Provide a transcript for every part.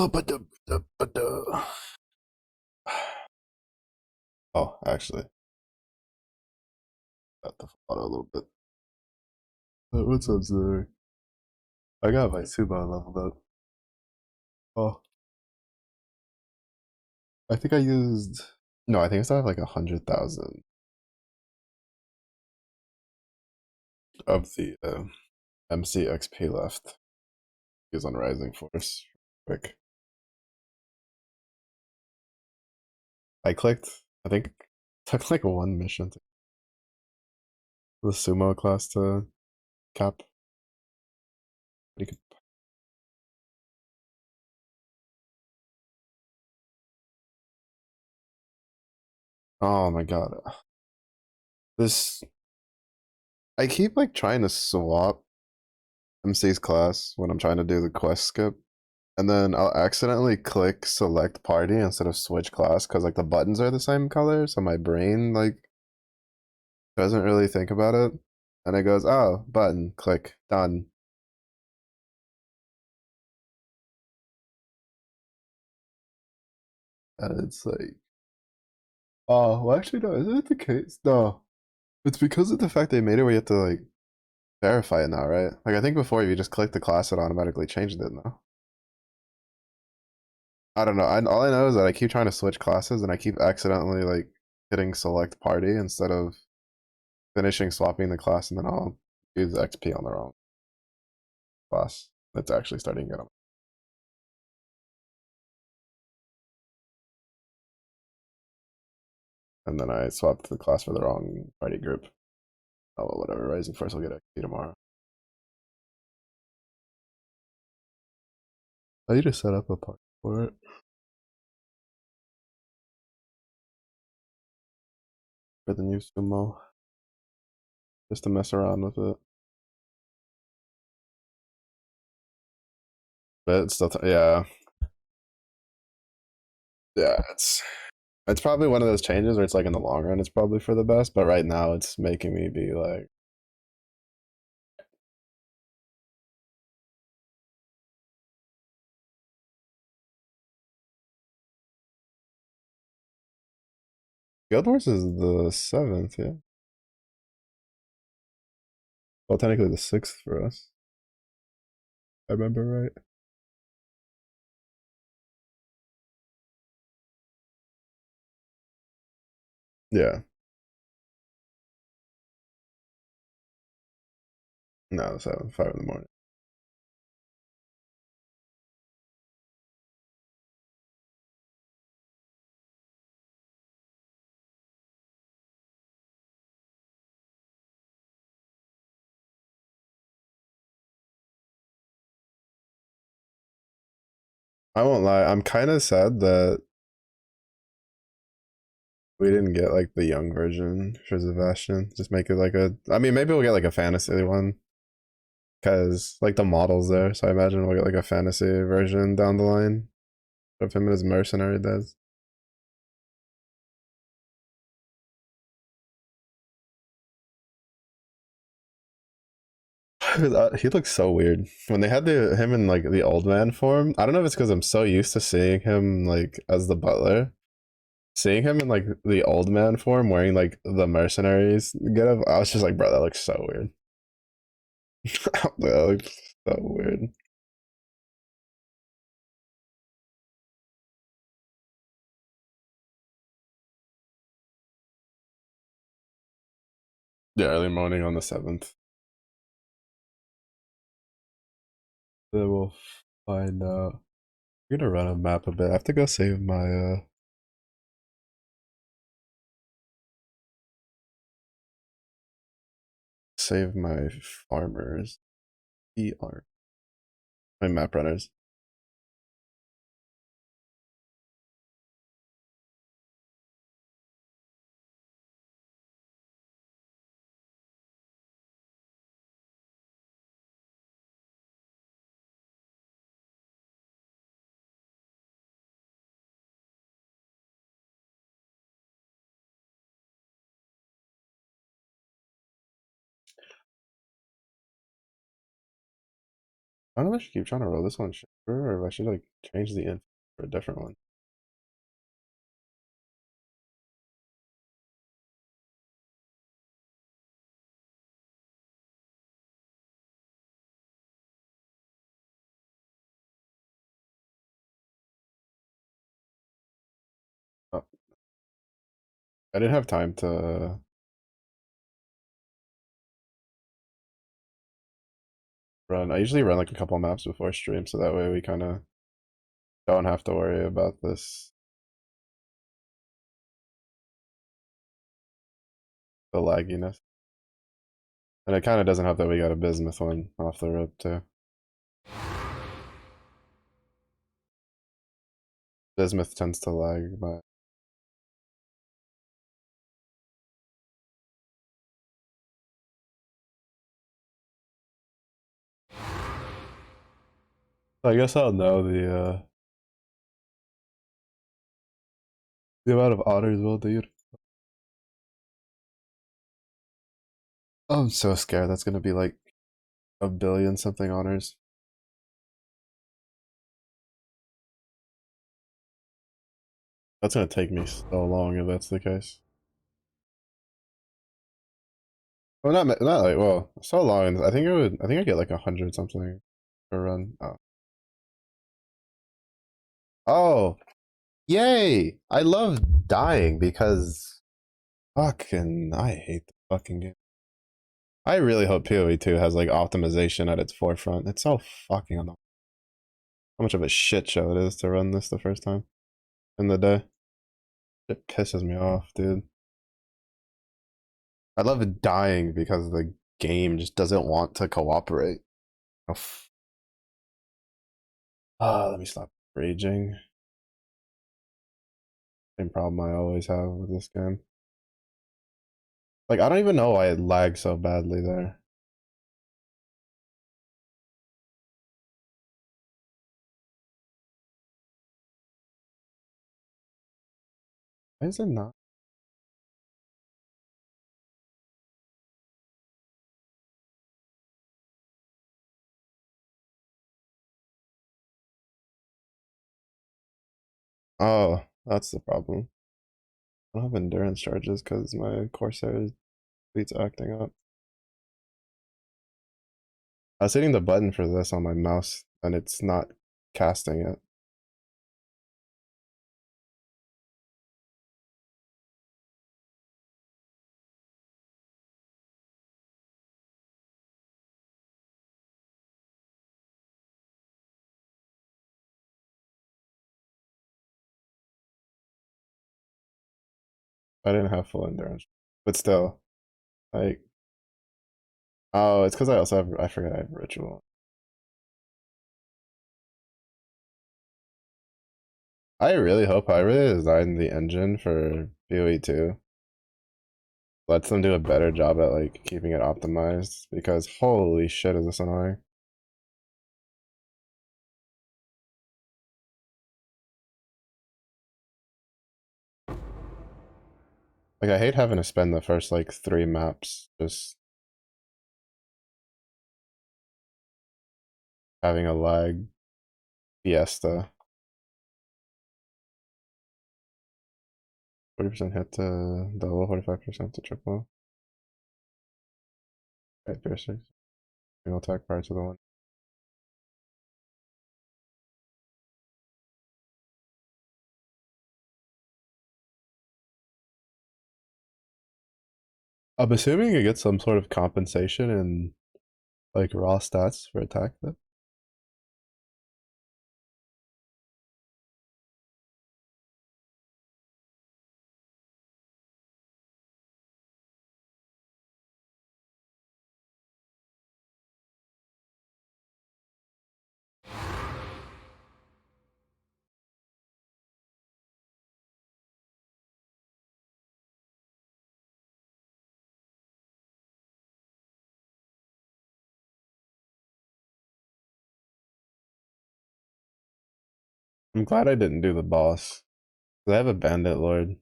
Oh, actually, got the photo a little bit. What's up, Zuri? I got my Suba leveled up. Oh, I think I used. No, I think I still have like 100,000 of the MCXP left. Use on Rising Force. Quick. I clicked. I think it took like one mission to the sumo class to cap. But you could, oh my god, this I keep like trying to swap MC's class when I'm trying to do the quest skip, and then I'll accidentally click select party instead of switch class because like the buttons are the same color, so my brain like doesn't really think about it, and it goes, oh, button, click, done. And it's like, oh, well, actually, no, isn't it the case? No, it's because of the fact they made it where you have to like verify it now, right? Like I think before if you just click the class, it automatically changed it now. I don't know. All I know is that I keep trying to switch classes and I keep accidentally like hitting select party instead of finishing swapping the class, and then I'll use XP on the wrong class. That's actually starting to get them. And then I swapped the class for the wrong party group. Oh, well, whatever. Rising Force will get XP tomorrow. I need to set up a party for it. For the new sumo. Just to mess around with it. But it's still, yeah. Yeah, it's probably one of those changes where it's like in the long run, it's probably for the best. But right now, it's making me be like, Guild Wars is the 7th, yeah. Well, technically the 6th for us. I remember right. Yeah. No, the 7th, 5 in the morning. I won't lie. I'm kind of sad that we didn't get like the young version for Sebastian. Just make it like a. I mean, maybe we'll get like a fantasy one because like the model's there. So I imagine we'll get like a fantasy version down the line of him as mercenary does. He looks so weird when they had him in like the old man form. I don't know if it's because I'm so used to seeing him like as the butler. Seeing him in like the old man form, wearing like the mercenaries get up, I was just like, bro, that looks so weird. That looks so weird. Yeah, early morning on the 7th. Then we'll find out. I'm gonna run a map a bit. I have to go save my farmers. ER. My map runners. I don't know if I should keep trying to roll this one or if I should like change the info for a different one. Oh, I didn't have time to run. I usually run like a couple maps before stream, so that way we kind of don't have to worry about this, the lagginess. And it kind of doesn't help that we got a bismuth one off the rip too. Bismuth tends to lag, but I guess I'll know the amount of honors we'll do. I'm so scared that's gonna be like a billion something honors. That's gonna take me so long if that's the case. Well, not like well, so long. I think it would. I think I get like 100 something per run. Oh, oh, yay! I love dying because fucking I hate the fucking game. I really hope PoE 2 has like optimization at its forefront. It's so fucking annoying. How much of a shit show it is to run this the first time in the day. It pisses me off, dude. I love dying because the game just doesn't want to cooperate. Oh, let me stop raging. Same problem I always have with this game. Like, I don't even know why it lags so badly there. Why is it not? Oh, that's the problem. I don't have endurance charges because my Corsair fleet's acting up. I was hitting the button for this on my mouse and it's not casting it. I didn't have full endurance, but still, like, oh, it's because I also have, I forgot I have ritual. I really hope I really designed the engine for PoE 2. Lets them do a better job at like keeping it optimized because holy shit is this annoying. Like I hate having to spend the first like 3 maps just having a lag fiesta. 40% hit to double, 45% to triple. Right, piercing. Single attack prior to the one. I'm assuming it gets some sort of compensation in like raw stats for attack then. I'm glad I didn't do the boss. I have a bandit lord.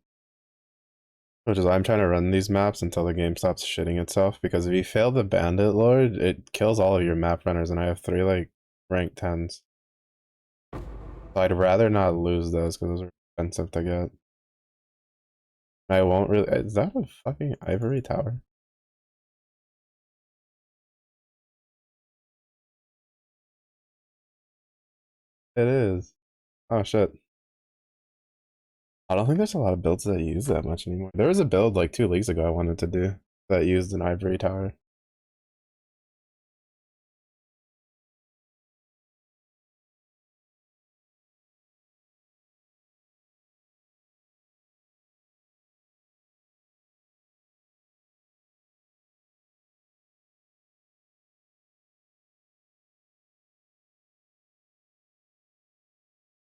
Which is why I'm trying to run these maps until the game stops shitting itself. Because if you fail the bandit lord, it kills all of your map runners, and I have 3 like rank 10s. So I'd rather not lose those because those are expensive to get. I won't really. Is that a fucking ivory tower? It is. Oh shit. I don't think there's a lot of builds that use that much anymore. There was a build like 2 leagues ago I wanted to do that used an ivory tower.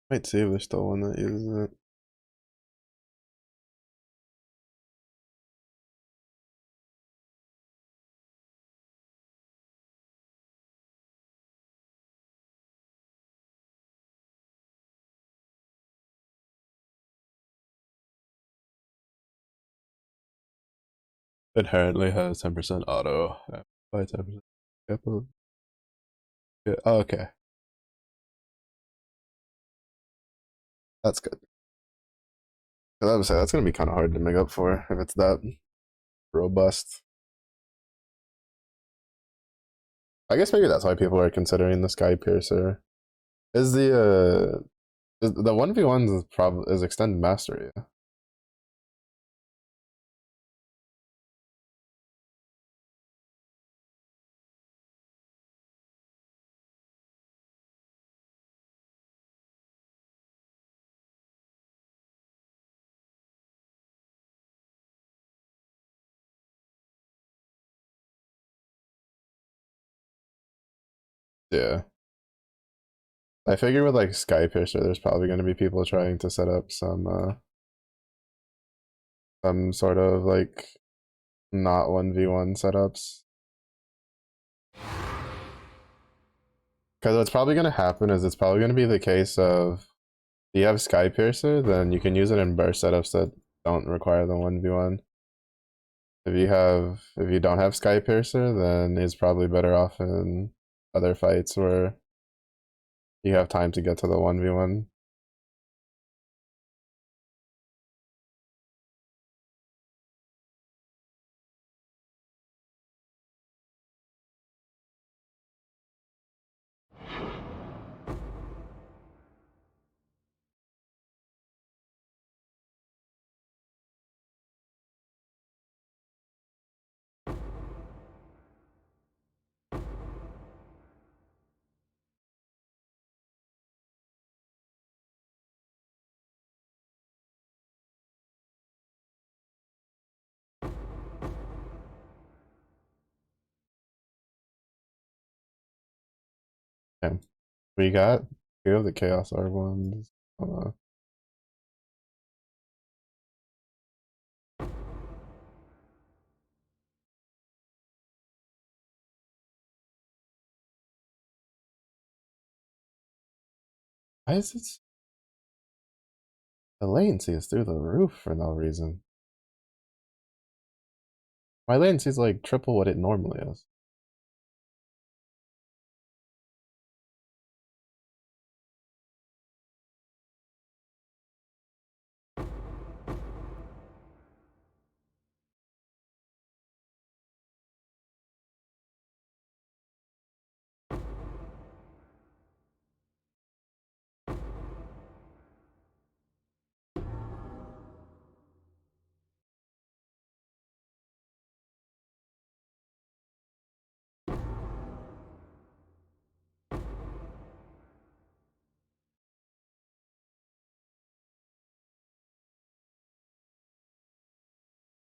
Might see if there's still one that uses it. Inherently has 10% auto. By 10%. Yeah. Oh, okay. That's good. 'Cause I would say that's gonna be kind of hard to make up for if it's that robust. I guess maybe that's why people are considering the Sky Piercer. Is the 1v1s is probably is extended mastery. Yeah. I figure with like Sky Piercer, there's probably going to be people trying to set up some sort of like not 1v1 setups. Because what's probably going to happen is it's probably going to be the case of if you have Sky Piercer, then you can use it in burst setups that don't require the 1v1. If you don't have Sky Piercer, then it's probably better off in other fights where you have time to get to the 1v1. Yeah. We got two of the Chaos Orb ones. Why is it the latency is through the roof for no reason? My latency is like triple what it normally is.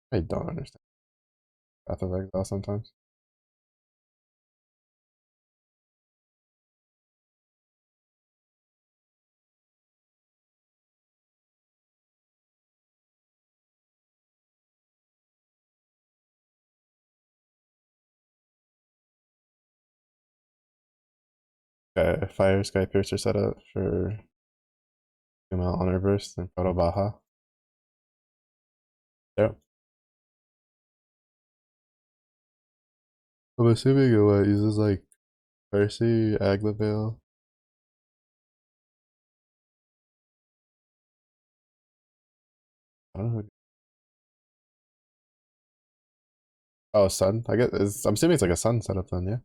I don't understand Path of Exile sometimes. Okay, Fire Sky Piercer setup for Female Honor Burst and Proto Baja. Yep. I'm assuming it uses like Percy, Aglavale. I don't know who. Oh, Sun. I guess I'm assuming it's like a Sun setup then, yeah.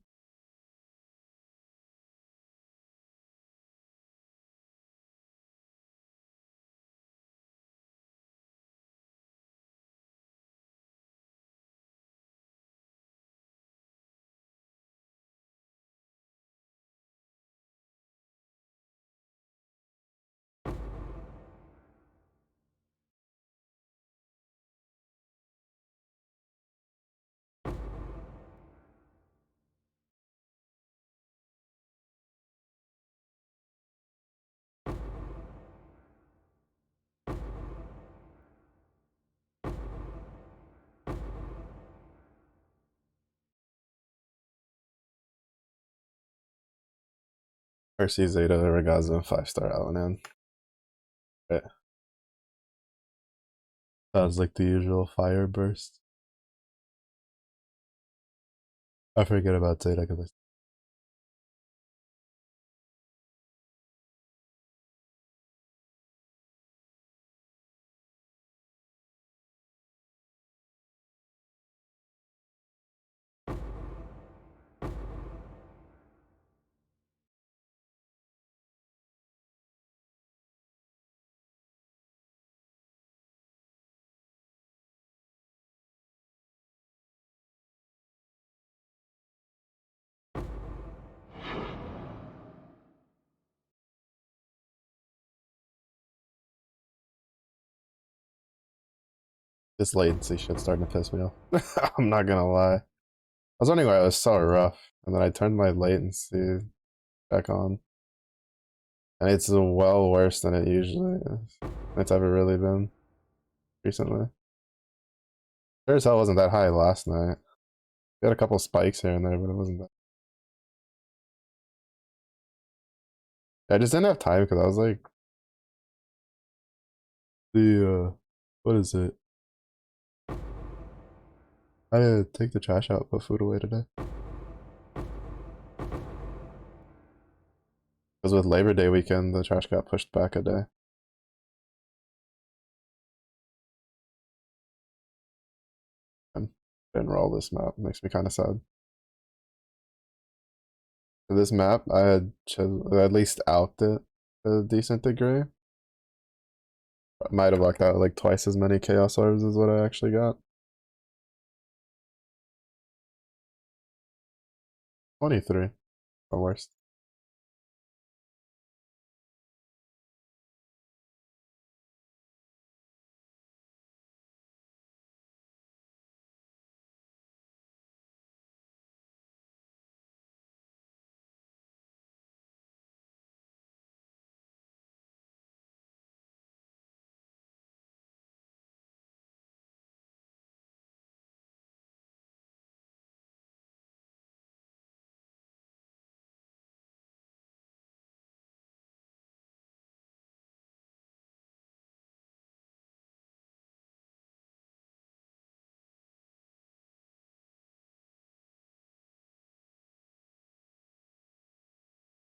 Percy, Zeta, Ragazza, 5-star Alanan. Right. Sounds like the usual fire burst. I forget about Zeta because this latency shit's starting to piss me off. I'm not gonna lie. I was wondering why it was so rough, and then I turned my latency back on, and it's well worse than it usually is. It's ever really been recently. Sure as hell wasn't that high last night. We had a couple spikes here and there, but it wasn't that. I just didn't have time because I was like, what is it? I had to take the trash out, put food away today. Because with Labor Day weekend, the trash got pushed back a day. And didn't roll this map. Makes me kind of sad. For this map, I had at least out it to a decent degree. I might have lucked out like twice as many Chaos Orbs as what I actually got. 23, the worst.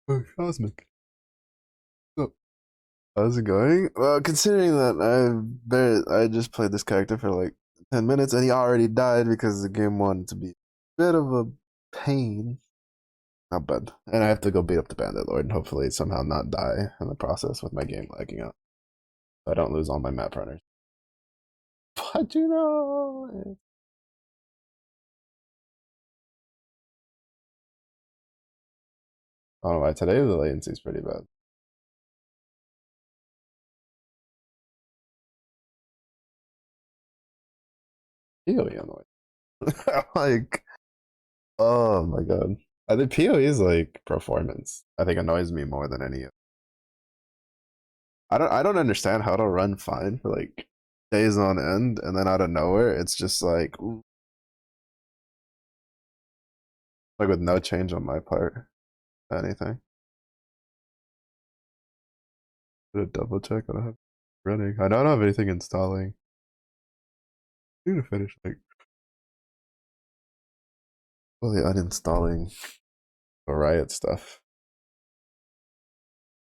Oh, Cosmic. Oh. How's it going? Well, considering that I just played this character for like 10 minutes and he already died because the game wanted to be a bit of a pain. Not bad. And I have to go beat up the Bandit Lord and hopefully somehow not die in the process with my game lagging out. So I don't lose all my map runners. But you know. I don't know why today the latency is pretty bad. PoE annoying. Like, oh my god. I think PoE is like performance. I think annoys me more than any. I don't understand how to run fine for like days on end and then out of nowhere it's just like ooh, like with no change on my part. Anything. Did a double check. I don't have running. I don't have anything installing. I need to finish like fully uninstalling the riot stuff.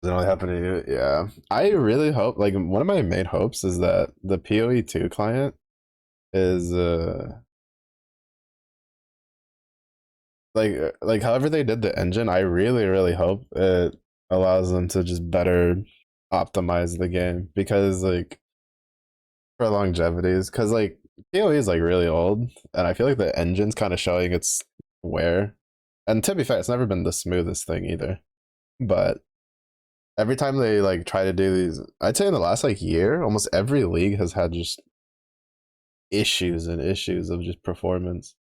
Does it only happen to you? Yeah. I really hope, like, one of my main hopes is that the PoE2 client is like however they did the engine, I really hope it allows them to just better optimize the game because like for longevities, because like PoE is like really old, and I feel like the engine's kind of showing its wear. And to be fair, it's never been the smoothest thing either. But every time they like try to do these, I'd say in the last like year, almost every league has had just issues and issues of just performance.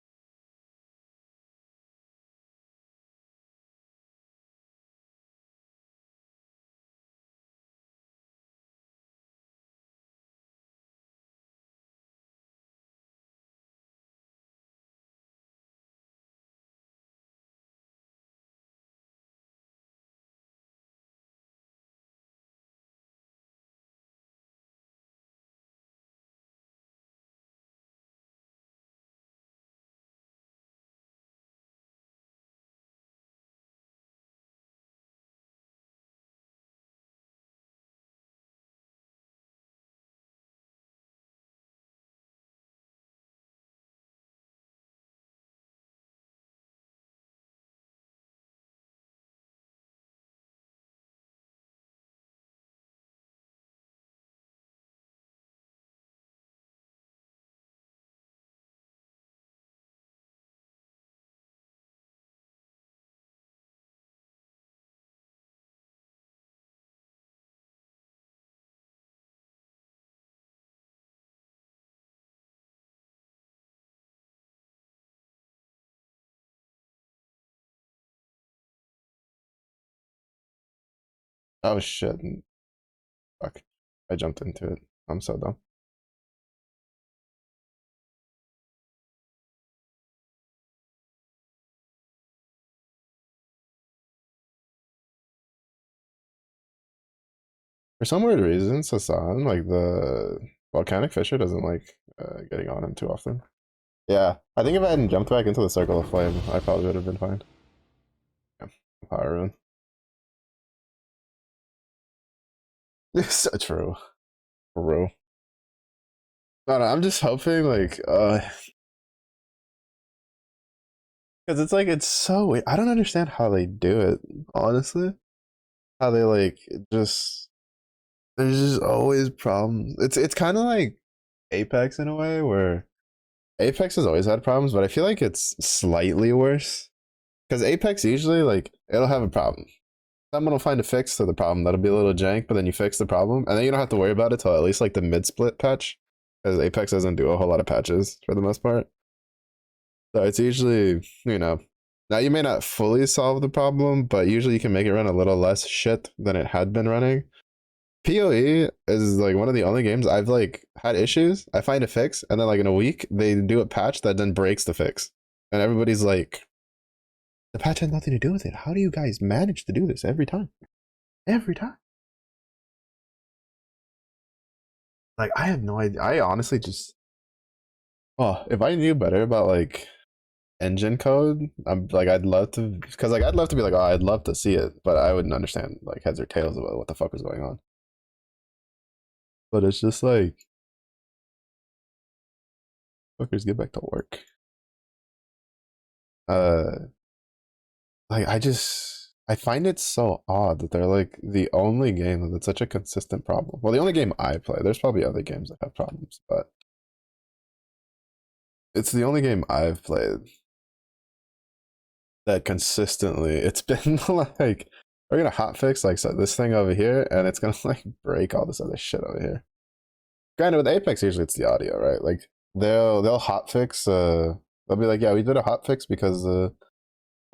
Oh shit! Fuck! I jumped into it. I'm so dumb. For some weird reason, Sasan, like the volcanic fissure, doesn't like getting on him too often. Yeah, I think if I hadn't jumped back into the circle of flame, I probably would have been fine. Yeah, power rune. So true. True. No, no, I'm just hoping like because it's like it's so weird. I don't understand how they do it, honestly. How they like just there's just always problems. It's kind of like Apex in a way where Apex has always had problems, but I feel like it's slightly worse. Because Apex usually like it'll have a problem. Someone will find a fix to the problem that'll be a little jank, but then you fix the problem, and then you don't have to worry about it till at least like the mid split patch, because Apex doesn't do a whole lot of patches for the most part. So it's usually now you may not fully solve the problem, but usually you can make it run a little less shit than it had been running. PoE is like one of the only games I've like had issues. I find a fix, and then like in a week they do a patch that then breaks the fix, and everybody's like, "The patch had nothing to do with it. How do you guys manage to do this every time? Every time?" Like I have no idea. I honestly just if I knew better about like engine code, I'm like I'd love to because like I'd love to be like I'd love to see it, but I wouldn't understand like heads or tails about what the fuck was going on. But it's just like fuckers get back to work. Uh like I find it so odd that they're like the only game that's such a consistent problem. Well, the only game I play. There's probably other games that have problems, but it's the only game I've played that consistently it's been like we're gonna hotfix like so this thing over here and it's gonna like break all this other shit over here. Granted, with Apex usually it's the audio, right? Like they'll hotfix they'll be like, yeah, we did a hotfix because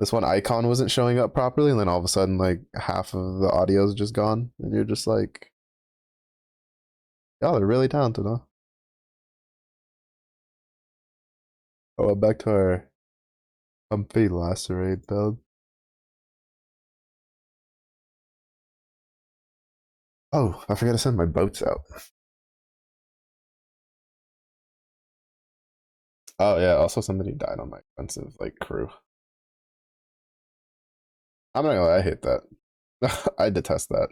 this one icon wasn't showing up properly, and then all of a sudden like half of the audio is just gone, and you're just like, oh, they're really talented, huh? Oh, back to our comfy lacerate build. Oh, I forgot to send my boats out. Oh yeah, also somebody died on my expensive like crew. I'm not gonna lie, I hate that. I detest that.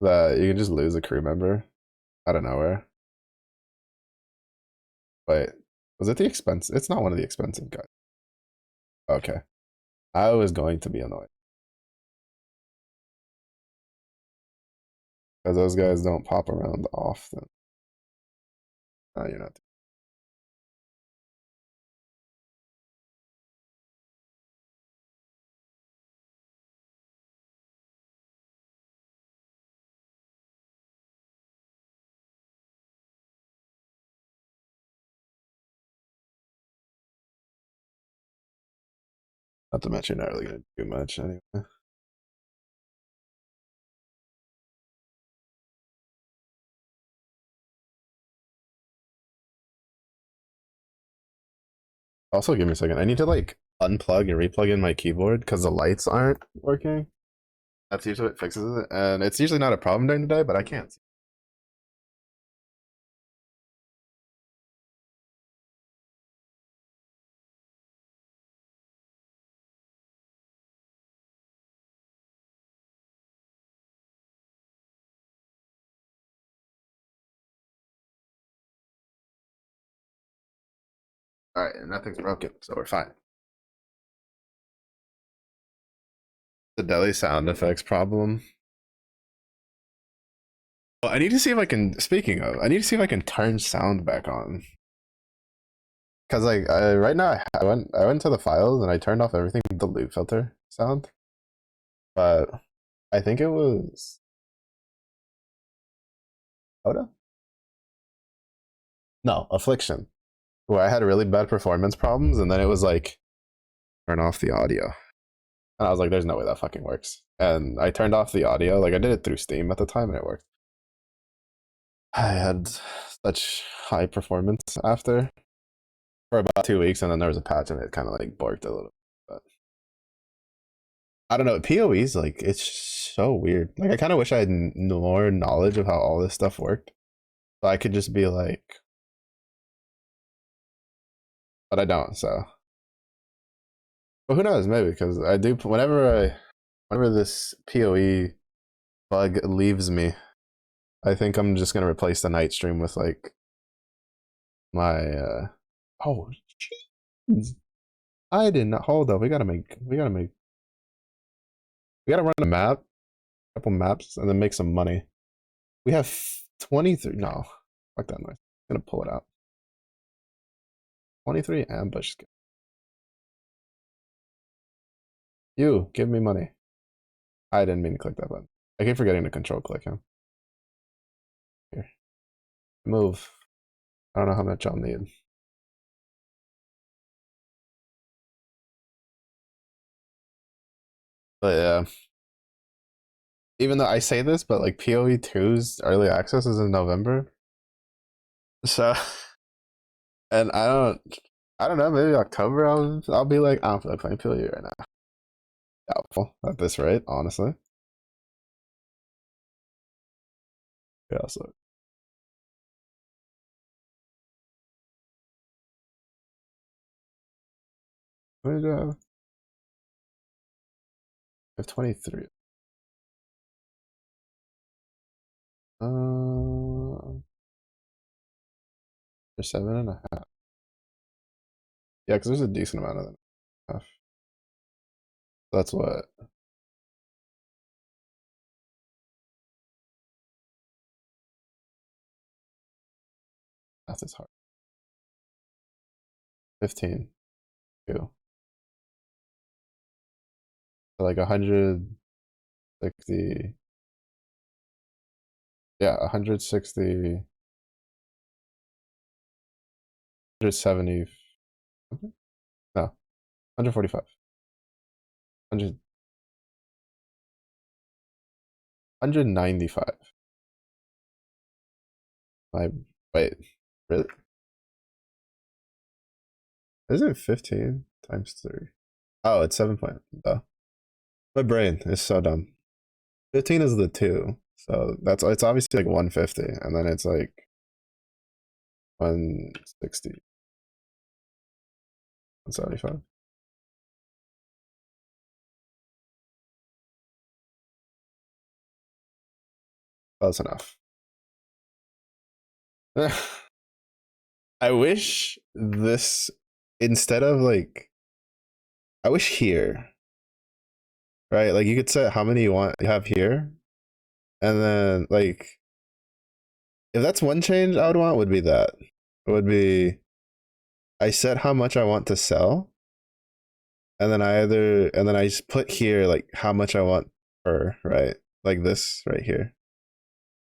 That you can just lose a crew member out of nowhere. Wait, was it the expense? It's not one of the expensive guys. Okay. I was going to be annoyed because those guys don't pop around often. No, you're not. Not to mention, you're not really gonna do much anyway. Also, give me a second. I need to like unplug and replug in my keyboard because the lights aren't working. That's usually what fixes it, and it's usually not a problem during the day, but I can't. All right, and nothing's broken, so we're fine. The deli sound effects problem. Well, I need to see if I can. Speaking of, I need to see if I can turn sound back on. Cause like right now, I went to the files and I turned off everything with the loop filter sound, but I think it was Oda. No, Affliction, where I had really bad performance problems, and then it was like turn off the audio, and I was like, "There's no way that fucking works." And I turned off the audio, like I did it through Steam at the time, and it worked. I had such high performance after for about 2 weeks, and then there was a patch, and it kind of like borked a little. But I don't know. PoE's like it's so weird. Like I kind of wish I had more knowledge of how all this stuff worked, so I could just be like, but I don't. So, but who knows? Maybe because I do. Whenever this PoE bug leaves me, I think I'm just gonna replace the night stream with like my. Oh, jeez. I did not. Hold up. We gotta run a map, a couple maps, and then make some money. We have 23. No, fuck that noise. I'm gonna pull it out. 23 ambush. You give me money. I didn't mean to click that button. I keep forgetting to control click him. Here, move. I don't know how much I'll need. But yeah, even though I say this, but like PoE 2's early access is in November. So, and I don't know, maybe October I'll be like, I don't feel like playing PoE right now. Doubtful at this rate, honestly. Yeah, so what did I have? I have 23. For 7.5. Yeah, because there's a decent amount of them. That's what. That's hard. 15. Two. So like 160. Yeah, 160. 170. No, 145. 100, 195. My wait, really? Is it 15 times 3? Oh, it's 7 point. Duh. My brain is so dumb. 15 is the 2. So that's it's obviously like 150 and then it's like 160, 175. Close enough. I wish this instead of like I wish here, right? Like you could set how many you have here, and then like if that's one change I would want would be that. It would be I set how much I want to sell, and then I just put here like how much I want per, right? Like this right here.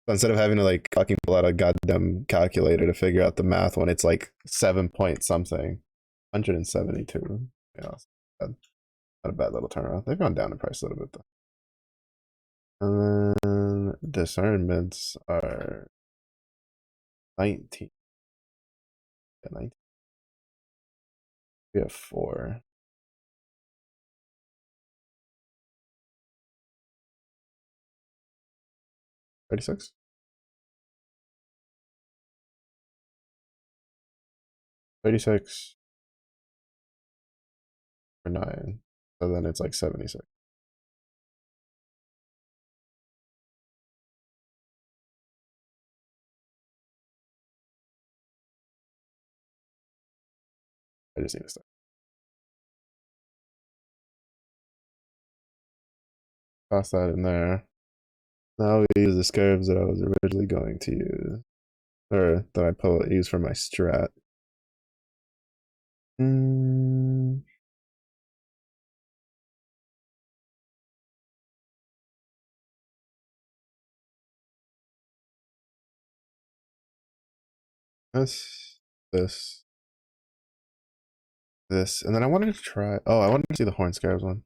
So instead of having to like fucking pull out a goddamn calculator to figure out the math when it's like 7 point something, 172. Yeah, not a bad little turnaround. They've gone down in price a little bit though. And then discernments are 19. Yeah, 19. We have 4. 36. 36 for 9. So then it's like 76. I just need to start. Toss that in there. Now we use the scarabs that I was originally going to use. Or that I use for my strat. Mm, this, this, this. And then I wanted to try. Oh, I wanted to see the horn scarabs one.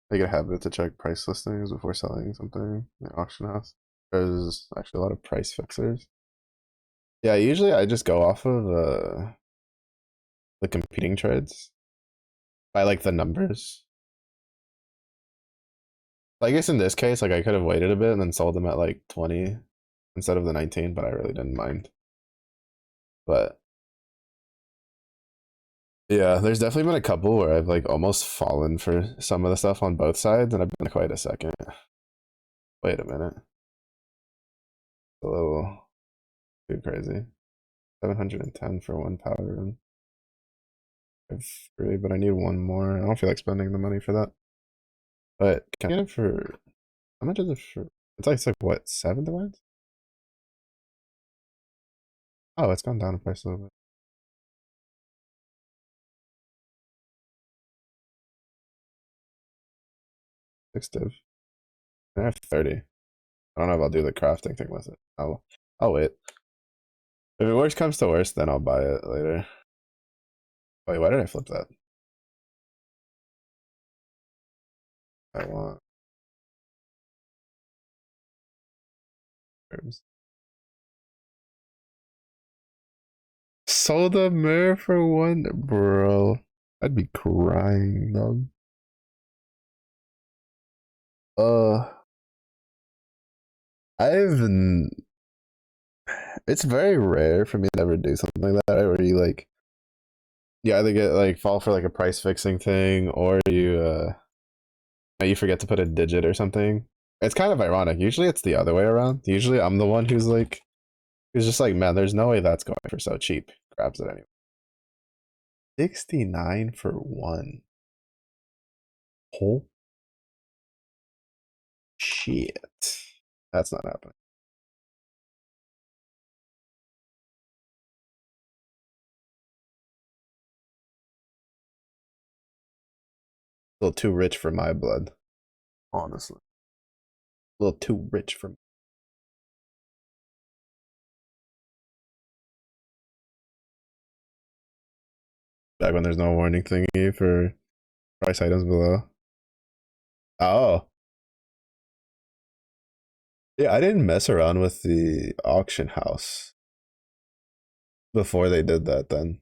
I get a habit to check price listings before selling something in the auction house. There's actually a lot of price fixers. Yeah, usually I just go off of the competing trades by like the numbers. I guess in this case, like I could have waited a bit and then sold them at like 20 instead of the 19, but I really didn't mind. But yeah, there's definitely been a couple where I've like almost fallen for some of the stuff on both sides, and I've been like, wait a second. Wait a minute. A little too crazy. 710 for one powder room. I have 3, but I need one more. I don't feel like spending the money for that. But can I get it for how much is it for? It's like what, 7 divides? Oh, it's gone down in price a little bit. 6 div. I have 30. I don't know if I'll do the crafting thing with it. I'll wait. If it worst comes to worst, then I'll buy it later. Wait, why did I flip that? I want herbs. Sold a mirror for one, bro. I'd be crying, dog. Uh, I've it's very rare for me to ever do something like that, right? Where you either get like fall for like a price fixing thing, or you forget to put a digit or something. It's kind of ironic. Usually it's the other way around. Usually I'm the one who's just like, man, there's no way that's going for so cheap. Grabs it anyway. 69 for one. Oh shit. That's not happening. A little too rich for my blood. Honestly. A little too rich for me. Back when there's no warning thingy for price items below. Oh. Yeah, I didn't mess around with the auction house before they did that then.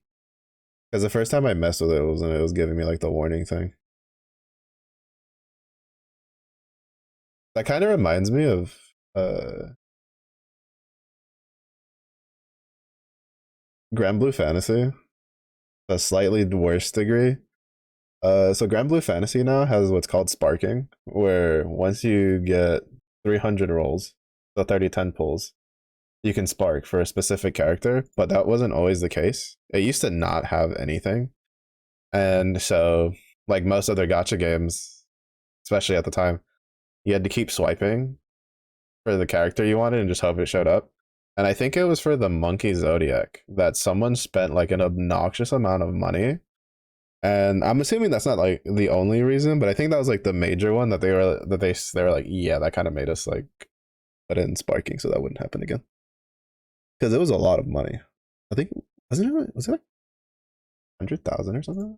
Because the first time I messed with it was when it was giving me like the warning thing. That kind of reminds me of Grand Blue Fantasy. a slightly worse degree. So Grand Blue Fantasy now has what's called sparking, where once you get 300 rolls, so 30-10 pulls, you can spark for a specific character, but that wasn't always the case. It used to not have anything. And so, like most other gotcha games, especially at the time, you had to keep swiping for the character you wanted and just hope it showed up. And I think it was for the Monkey Zodiac that someone spent like an obnoxious amount of money. And I'm assuming that's not like the only reason, but I think that was like the major one that they were like, yeah, that kind of made us like put in sparking so that wouldn't happen again. Because it was a lot of money. I think was it like 100,000 or something?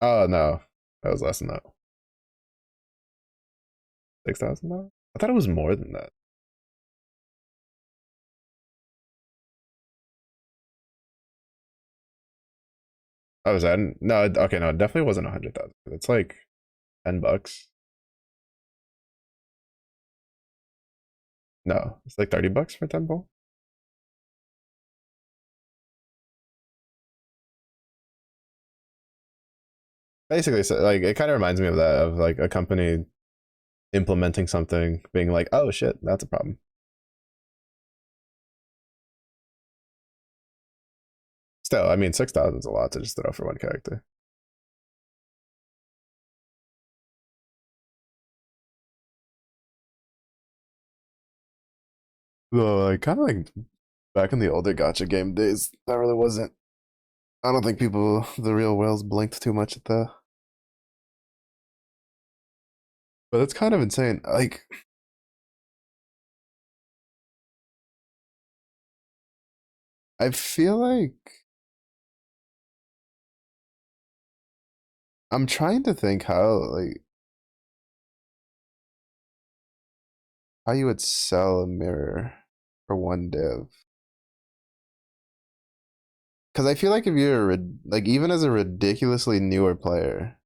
Oh no, that was less than that. 6,000. I thought it was more than that. I was that no, okay, no, it definitely wasn't 100,000. It's like $10. No, it's like $30 for 10 ball. Basically, so like it kind of reminds me of that of like a company implementing something, being like, oh shit, that's a problem. Still, I mean, 6,000 is a lot to just throw for one character. Well, like kind of like back in the older gotcha game days, that really wasn't. I don't think people, the real whales, blinked too much at that. But it's kind of insane. Like, I feel like I'm trying to think how you would sell a mirror for one div. Because I feel like if you're like even as a ridiculously newer player,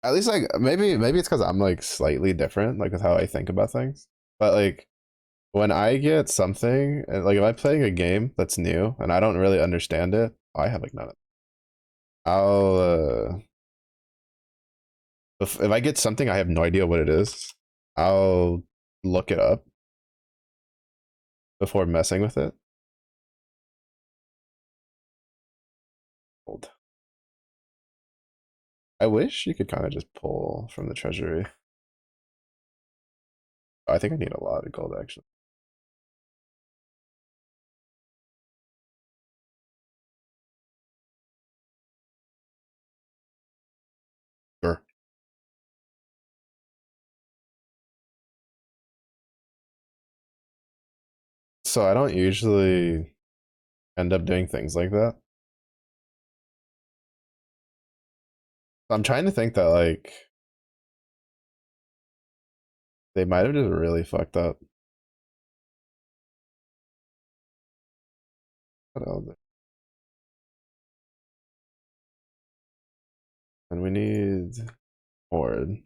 at least like maybe it's because I'm like slightly different, like with how I think about things. But like when I get something, like if I'm playing a game that's new and I don't really understand it, I have like none of it. I'll if I get something I have no idea what it is, I'll look it up before messing with it. I wish you could kind of just pull from the treasury. I think I need a lot of gold actually. Sure. So I don't usually end up doing things like that. I'm trying to think that like they might have just really fucked up. What else? And we need horde.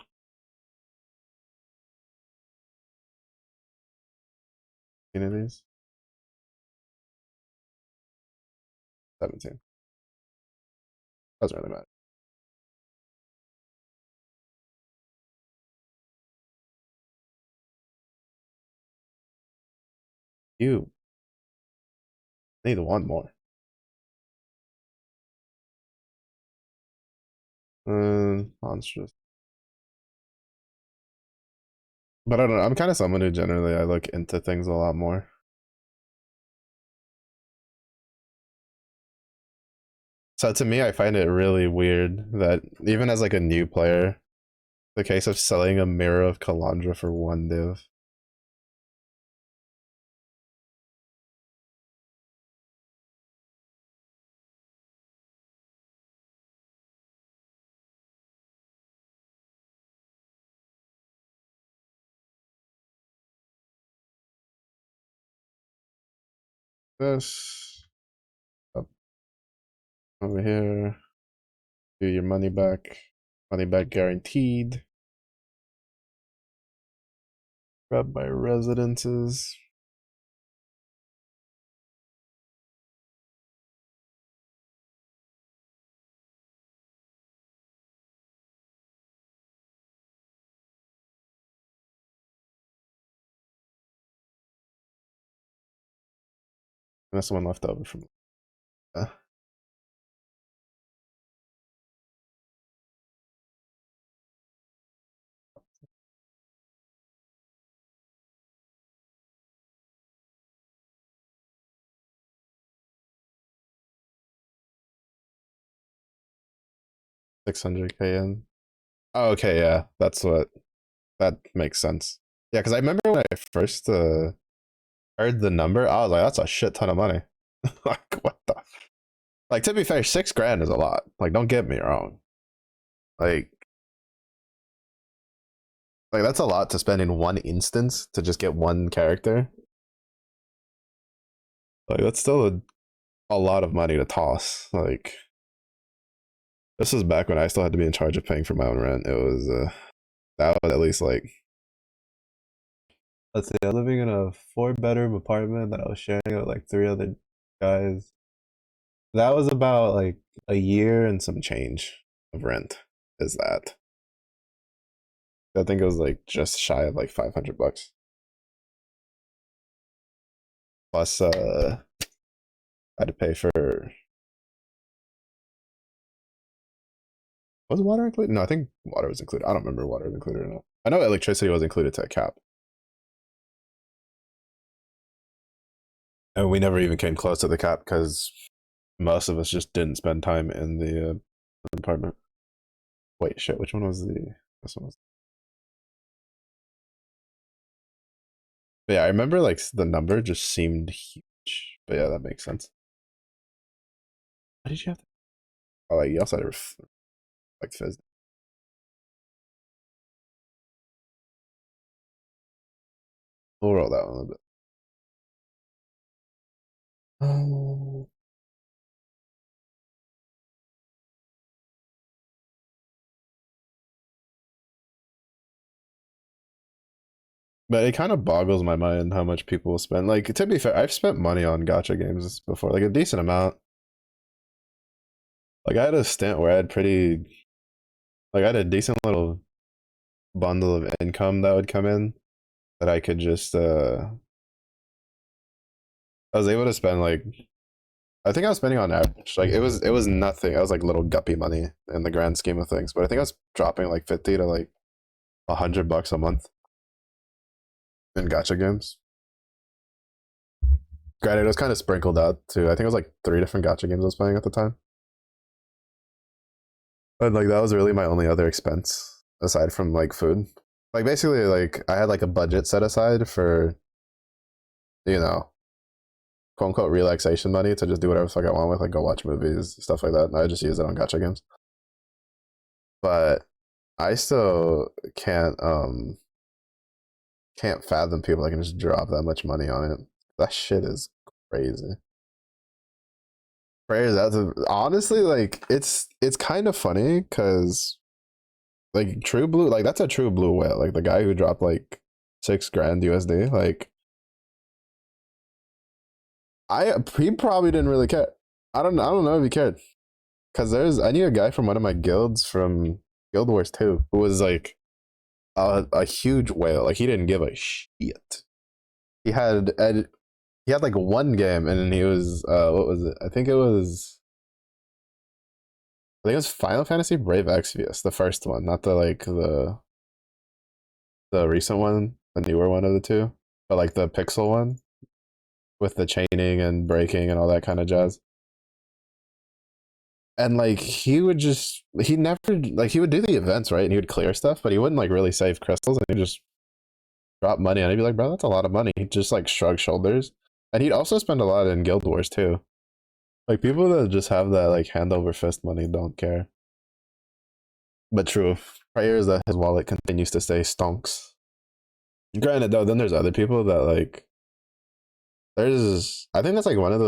Any of these? 17. Doesn't really matter. You need one more. Monstrous. But I don't know. I'm kind of someone who generally I look into things a lot more. So to me, I find it really weird that even as like a new player, the case of selling a mirror of Kalandra for one div. this up over here. Do your money back guaranteed. Grab my residences. That's the one left over from. 600K in. Oh, okay, yeah, that's what that makes sense. Yeah, because I remember when I first heard the number, I was like, that's a shit ton of money. Like, what the? Like, to be fair, 6 grand is a lot. Like, don't get me wrong. Like, that's a lot to spend in one instance to just get one character. Like, that's still a lot of money to toss. Like, this was back when I still had to be in charge of paying for my own rent. It was that was at least like, let's say I'm living in a 4 bedroom apartment that I was sharing with like 3 other guys. That was about like a year and some change of rent. Is that? I think it was like just shy of like $500. Plus, I had to pay for. Was water included? No, I think water was included. I don't remember if water was included or not. I know electricity was included to a cap. And we never even came close to the cap because most of us just didn't spend time in the apartment. Wait, shit. Which one was the? This one was. But yeah, I remember like the number just seemed huge. But yeah, that makes sense. Why did you have to? Oh, like you also had to like fizz. We'll roll that one a little bit. Oh. But it kind of boggles my mind how much people spend. Like, to be fair, I've spent money on gacha games before, like a decent amount. Like, I had a stint where I had like, I had a decent little bundle of income that would come in that I could just, I was able to spend like, I think I was spending on average, like, it was nothing. I was like little guppy money in the grand scheme of things, but I think I was dropping like 50 to like $100 a month in gacha games. Granted, it was kind of sprinkled out too. I think it was like 3 different gacha games I was playing at the time. And like that was really my only other expense aside from like food. Like basically like I had like a budget set aside for, you know, quote unquote relaxation money to just do whatever the fuck I want with, like go watch movies, stuff like that. And I just use it on gacha games. But I still can't fathom people that can just drop that much money on it. That shit is crazy. Prayers out to honestly like it's kind of funny because like True Blue, like that's a True Blue whale. Like the guy who dropped like 6 grand USD. Like he probably didn't really care. I don't know if he cared. Cause I knew a guy from one of my guilds from Guild Wars 2 who was like a huge whale. Like he didn't give a shit. He had he had like one game and he was what was it? I think it was Final Fantasy Brave Exvius, the first one, not the like the recent one, the newer one of the two, but like the pixel one with the chaining and breaking and all that kind of jazz. And like he never like he would do the events right and he would clear stuff, but he wouldn't like really save crystals and he'd just drop money and I'd be like, bro, that's a lot of money. He'd just like shrug shoulders. And he'd also spend a lot in Guild Wars too. Like people that just have that like hand over fist money don't care. But true. Prayers that his wallet continues to stay stonks. Granted though, then there's other people that like I think that's like one of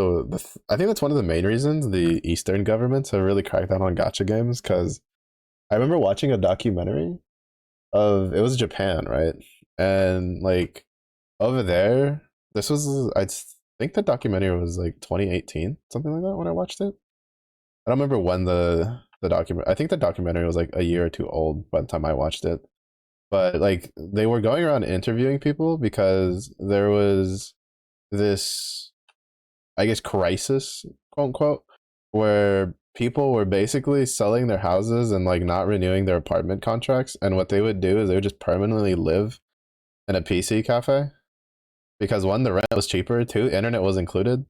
I think that's one of the main reasons the Eastern governments have really cracked down on gotcha games. Because I remember watching a documentary of it was Japan, right? And like over there, this was I think the documentary was like 2018, something like that when I watched it. I don't remember when the document. I think the documentary was like a year or two old by the time I watched it. But like they were going around interviewing people because there was this, I guess, crisis, quote unquote, where people were basically selling their houses and like not renewing their apartment contracts. And what they would do is they would just permanently live in a PC cafe because one, the rent was cheaper, two, internet was included.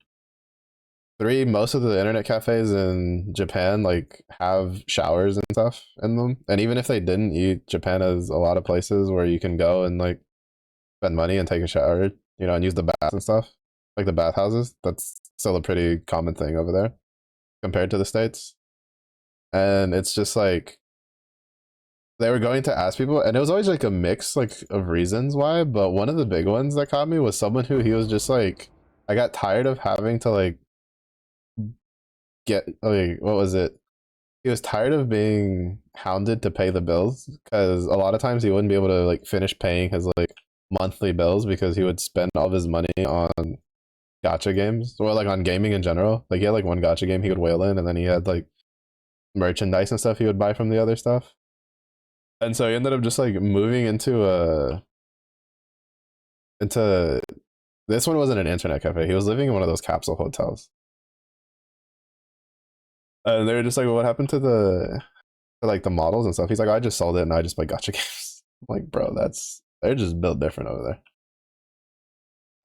Three, most of the internet cafes in Japan like have showers and stuff in them. And even if they didn't, Japan has a lot of places where you can go and like spend money and take a shower, and use the baths and stuff. Like the bathhouses. That's still a pretty common thing over there compared to the States. And it's just like they were going to ask people, and it was always like a mix like of reasons why, but one of the big ones that caught me was someone who he was just like, I got tired of having to like get like what was it? He was tired of being hounded to pay the bills because a lot of times he wouldn't be able to like finish paying his like monthly bills because he would spend all of his money on gotcha games or like on gaming in general. Like he had like one gotcha game he would whale in, and then he had like merchandise and stuff he would buy from the other stuff. And so he ended up just like moving into this one wasn't an internet cafe. He was living in one of those capsule hotels. And they were just like, well, what happened to like the models and stuff? He's like, I just sold it and I just play gotcha games. I'm like, bro, they're just built different over there.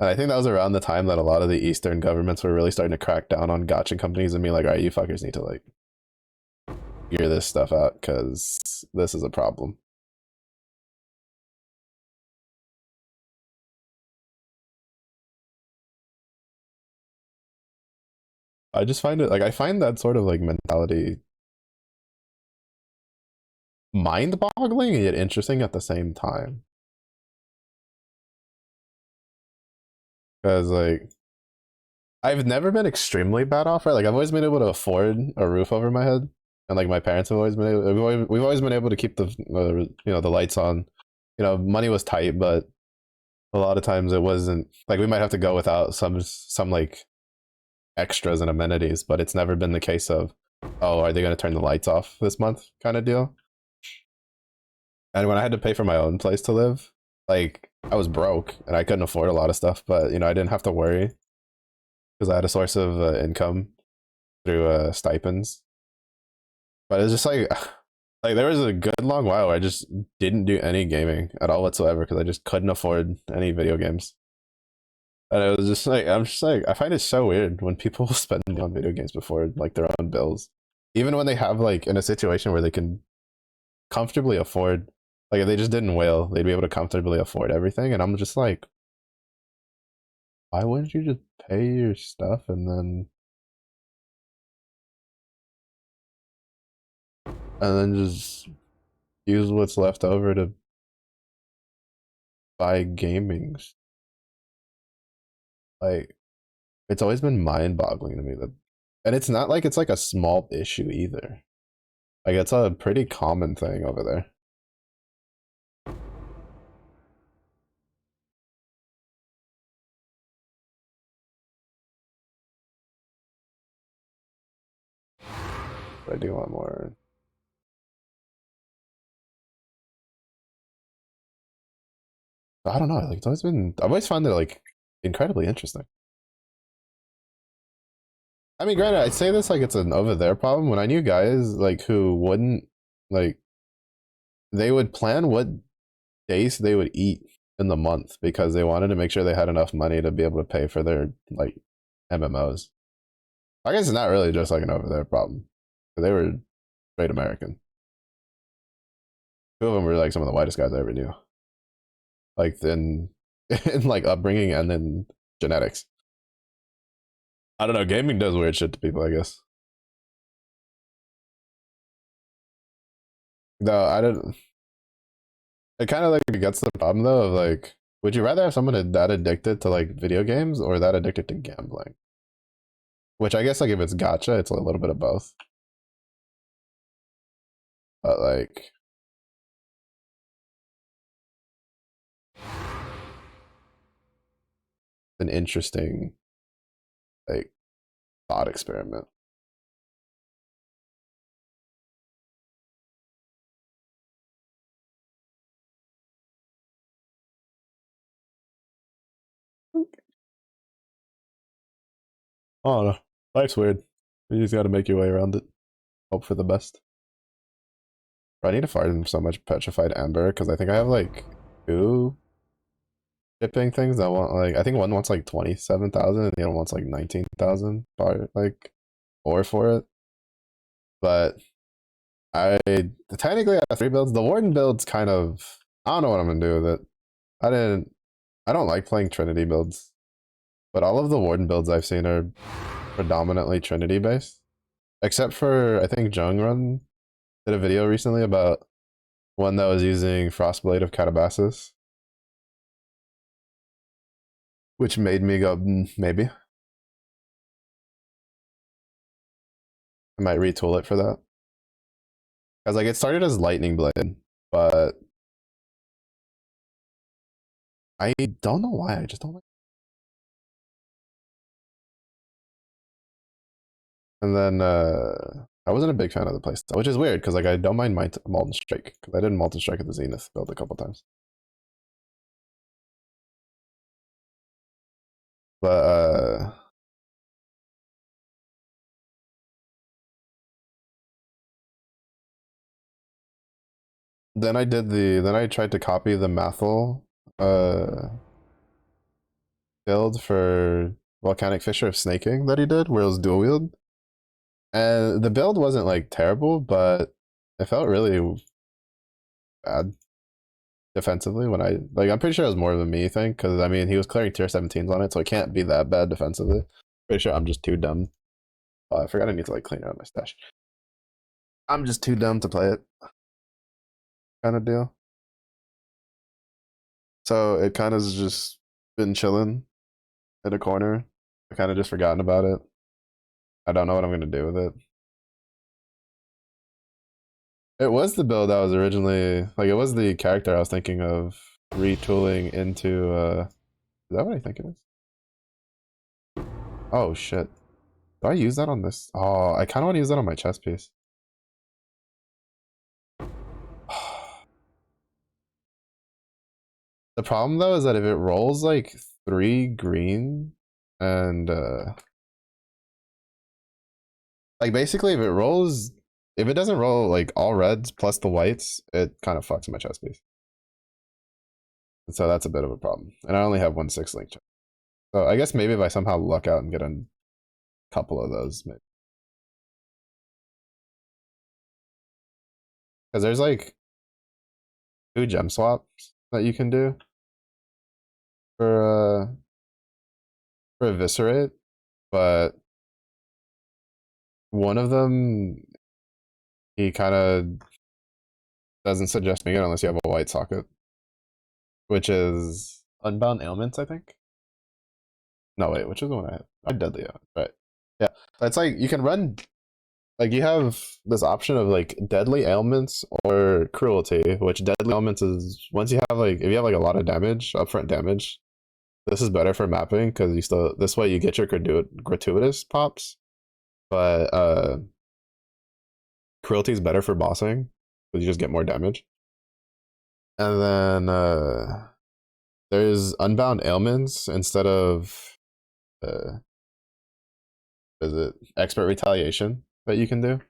And I think that was around the time that a lot of the Eastern governments were really starting to crack down on gotcha companies and be like, all right, you fuckers need to like figure this stuff out because this is a problem. I just find it like I find that sort of like mentality mind-boggling and yet interesting at the same time. Because like I've never been extremely bad off, right? Like I've always been able to afford a roof over my head, and like my parents have always been able, we've always been able to keep the the lights on. Money was tight, but a lot of times it wasn't like we might have to go without some like extras and amenities, but it's never been the case of, oh, are they going to turn the lights off this month kind of deal. And when I had to pay for my own place to live, like I was broke and I couldn't afford a lot of stuff, but I didn't have to worry because I had a source of income through stipends. But it's just like like there was a good long while where I just didn't do any gaming at all whatsoever because I just couldn't afford any video games. And it was just like I'm just like I find it so weird when people spend on video games before like their own bills, even when they have like in a situation where they can comfortably afford. Like if they just didn't wail, they'd be able to comfortably afford everything. And I'm just like, why wouldn't you just pay your stuff and then just use what's left over to buy gaming? Like it's always been mind-boggling to me that, and it's not like it's like a small issue either. Like it's a pretty common thing over there. But I do want more. I don't know. Like it's always been. I've always found it like incredibly interesting. I mean, granted, I'd say this like it's an over there problem. When I knew guys like who wouldn't like, they would plan what days they would eat in the month because they wanted to make sure they had enough money to be able to pay for their like MMOs. I guess it's not really just like an over there problem. They were straight American. Two of them were like some of the whitest guys I ever knew. Like then in like upbringing and then genetics. I don't know. Gaming does weird shit to people, I guess. No, I don't. It kind of like gets the problem though of like Would you rather have someone that addicted to like video games or that addicted to gambling? Which I guess like if it's gotcha, it's a little bit of both. But like an interesting like thought experiment. I don't know. Life's weird. You just got to make your way around it. Hope for the best. Bro, I need to farm so much petrified amber because I think I have like two shipping things that want like I think one wants like 27,000 and the other wants like 19,000 like ore for it. But I technically have three builds. The Warden build's kind of I don't know what I'm gonna do with it. I didn't I don't like playing Trinity builds, but all of the Warden builds I've seen are predominantly Trinity based. Except for I think Jung did a video recently about one that was using Frostblade of Catabasis, which made me go, maybe. I might retool it for that. Because like it started as Lightning Blade, but I don't know why. I just don't like. And then I wasn't a big fan of the playstyle, which is weird because like I don't mind my Molten Strike because I did Molten Strike at the Zenith build a couple times. But then I tried to copy the Mathel uh build for Volcanic Fissure of Snaking that he did, where it was dual wield. And the build wasn't like terrible, but it felt really bad defensively when I like. I'm pretty sure it was more of a me thing because I mean he was clearing tier 17s on it, so it can't be that bad defensively. Pretty sure I'm just too dumb. Oh, I forgot I need to like clean out my stash. I'm just too dumb to play it, kind of deal. So it kind of just been chilling in a corner. I kind of just forgotten about it. I don't know what I'm gonna do with it. It was the build I was originally like. It was the character I was thinking of retooling into. Is that what I think it is? Oh shit! Do I use that on this? Oh, I kind of want to use that on my chess piece. The problem though is that if it rolls like 3 green and like basically if it doesn't roll like all reds plus the whites, it kind of fucks my chess piece. And so that's a bit of a problem. And I only have 1 6 link. So I guess maybe if I somehow luck out and get a couple of those, maybe. Because there's like 2 gem swaps that you can do for eviscerate, but one of them he kind of doesn't suggest doing it unless you have a white socket, which is Unbound Ailments, I think. No, wait, which is the one I had? I Deadly Ailments, right? Yeah, it's like you can run like you have this option of like Deadly Ailments or Cruelty, which Deadly Ailments is once you have like if you have like a lot of damage, upfront damage, this is better for mapping because you still this way you get your gratuitous pops, but Cruelty is better for bossing because you just get more damage. And then there's Unbound Ailments instead of uh, is it Expert Retaliation that you can do.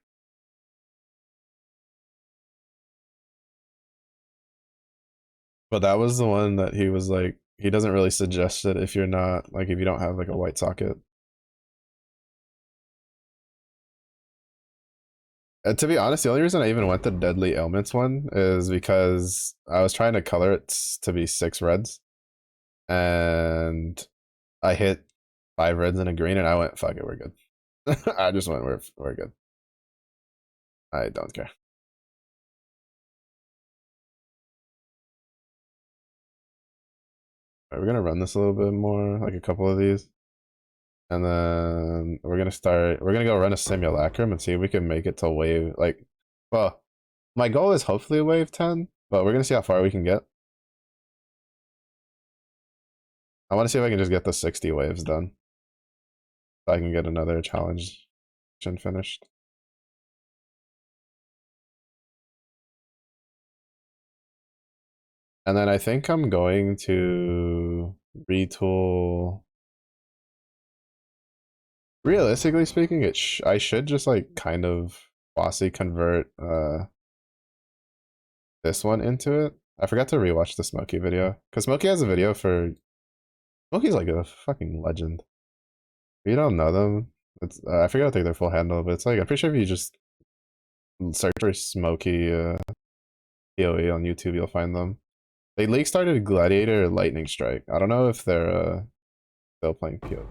But that was the one that he was like, he doesn't really suggest it if you're not like if you don't have like a white socket. To be honest, the only reason I even went the Deadly Ailments one is because I was trying to color it to be 6 reds, and I hit 5 reds and a green, and I went, "Fuck it, we're good." I just went, "We're good." I don't care. We're gonna run this a little bit more, like a couple of these. And then we're gonna go run a simulacrum and see if we can make it to wave, like, well, my goal is hopefully wave 10, but we're gonna see how far we can get. I want to see if I can just get the 60 waves done. So I can get another challenge finished. And then I think I'm going to retool. Realistically speaking, I should just like kind of bossy convert this one into it. I forgot to rewatch the Smokey video because Smokey has a video for Smokey's like a fucking legend. If you don't know them, it's I forgot to take their full handle, but it's like I'm pretty sure if you just search for Smokey POE on YouTube, you'll find them. They league started Gladiator Lightning Strike. I don't know if they're still playing POE.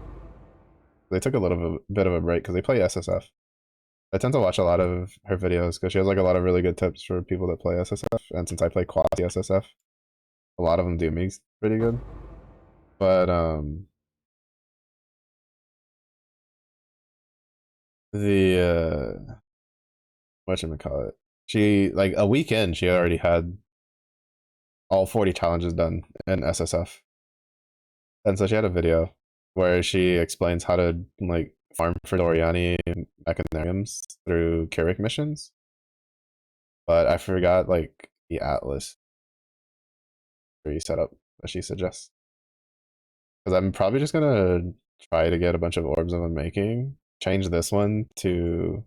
They took a little bit of a break because they play SSF. I tend to watch a lot of her videos because she has like a lot of really good tips for people that play SSF. And since I play quasi SSF, a lot of them do me pretty good. But the whatchamacallit, she like a weekend she already had all 40 challenges done in SSF. And so she had a video where she explains how to like farm for Doriani mechanariums through Keurig missions. But I forgot like the Atlas setup that she suggests. Because I'm probably just gonna try to get a bunch of orbs of unmaking, change this one to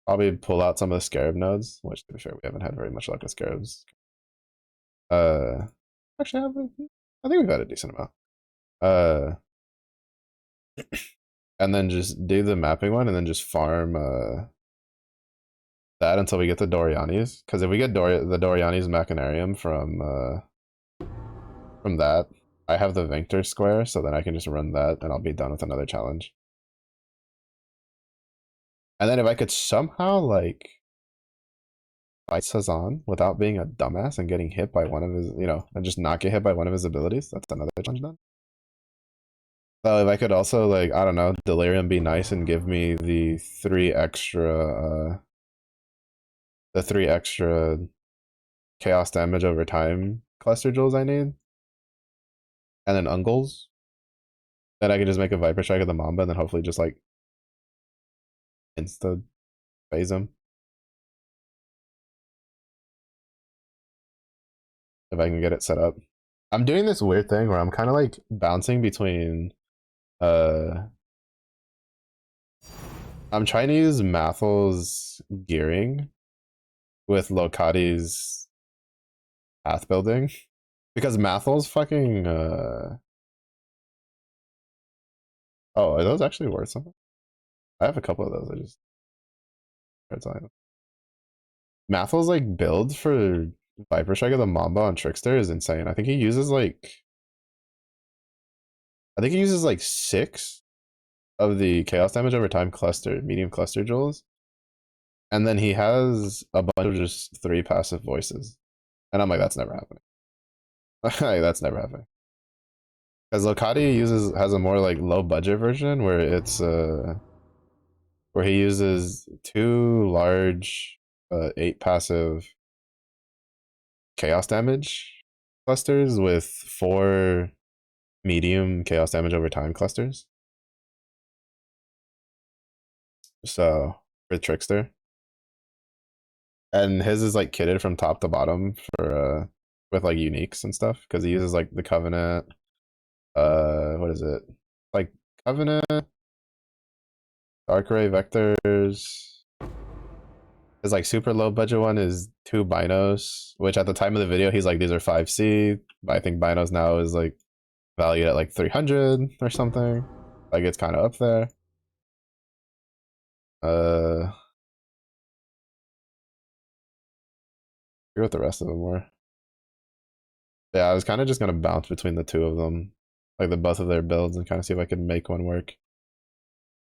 probably pull out some of the scarab nodes, which to be fair, we haven't had very much luck with scarabs. Actually, I think we've had a decent amount. And then just do the mapping one, and then just farm that until we get the Doriani's. Because if we get the Doriani's Machinarium from that, I have the Victor square, so then I can just run that, and I'll be done with another challenge. And then if I could somehow like fight Sazan without being a dumbass and getting hit by one of his, and just not get hit by one of his abilities, that's another challenge done. So if I could also like, I don't know, Delirium be nice and give me the three extra chaos damage over time cluster jewels I need. And then Ungles. Then I can just make a Viper Strike of the Mamba and then hopefully just like insta phase him. If I can get it set up. I'm doing this weird thing where I'm kind of like bouncing between I'm trying to use Mathel's gearing with Locati's path building. Because Mathel's fucking oh, are those actually worth something? I have a couple of those, I just Mathel's like build for Viper Strike of the Mamba on Trickster is insane. I think he uses like 6 of the chaos damage over time cluster, medium cluster jewels. And then he has a bunch of just 3 passive voices. And I'm like, that's never happening. That's never happening. Because Locati has a more like low budget version where it's where he uses 2 large 8 passive chaos damage clusters with 4 medium chaos damage over time clusters. So for Trickster. And his is like kitted from top to bottom for with like uniques and stuff because he uses like the Covenant. What is it? Like Covenant, Dark Ray Vectors. His like super low budget one is 2 Binos, which at the time of the video he's like these are 5C, but I think Binos now is like valued at like 300 or something. Like it's kind of up there. I forget what the rest of them were. Yeah, I was kind of just gonna bounce between the 2 of them, like the both of their builds, and kind of see if I could make one work.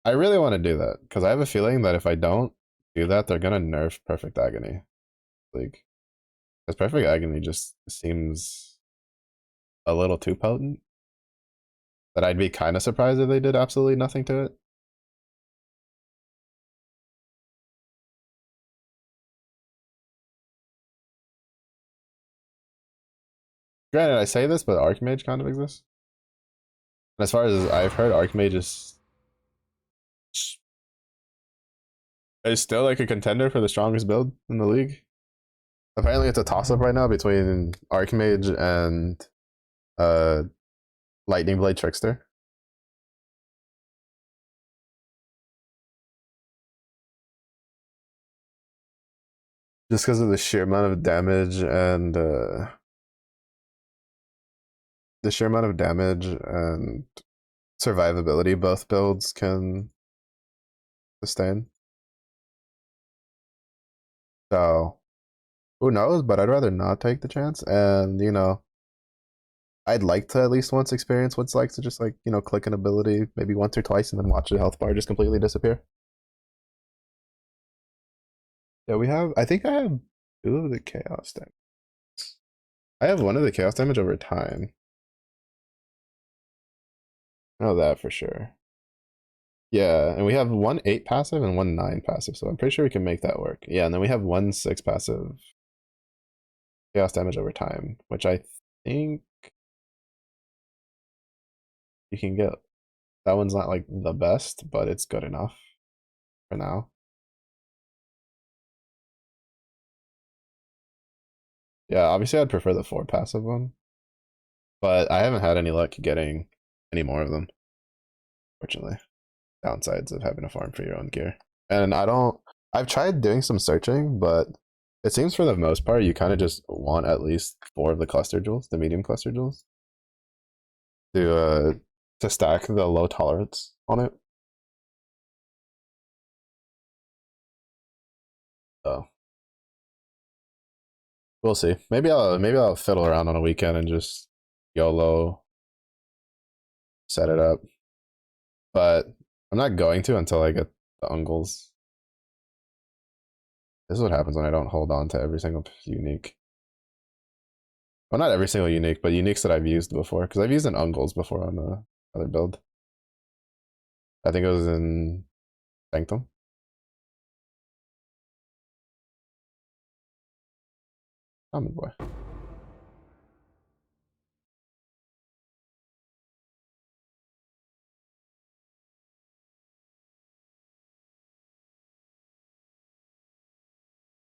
I really want to do that because I have a feeling that if I don't do that, they're gonna nerf Perfect Agony. Like, because Perfect Agony just seems a little too potent. that I'd be kind of surprised if they did absolutely nothing to it. Granted, I say this, but Archmage kind of exists. And as far as I've heard, Archmage is still like a contender for the strongest build in the league. Apparently, it's a toss-up right now between Archmage and uh, Lightning Blade Trickster. Just because of the sheer amount of damage and the sheer amount of damage and survivability both builds can sustain. So who knows? But I'd rather not take the chance. And you know, I'd like to at least once experience what it's like to just like click an ability maybe once or twice and then watch the health bar just completely disappear. Yeah, we have. I think I have two of the chaos damage. I have one of the chaos damage over time. I know that for sure. Yeah, and we have one 8 passive and one 9 passive, so I'm pretty sure we can make that work. Yeah, and then we have one 6 passive chaos damage over time, which I think you can get. That one's not like the best, but it's good enough for now. Yeah, obviously I'd prefer the 4 passive one, but I haven't had any luck getting any more of them, fortunately. Downsides of having to farm for your own gear. And I've tried doing some searching, but it seems for the most part you kind of just want at least 4 of the cluster jewels, the medium cluster jewels, to stack the low tolerance on it. So we'll see. Maybe I'll fiddle around on a weekend and just YOLO set it up. But I'm not going to until I get the ungles. This is what happens when I don't hold on to every single unique. Well, not every single unique, but uniques that I've used before. Because I've used an ungles before on the other build. I think it was in Sanctum. Common boy.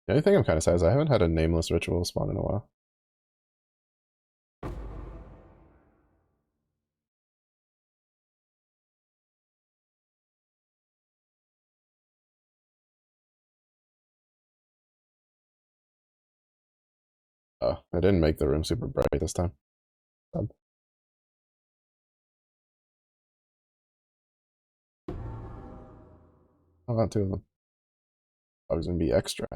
The only thing I'm kind of sad is I haven't had a nameless ritual spawn in a while. Oh, I didn't make the room super bright this time. Sad. Oh, not 2 of them. I was gonna be extra.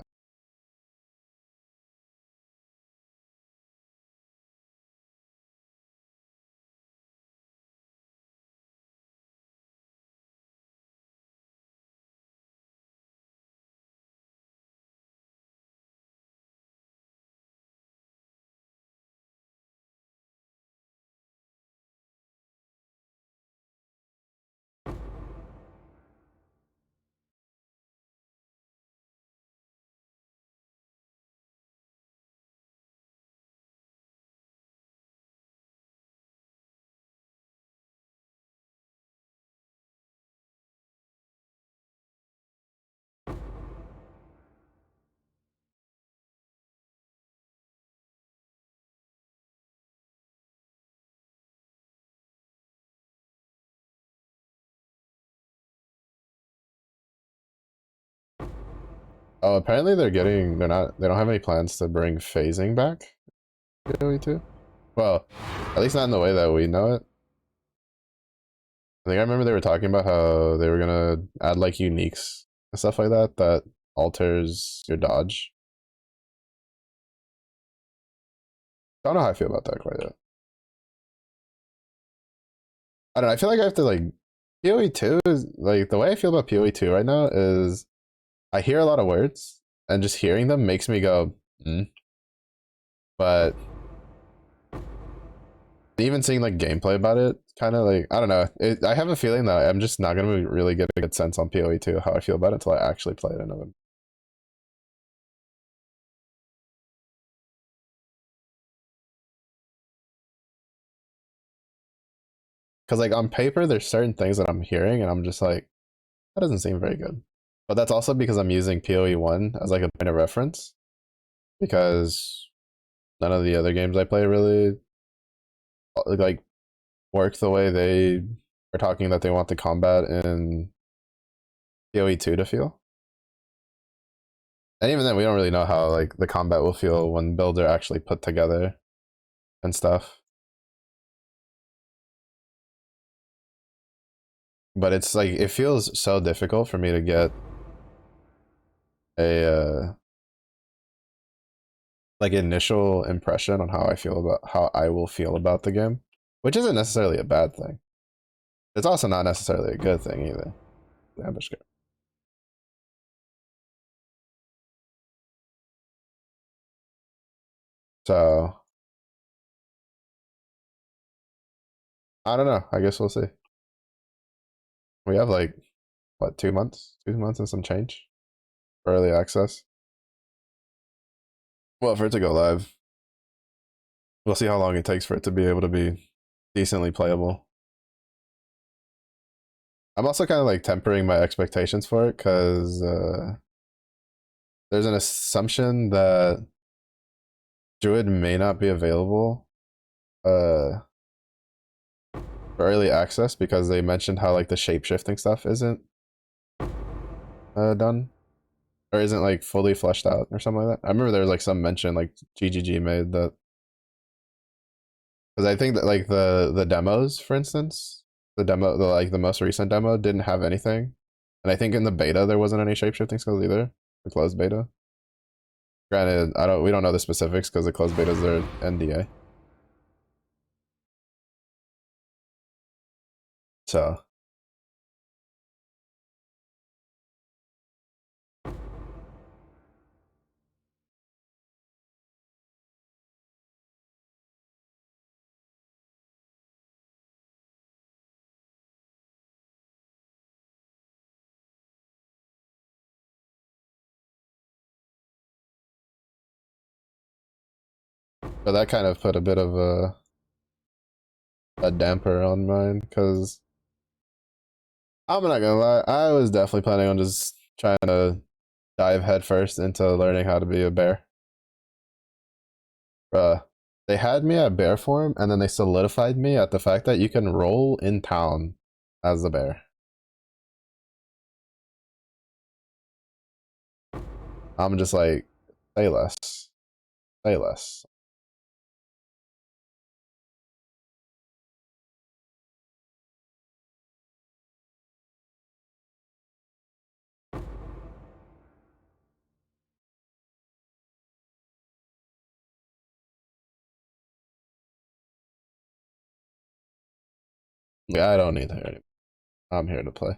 Oh, apparently they don't have any plans to bring phasing back. Really, too? Well, at least not in the way that we know it. I think I remember they were talking about how they were gonna add like uniques and stuff like that that alters your dodge. Don't know how I feel about that quite yet. I don't know. I feel like I have to like PoE 2 is like the way I feel about PoE 2 right now is I hear a lot of words and just hearing them makes me go, but even seeing like gameplay about it kind of like I don't know. I have a feeling that I'm just not gonna really get a good sense on PoE 2 how I feel about it until I actually play it in a. Because like on paper, there's certain things that I'm hearing, and I'm just like, that doesn't seem very good. But that's also because I'm using PoE 1 as like a point of reference, because none of the other games I play really like work the way they are talking that they want the combat in PoE 2 to feel. And even then, we don't really know how like the combat will feel when builds are actually put together and stuff. But it's like it feels so difficult for me to get a like initial impression on how I feel about how I will feel about the game, which isn't necessarily a bad thing. It's also not necessarily a good thing either. The ambush game. So I don't know. I guess we'll see. We have like what 2 months, 2 months and some change for early access. Well, for it to go live, we'll see how long it takes for it to be able to be decently playable. I'm also kind of like tempering my expectations for it because there's an assumption that Druid may not be available uh, for early access because they mentioned how like the shape shifting stuff isn't done or isn't like fully fleshed out or something like that. I remember there was like some mention like GGG made that because I think that like the demos, for instance, the like the most recent demo didn't have anything, and I think in the beta there wasn't any shape shifting skills either. The closed beta. Granted, we don't know the specifics because the closed betas are NDA. So but that kind of put a bit of a damper on mine because I'm not gonna lie, I was definitely planning on just trying to dive headfirst into learning how to be a bear. They had me at bear form, and then they solidified me at the fact that you can roll in town as a bear. I'm just like, say less, say less. Yeah, I don't need to hear it. I'm here to play.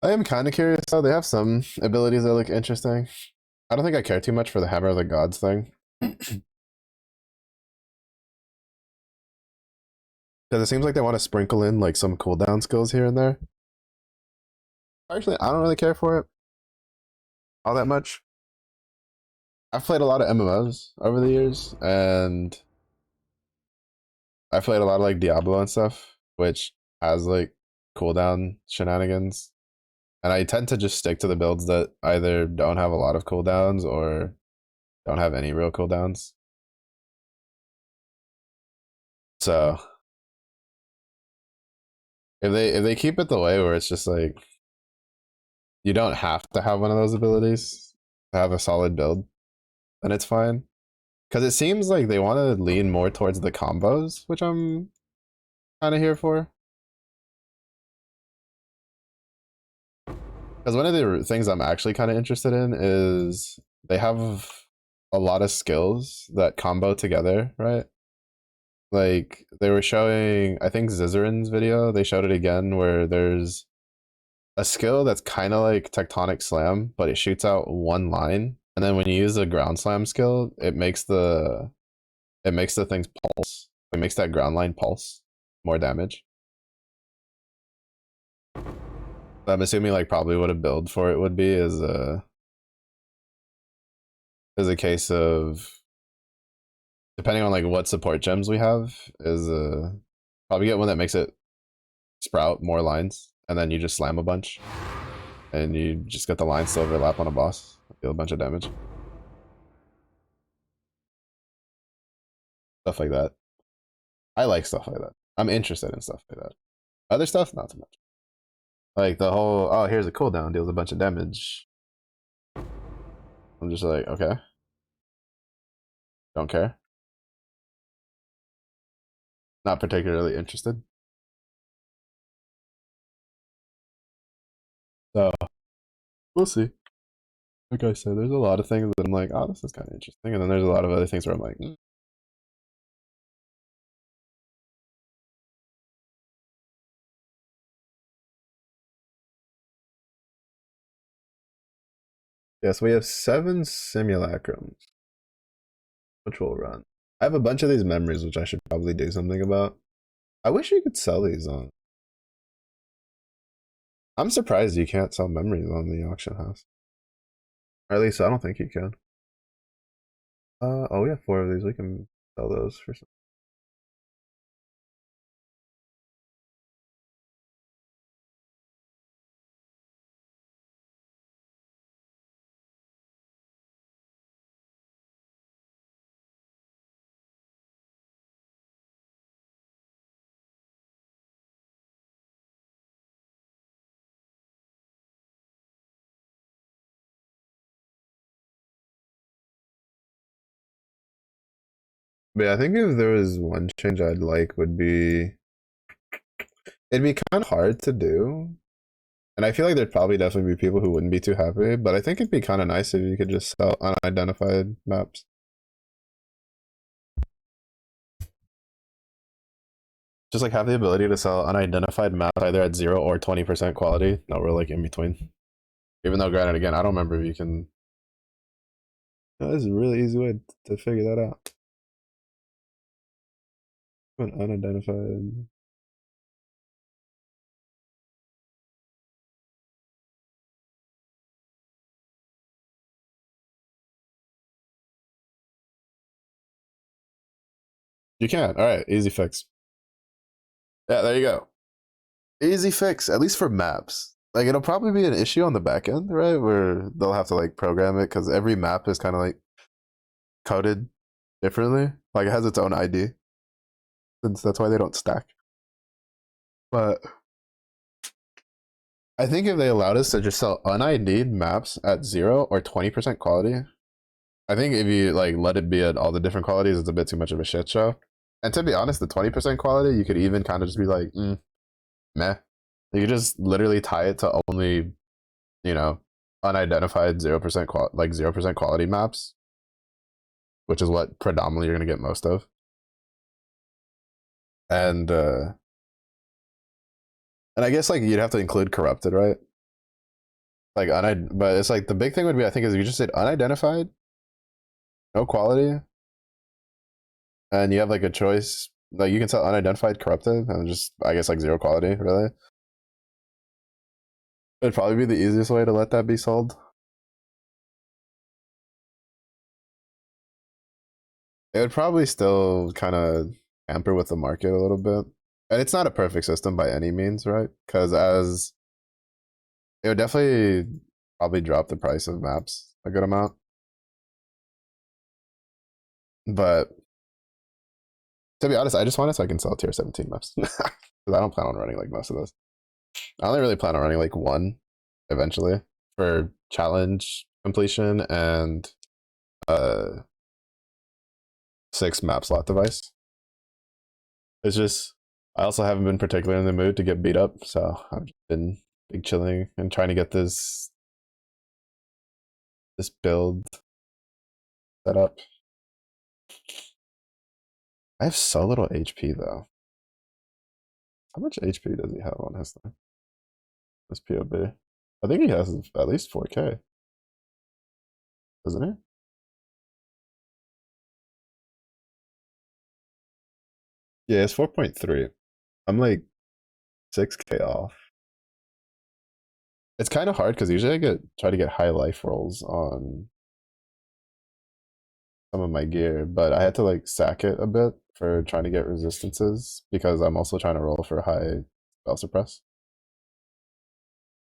I am kind of curious though. They have some abilities that look interesting. I don't think I care too much for the Hammer of the Gods thing. Because it seems like they want to sprinkle in like some cooldown skills here and there. Actually, I don't really care for it all that much. I've played a lot of MMOs over the years, and I've played a lot of like Diablo and stuff, which has like cooldown shenanigans. And I tend to just stick to the builds that either don't have a lot of cooldowns or don't have any real cooldowns. So if they keep it the way where it's just like you don't have to have one of those abilities to have a solid build, then it's fine. Because it seems like they want to lean more towards the combos, which I'm kind of here for. Because one of the things I'm actually kind of interested in is they have a lot of skills that combo together, right? Like they were showing, I think Zizarin's video, they showed it again where there's a skill that's kind of like Tectonic Slam, but it shoots out one line, and then when you use a Ground Slam skill, it makes the things pulse. It makes that ground line pulse. more damage. I'm assuming like probably what a build for it would be is a case of depending on like what support gems we have is probably get one that makes it sprout more lines and then you just slam a bunch and you just get the lines to overlap on a boss, deal a bunch of damage, stuff like that. I like stuff like that. I'm interested in stuff like that. Other stuff, not so much. Like the whole oh here's a cooldown deals a bunch of damage. I'm just like okay, don't care, not particularly interested. So we'll see. Like I said, there's a lot of things that I'm like, oh, this is kind of interesting, and then there's a lot of other things where I'm like, Yes, we have 7 simulacrums, which we'll run. I have a bunch of these memories, which I should probably do something about. I wish you could sell these on. I'm surprised you can't sell memories on the auction house. Or at least I don't think you can. Oh, we have 4 of these. We can sell those for some. But yeah, I think if there was one change I'd like would be it'd be kind of hard to do. And I feel like there'd probably definitely be people who wouldn't be too happy, but I think it'd be kind of nice if you could just sell unidentified maps. Just like have the ability to sell unidentified maps either at 0 or 20% quality. No, we're like in between. Even though, granted, again, I don't remember if you can. This is a really easy way to figure that out. An unidentified. You can. All right, easy fix. Yeah, there you go. Easy fix, at least for maps. Like it'll probably be an issue on the back end, right? Where they'll have to like program it because every map is kind of like coded differently. Like it has its own ID, since that's why they don't stack. But I think if they allowed us to just sell unID'd maps at 0 or 20% quality, I think if you like let it be at all the different qualities, it's a bit too much of a shit show. And to be honest, the 20% quality, you could even kind of just be like, meh. You could just literally tie it to only, you know, unidentified 0% like 0% quality maps, which is what predominantly you're gonna get most of. And and I guess like you'd have to include corrupted, right? Like but it's like the big thing would be I think is you just said unidentified, no quality, and you have like a choice. Like you can sell unidentified corrupted and just I guess like 0 quality, really. It'd probably be the easiest way to let that be sold. It would probably still kind of hamper with the market a little bit. And it's not a perfect system by any means, right? Because as it would definitely probably drop the price of maps a good amount. But to be honest, I just want it so I can sell tier 17 maps. Because I don't plan on running like most of those. I only really plan on running like one eventually for challenge completion and 6 map slot device. It's just I also haven't been particularly in the mood to get beat up, so I've just been big chilling and trying to get this build set up. I have so little HP though. How much HP does he have on his thing? This POB. I think he has at least 4K, doesn't he? Yeah, it's 4.3. I'm like 6K off. It's kind of hard because usually I try to get high life rolls on some of my gear, but I had to like sack it a bit for trying to get resistances because I'm also trying to roll for high spell suppress.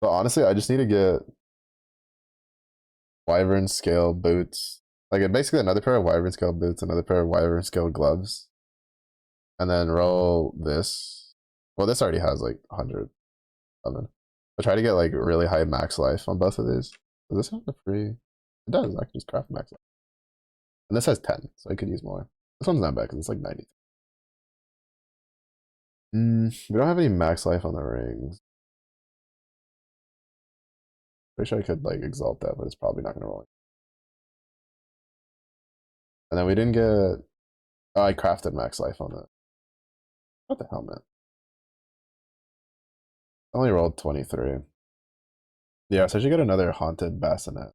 But honestly, I just need to get Wyvern scale boots. Like basically another pair of Wyvern scale boots, another pair of Wyvern scale gloves, and then roll this. Well, this already has like 111. I try to get like really high max life on both of these. Does this have a free? It does. I can just craft max life. And this has 10, so I could use more. This one's not bad because it's like 90. We don't have any max life on the rings. Pretty sure I could like exalt that, but it's probably not gonna roll. And then we didn't get. Oh, I crafted max life on it. What the hell, man? I only rolled 23. Yeah, so I should get another haunted bassinet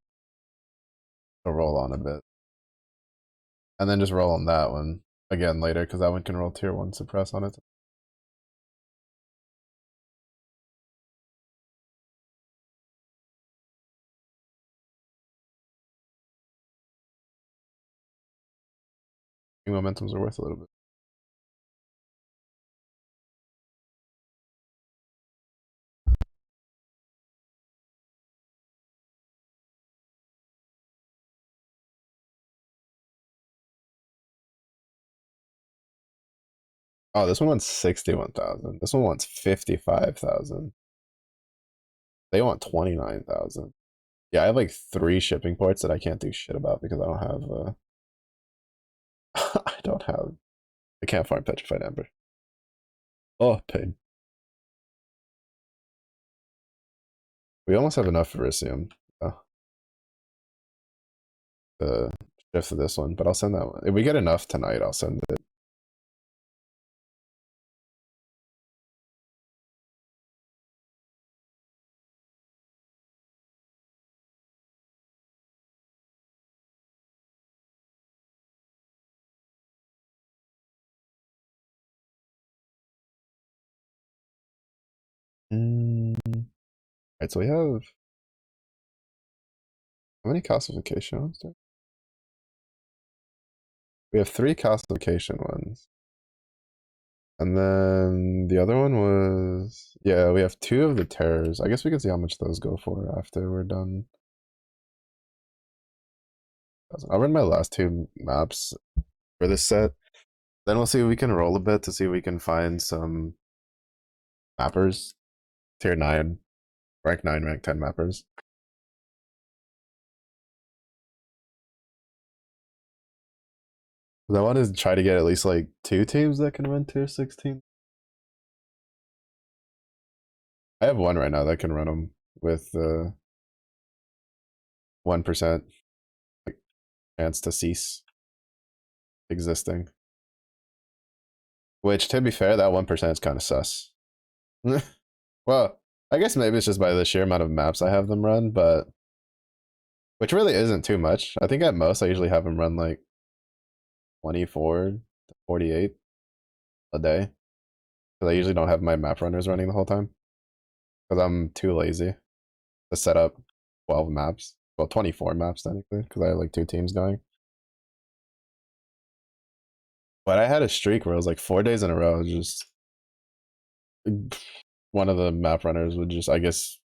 to roll on a bit, and then just roll on that one again later because that one can roll tier 1 suppress on it. Momentums are worth a little bit. Oh, this one wants 61,000. This one wants 55,000. They want 29,000. Yeah, I have like 3 shipping ports that I can't do shit about because I don't have. I don't have. I can't farm petrified ember. Oh, pain. We almost have enough Verisium to shift to this one, but I'll send that one. If we get enough tonight, I'll send it. Alright, so we have how many calcification ones? We have 3 calcification ones. And then the other one was, yeah, we have 2 of the terrors. I guess we can see how much those go for after we're done. I'll run my last 2 maps for this set. Then we'll see if we can roll a bit to see if we can find some mappers. Tier 9, rank 9, rank 10 mappers. I want to try to get at least like 2 teams that can run tier 16. I have one right now that can run them with 1% like, chance to cease existing. Which, to be fair, that 1% is kind of sus. Well, I guess maybe it's just by the sheer amount of maps I have them run, but which really isn't too much. I think at most I usually have them run like 24 to 48 a day. Because I usually don't have my map runners running the whole time. Because I'm too lazy to set up 12 maps. Well, 24 maps technically, because I have like 2 teams going. But I had a streak where it was like 4 days in a row, just one of the map runners would just, I guess,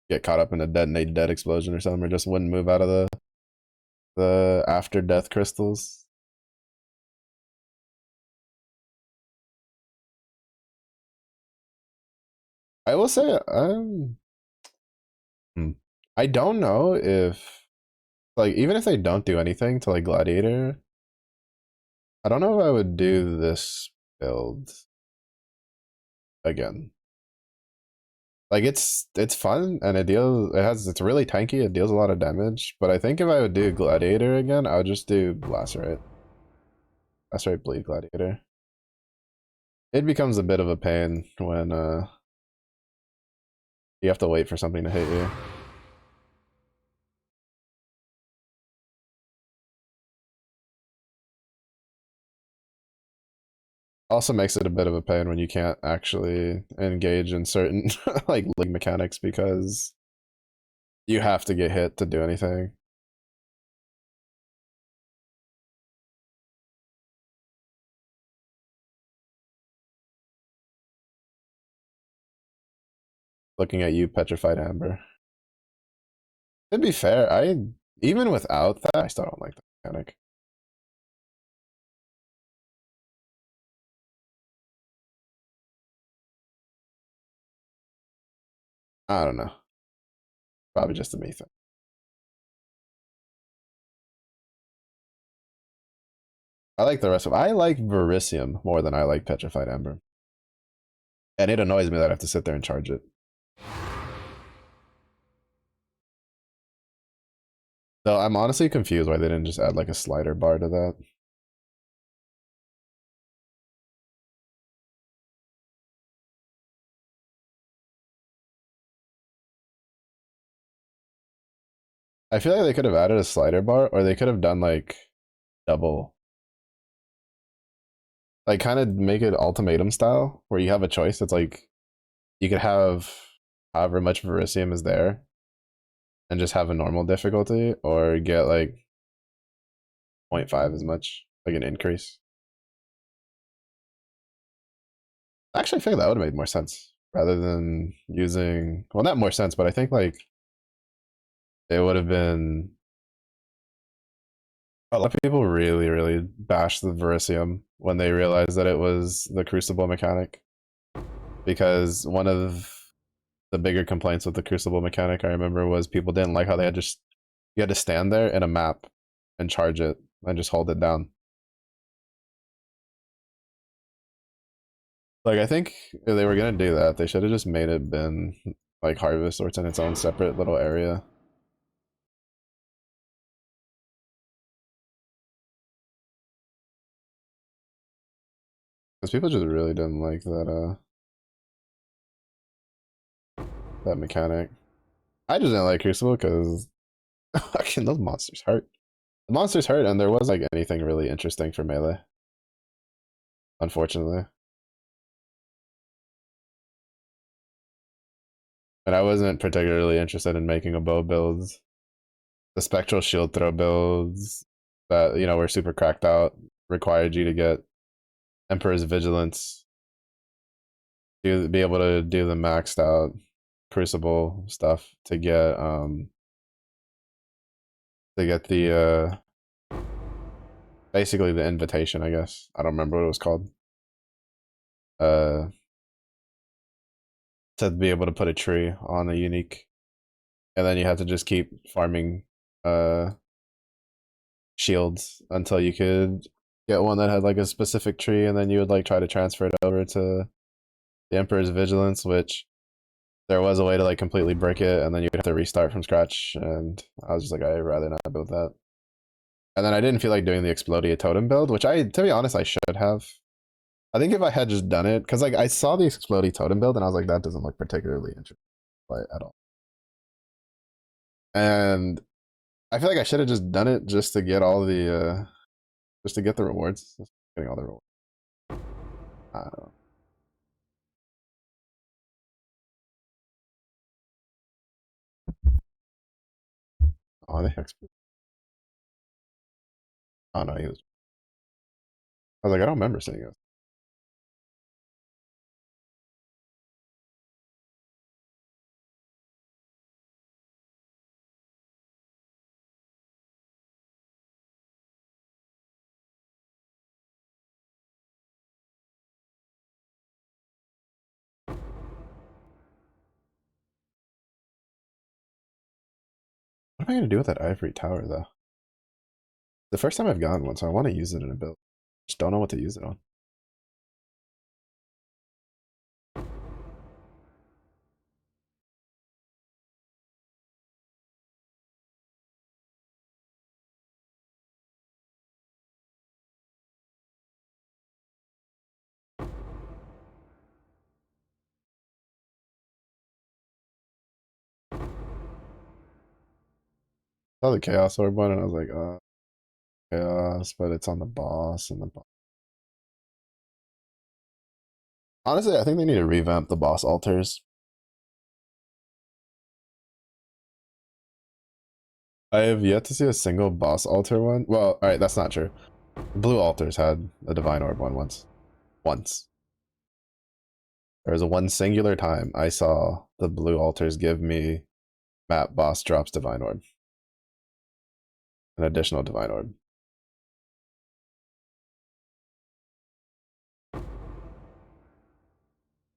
get caught up in a dead explosion or something, or just wouldn't move out of the after death crystals. I will say, hmm, I don't know if like even if they don't do anything to like gladiator, I don't know if I would do this build again. Like it's fun and it's really tanky, it deals a lot of damage, but I think if I would do gladiator again, I would just do lacerate. Lacerate bleed gladiator. It becomes a bit of a pain when you have to wait for something to hit you. Also makes it a bit of a pain when you can't actually engage in certain like league mechanics because you have to get hit to do anything. Looking at you, petrified amber. To be fair, I even without that, I still don't like the mechanic. I don't know. Probably just a me thing. I like the rest of. I like Verisium more than I like Petrified Ember, and it annoys me that I have to sit there and charge it. Though I'm honestly confused why they didn't just add like a slider bar to that. I feel like they could have added a slider bar, or they could have done like double, like kind of make it ultimatum style, where you have a choice. It's like you could have however much Verisium is there, and just have a normal difficulty, or get like 0.5 as much, like an increase. Actually, I feel like that would have made more sense rather than using, well, not more sense, but I think like it would have been a lot of people really, really bashed the Verisium when they realized that it was the Crucible mechanic. Because one of the bigger complaints with the Crucible mechanic I remember was people didn't like how they had just you had to stand there in a map and charge it and just hold it down. Like I think if they were gonna do that, they should have just made it been like Harvest or it's in its own separate little area. Because people just really didn't like that mechanic. I just didn't like Crucible because fucking those monsters hurt. The monsters hurt, and there was like anything really interesting for melee. Unfortunately, and I wasn't particularly interested in making a bow builds. The spectral shield throw builds that were super cracked out required you to get Emperor's Vigilance, be able to do the maxed out Crucible stuff to get the basically the invitation, I guess. I don't remember what it was called. Uh to be able to put a tree on a unique. And then you have to just keep farming uh shields until you could get one that had like a specific tree, and then you would like try to transfer it over to the Emperor's Vigilance, which there was a way to like completely break it, and then you'd have to restart from scratch. And I was just like, I'd rather not build that. And then I didn't feel like doing the Explodia Totem build, which to be honest, I should have. I think if I had just done it, because like I saw the Explodey Totem build, and I was like, that doesn't look particularly interesting at all. And I feel like I should have just done it just to get all the just to get the rewards. Just getting all the rewards. I don't know. Oh, the expert. Oh no, he was. I was like, I don't remember seeing it. What am I gonna do with that ivory tower though? The first time I've gotten one, so I want to use it in a build. Just don't know what to use it on. I saw the Chaos Orb one, and I was like, Chaos, but it's on the boss and the boss. Honestly, I think they need to revamp the boss altars. I have yet to see a single boss altar one. Well, all right, that's not true. Blue altars had a divine orb one once. Once. There was a one singular time I saw the blue altars give me map boss drops divine orb. An additional divine orb.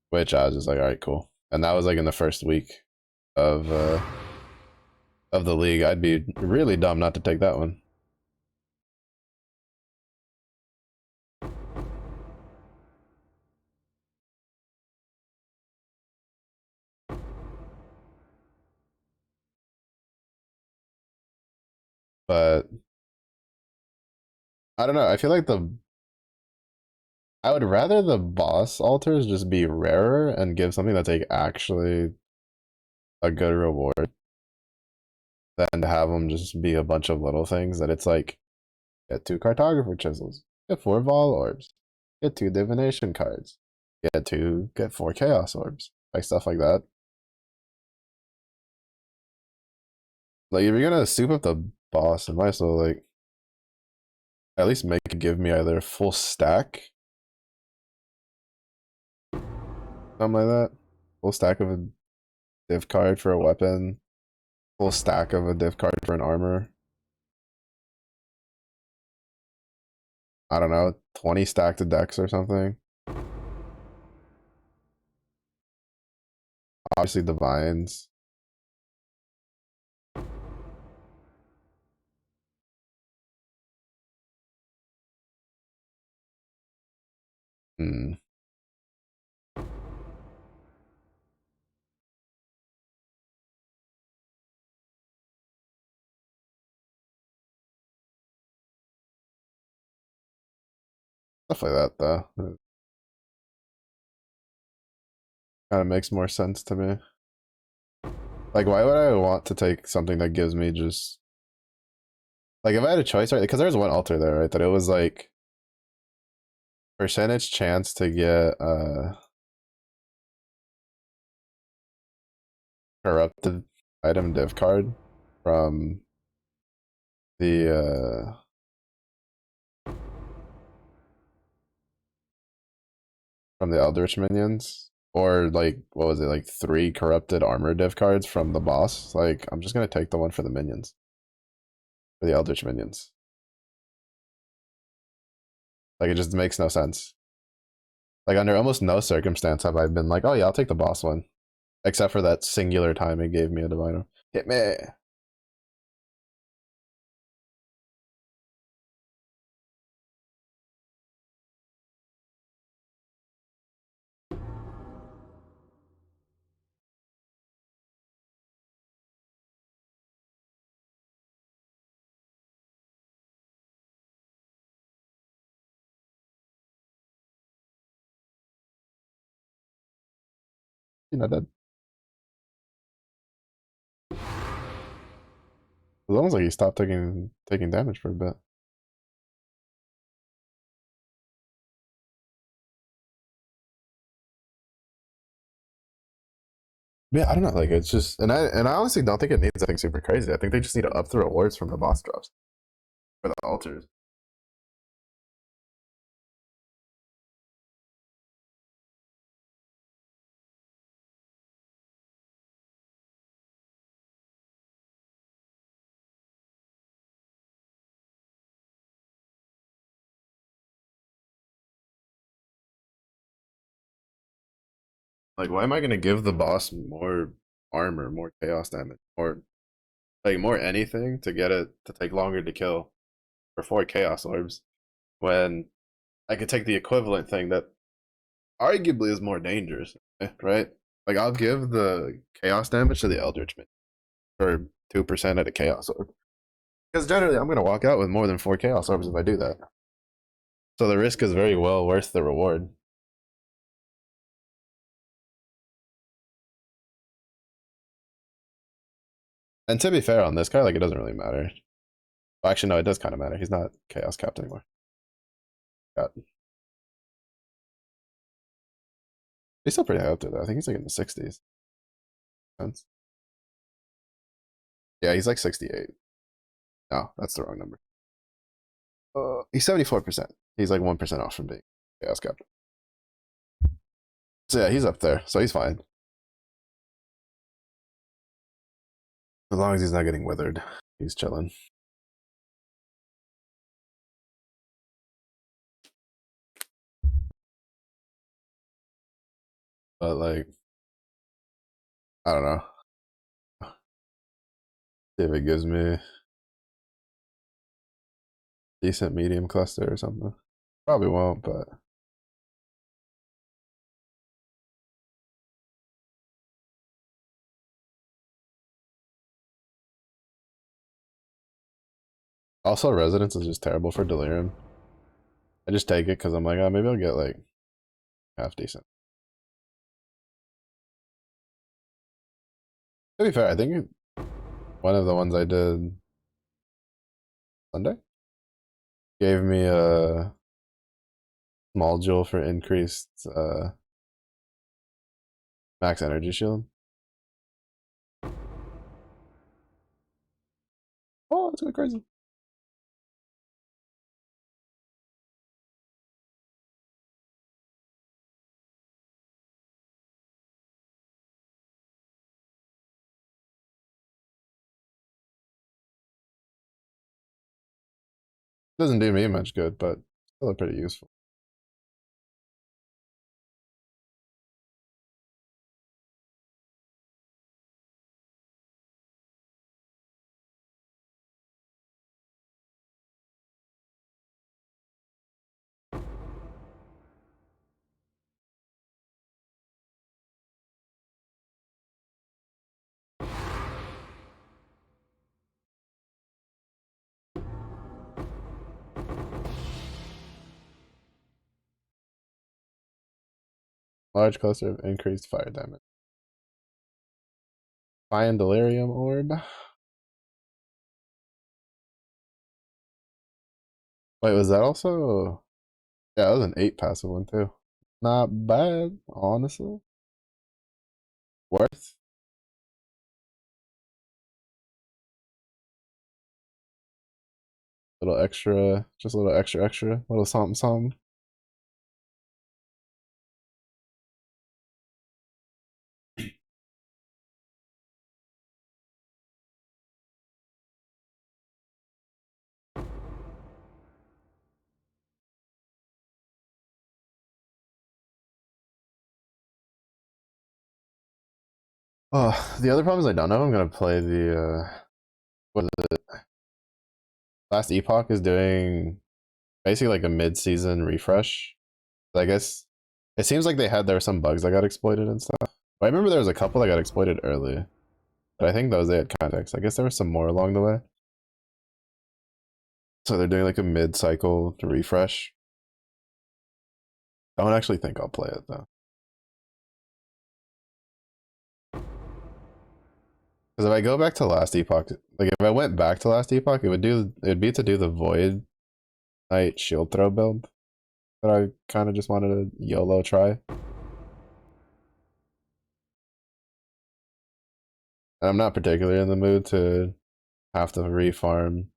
Which I was just like, all right, cool. And that was like in the first week of uh of the league. I'd be really dumb not to take that one. But I don't know. I feel like the I would rather the boss altars just be rarer and give something that's like actually a good reward than to have them just be a bunch of little things that it's like get 2 cartographer chisels, get 4 vol orbs, get 2 divination cards, get 4 chaos orbs, like stuff like that. Like if you're gonna soup up the boss, it might as well like at least make it give me either a full stack, something like that, full stack of a div card for a weapon, full stack of a div card for an armor. I don't know, 20 stacked decks or something. Obviously divines. Hmm. Stuff like that though. It kind of makes more sense to me. Like why would I want to take something that gives me just like if I had a choice, right? Because there's one altar there, right? That it was like percentage chance to get corrupted item div card from the Eldritch minions. Or like what was it, like 3 corrupted armor div cards from the boss? Like, I'm just gonna take the one for the minions. For the Eldritch minions. Like it just makes no sense. Like under almost no circumstance have I been like, oh yeah, I'll take the boss one. Except for that singular time it gave me a diviner. Hit me. You know, that it's almost like he stopped taking damage for a bit. Yeah, I don't know. Like it's just, and I honestly don't think it needs anything super crazy. I think they just need to up the rewards from the boss drops for the altars. Like, why am I gonna give the boss more armor, more chaos damage, more like more anything to get it to take longer to kill for 4 chaos orbs when I could take the equivalent thing that arguably is more dangerous, right? Like I'll give the chaos damage to the Eldritch Minion for 2% at a chaos orb. Because generally I'm gonna walk out with more than 4 chaos orbs if I do that. So the risk is very well worth the reward. And to be fair on this guy, like it doesn't really matter. Well, actually, no, it does kind of matter. He's not chaos capped anymore. God. He's still pretty high up there though. I think he's like in the 60s. Yeah, he's like 68. No, that's the wrong number. He's 74%. He's like 1% off from being chaos captain. So yeah, he's up there. So he's fine. As long as he's not getting withered, he's chilling. But like, I don't know. See if it gives me decent medium cluster or something. Probably won't, but also residence is just terrible for delirium. I just take it because I'm like, oh, maybe I'll get like half decent. To be fair, I think one of the ones I did Sunday gave me a small jewel for increased max energy shield. Oh, that's going crazy. Doesn't do me much good, but still pretty useful. Large cluster of increased fire damage. Fine delirium orb. Wait, was that also? Yeah, that was an 8 passive one too. Not bad, honestly. Worth. Little extra, just a little extra, little something, something. Oh, the other problem is I don't know if I'm gonna play the what is it? Last Epoch is doing basically like a mid-season refresh. I guess it seems like they had there were some bugs that got exploited and stuff. But I remember there was a couple that got exploited early. But I think those they had context. I guess there was some more along the way. So they're doing like a mid-cycle refresh. I don't actually think I'll play it though. Because if I go back to last epoch, like if I went back to last epoch, it'd be to do the void knight shield throw build that I kind of just wanted to YOLO try. And I'm not particularly in the mood to have to refarm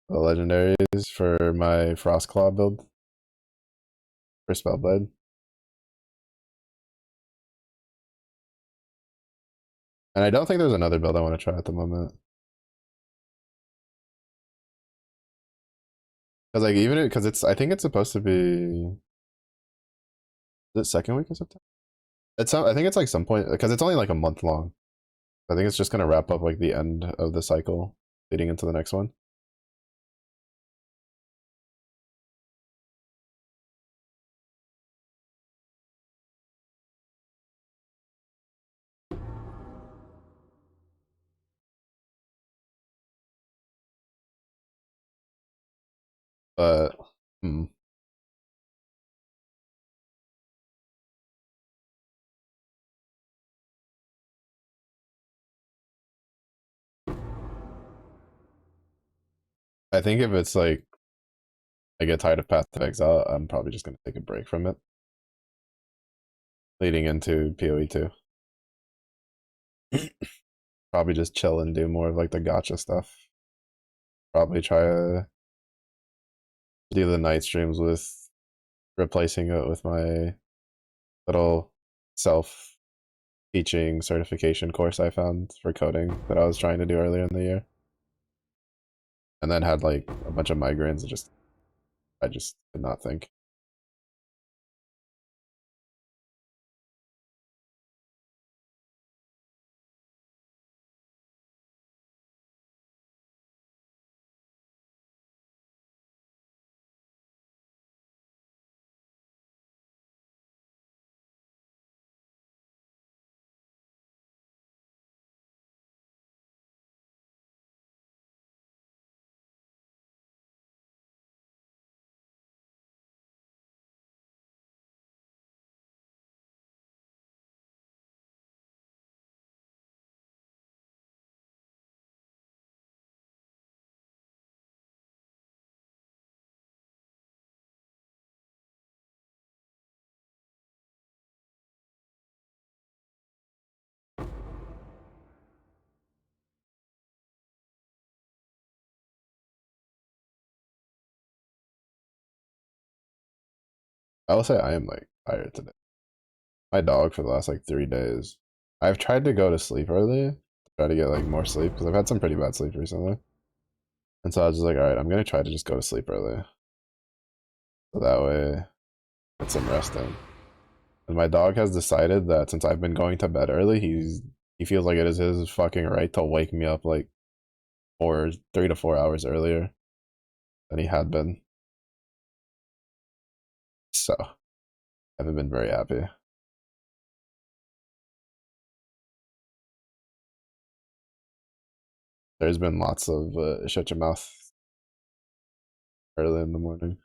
the legendaries for my Frostclaw build for Spellblade. And I don't think there's another build I want to try at the moment. Because like even because it's I think it's supposed to be the second week of September. I think it's like some point because it's only like a month long. I think it's just gonna wrap up like the end of the cycle, leading into the next one. But hmm, I think if it's like I get tired of Path of Exile, I'm probably just gonna take a break from it. leading into PoE 2. Probably just chill and do more of like the gotcha stuff. Probably try to do the night streams with replacing it with my little self teaching certification course I found for coding that I was trying to do earlier in the year. And then had like a bunch of migraines and I just did not think. I will say I am like tired today. My dog for the last like 3 days. I've tried to go to sleep early, to try to get like more sleep because I've had some pretty bad sleep recently. And so I was just like, all right, I'm gonna try to just go to sleep early, so that way get some rest in. And my dog has decided that since I've been going to bed early, he feels like it is his fucking right to wake me up like 3 to 4 hours earlier than he had been. So I haven't been very happy. There's been lots of shut your mouth early in the morning.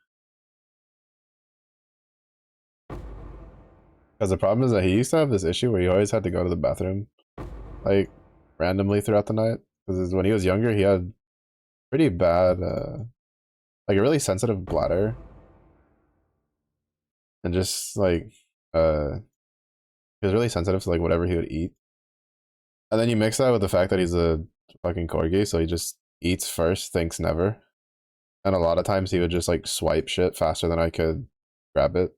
Because the problem is that he used to have this issue where he always had to go to the bathroom like randomly throughout the night. Because when he was younger, he had pretty bad, like a really sensitive bladder, and just like he was really sensitive to like whatever he would eat. And then you mix that with the fact that he's a fucking corgi, so he just eats first, thinks never. And a lot of times he would just like swipe shit faster than I could grab it,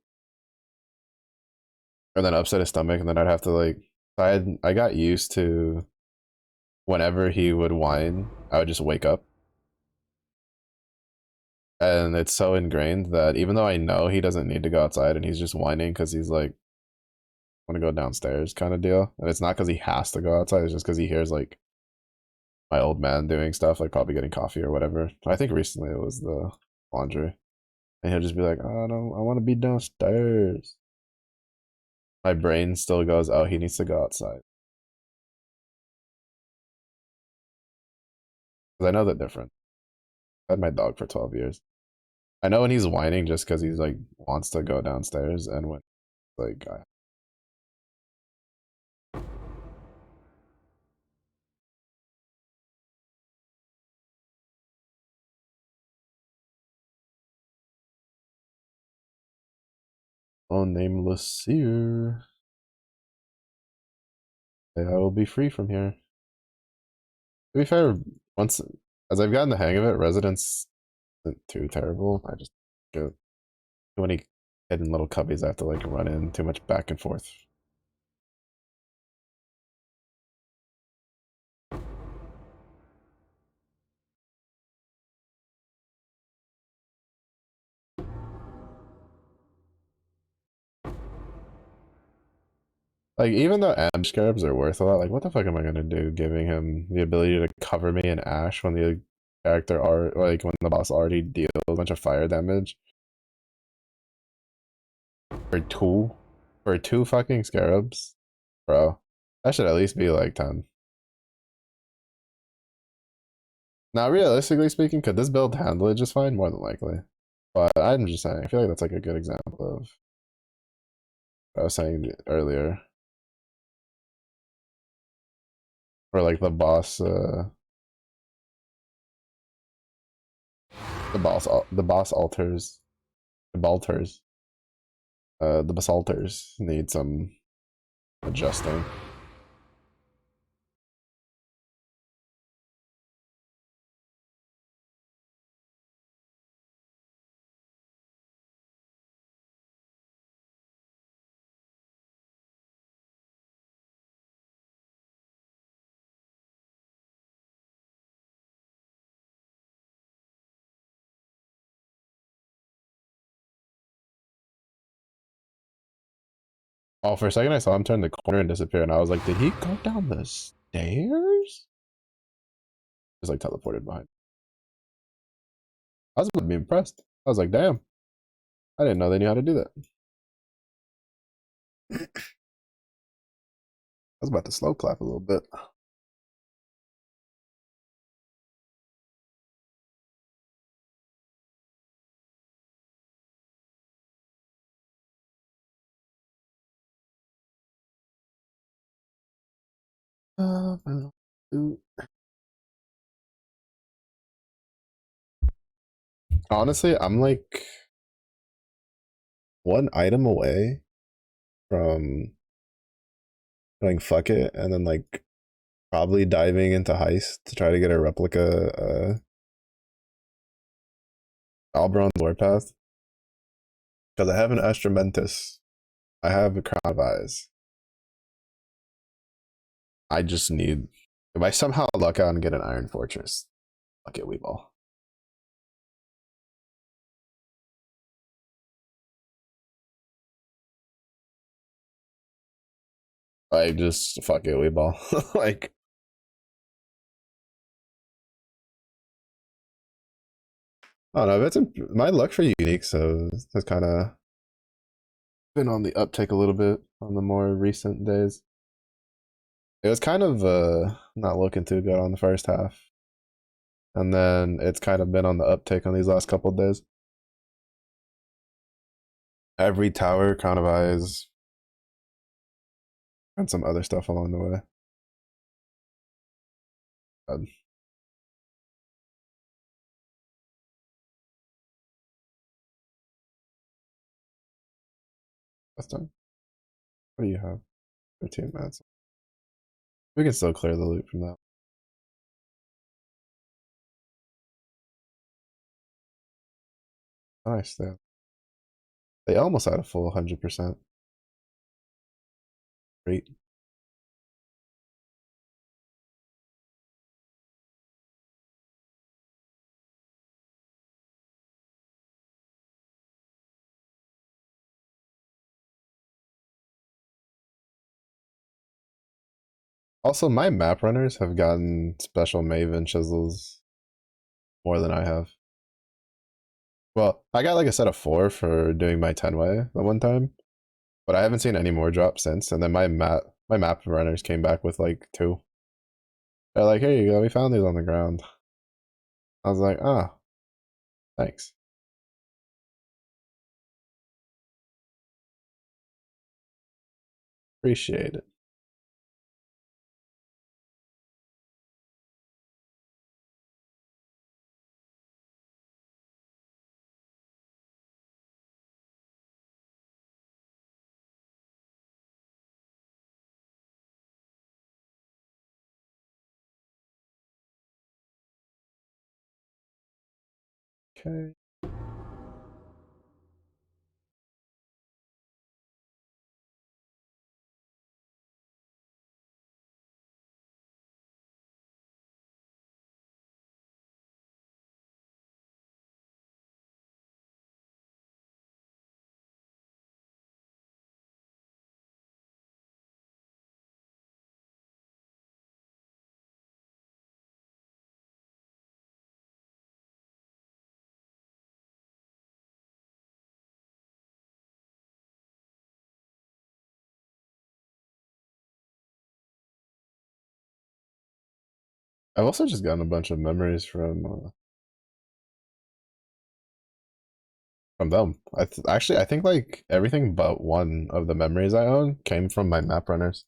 and then upset his stomach, and then I'd have to like I got used to whenever he would whine, I would just wake up. And it's so ingrained that even though I know he doesn't need to go outside and he's just whining because he's like, want to go downstairs kind of deal. And it's not because he has to go outside, it's just because he hears like my old man doing stuff, like probably getting coffee or whatever. I think recently it was the laundry. And he'll just be like, oh, no, I want to be downstairs. My brain still goes, oh, he needs to go outside. Because I know the difference. I had my dog for 12 years. I know when he's whining just because he's like wants to go downstairs, and when like oh, nameless seer. I will be free from here. To be fair, once as I've gotten the hang of it, Residence isn't too terrible. I just get too many hidden little cubbies I have to like run in, too much back and forth. Like even though amp scarabs are worth a lot, like what the fuck am I gonna do giving him the ability to cover me in ash when the character are like when the boss already deals a bunch of fire damage for two fucking scarabs, bro. That should at least be like 10. Now, realistically speaking, could this build handle it just fine? More than likely. But I'm just saying, I feel like that's like a good example of what I was saying earlier. Or like the boss alters, the balters, the basalters need some adjusting. Oh, for a second I saw him turn the corner and disappear, and I was like, did he go down the stairs? Just like teleported behind. I was about to be impressed. I was like, damn, I didn't know they knew how to do that. I was about to slow clap a little bit. Honestly, I'm like one item away from going fuck it and then like probably diving into heist to try to get a replica Alberon's Warpath. Because I have an Astramentus. I have a Crown of Eyes. I just need, if I somehow luck out and get an Iron Fortress, fuck it, we ball. I just fuck it, we ball. Like, I don't know. That's my luck for unique, so it's kind of been on the uptake a little bit on the more recent days. It was kind of not looking too good on the first half, and then it's kind of been on the uptake on these last couple of days. Every tower, Crown of Eyes, and some other stuff along the way. God. That's done. What do you have? 15 minutes. We can still clear the loot from that. Nice, yeah. They almost had a full 100%. Great. Also, my map runners have gotten special Maven chisels more than I have. Well, I got like a set of 4 for doing my 10-way the one time, but I haven't seen any more drops since. And then my map runners came back with like 2. They're like, "Here you go, we found these on the ground." I was like, "Ah, thanks, appreciate it." Okay. I've also just gotten a bunch of memories from them. Actually, I think like everything but one of the memories I own came from my map runners.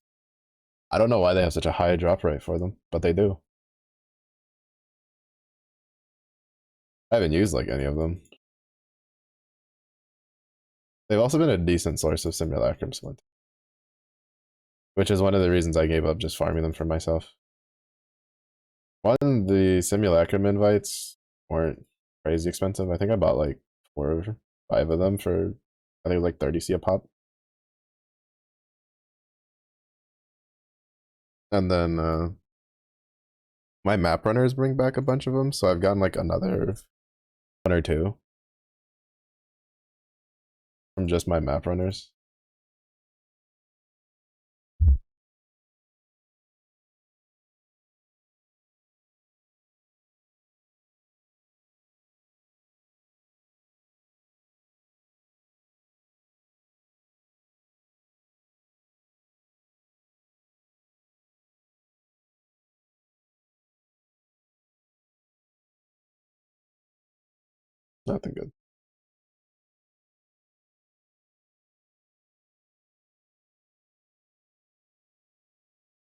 I don't know why they have such a high drop rate for them, but they do. I haven't used like any of them. They've also been a decent source of simulacrum splint. which is one of the reasons I gave up just farming them for myself. One, the simulacrum invites weren't crazy expensive. I think I bought like 4 or 5 of them for I think it was like 30C a pop. And then my map runners bring back a bunch of them, so I've gotten like another 1 or 2 from just my map runners. Nothing good.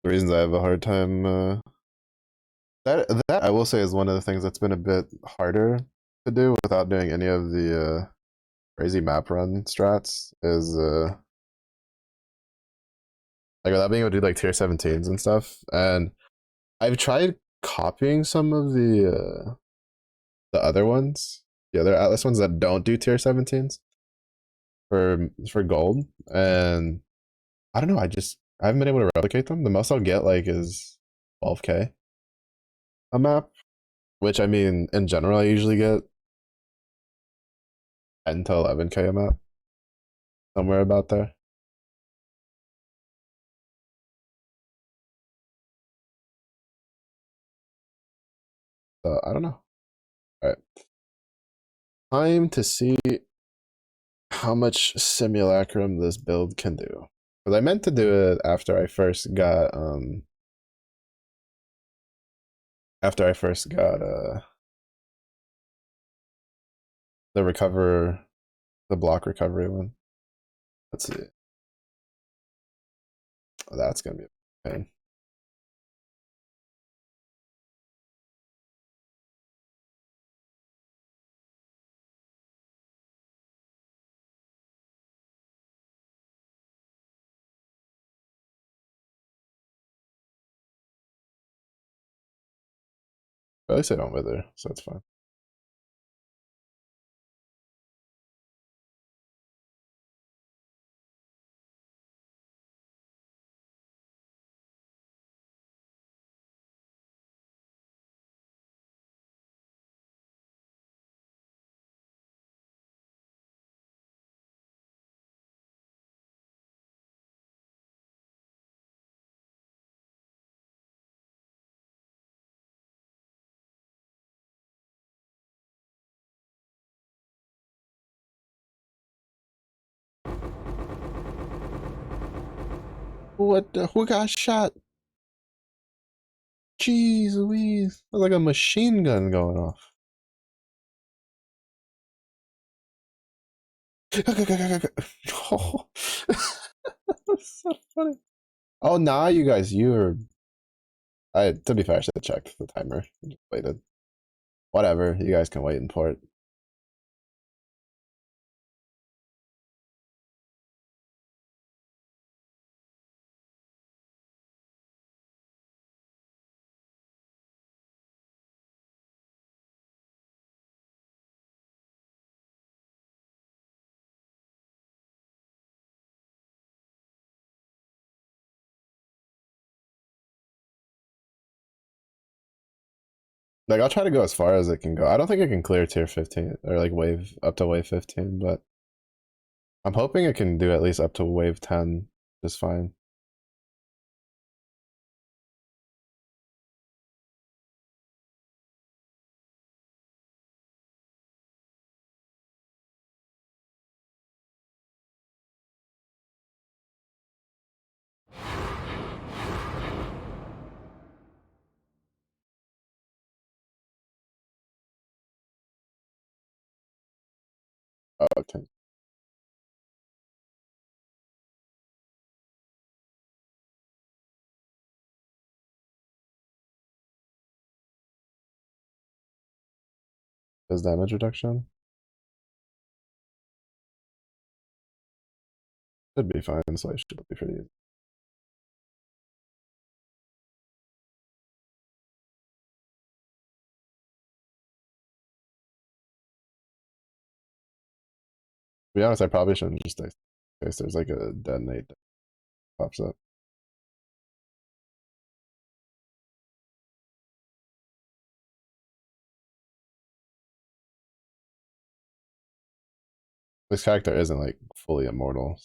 The reasons I have a hard time that I will say is one of the things that's been a bit harder to do without doing any of the crazy map run strats is like without being able to do like tier 17s and stuff. And I've tried copying some of the other ones, the other Atlas ones that don't do tier 17s for gold, and I don't know. I haven't been able to replicate them. The most I'll get like is 12K a map, which I mean in general I usually get 10 to 11K a map, somewhere about there. So I don't know. All right, time to see how much simulacrum this build can do. Because I meant to do it after I first got the recover the block recovery one. Let's see. Oh, that's gonna be a pain. But at least I don't wither, so it's fine. Who got shot? Jeez Louise. That's like a machine gun going off. Oh, that's so funny. Oh, nah, you guys, you're. To be fair, I should have checked the timer. Just waited. Whatever, you guys can wait in port. Like, I'll try to go as far as it can go. I don't think it can clear tier 15 or like wave up to wave 15, but I'm hoping it can do at least up to wave 10 just fine. Oh, okay. Does damage reduction? Should be fine, so I should be pretty easy. be honest, I probably shouldn't just stay. In case there's like a detonate that pops up. This character isn't like fully immortal.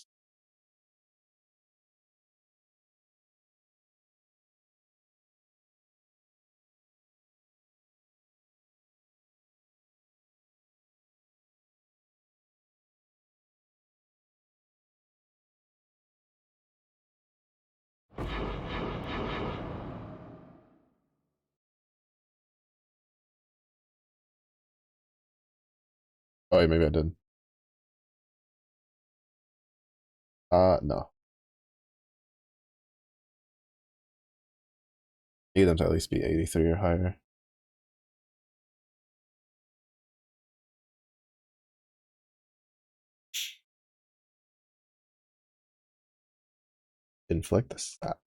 Oh, yeah, maybe I did. No. Need them to at least be 83 or higher. Inflict the sap.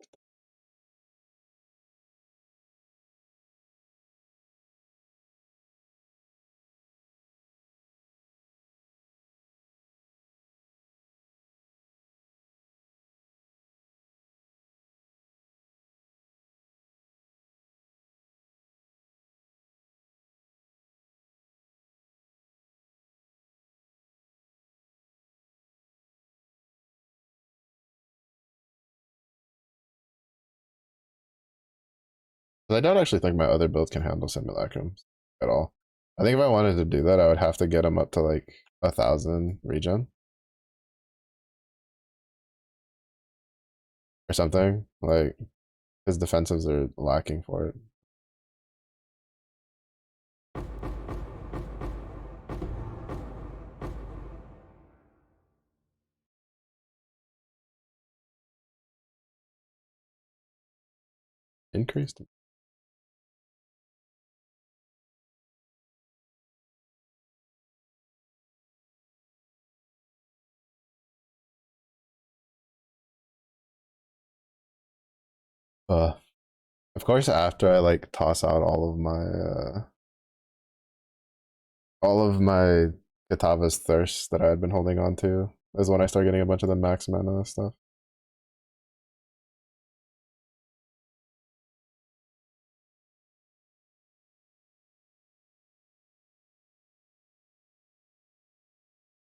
I don't actually think my other build can handle simulacrums at all. I think if I wanted to do that, I would have to get him up to like 1,000 regen or something. Like his defensives are lacking for it. Increased. Uh, of course, after I like toss out all of my Katava's thirst that I had been holding on to, is when I start getting a bunch of the max mana stuff.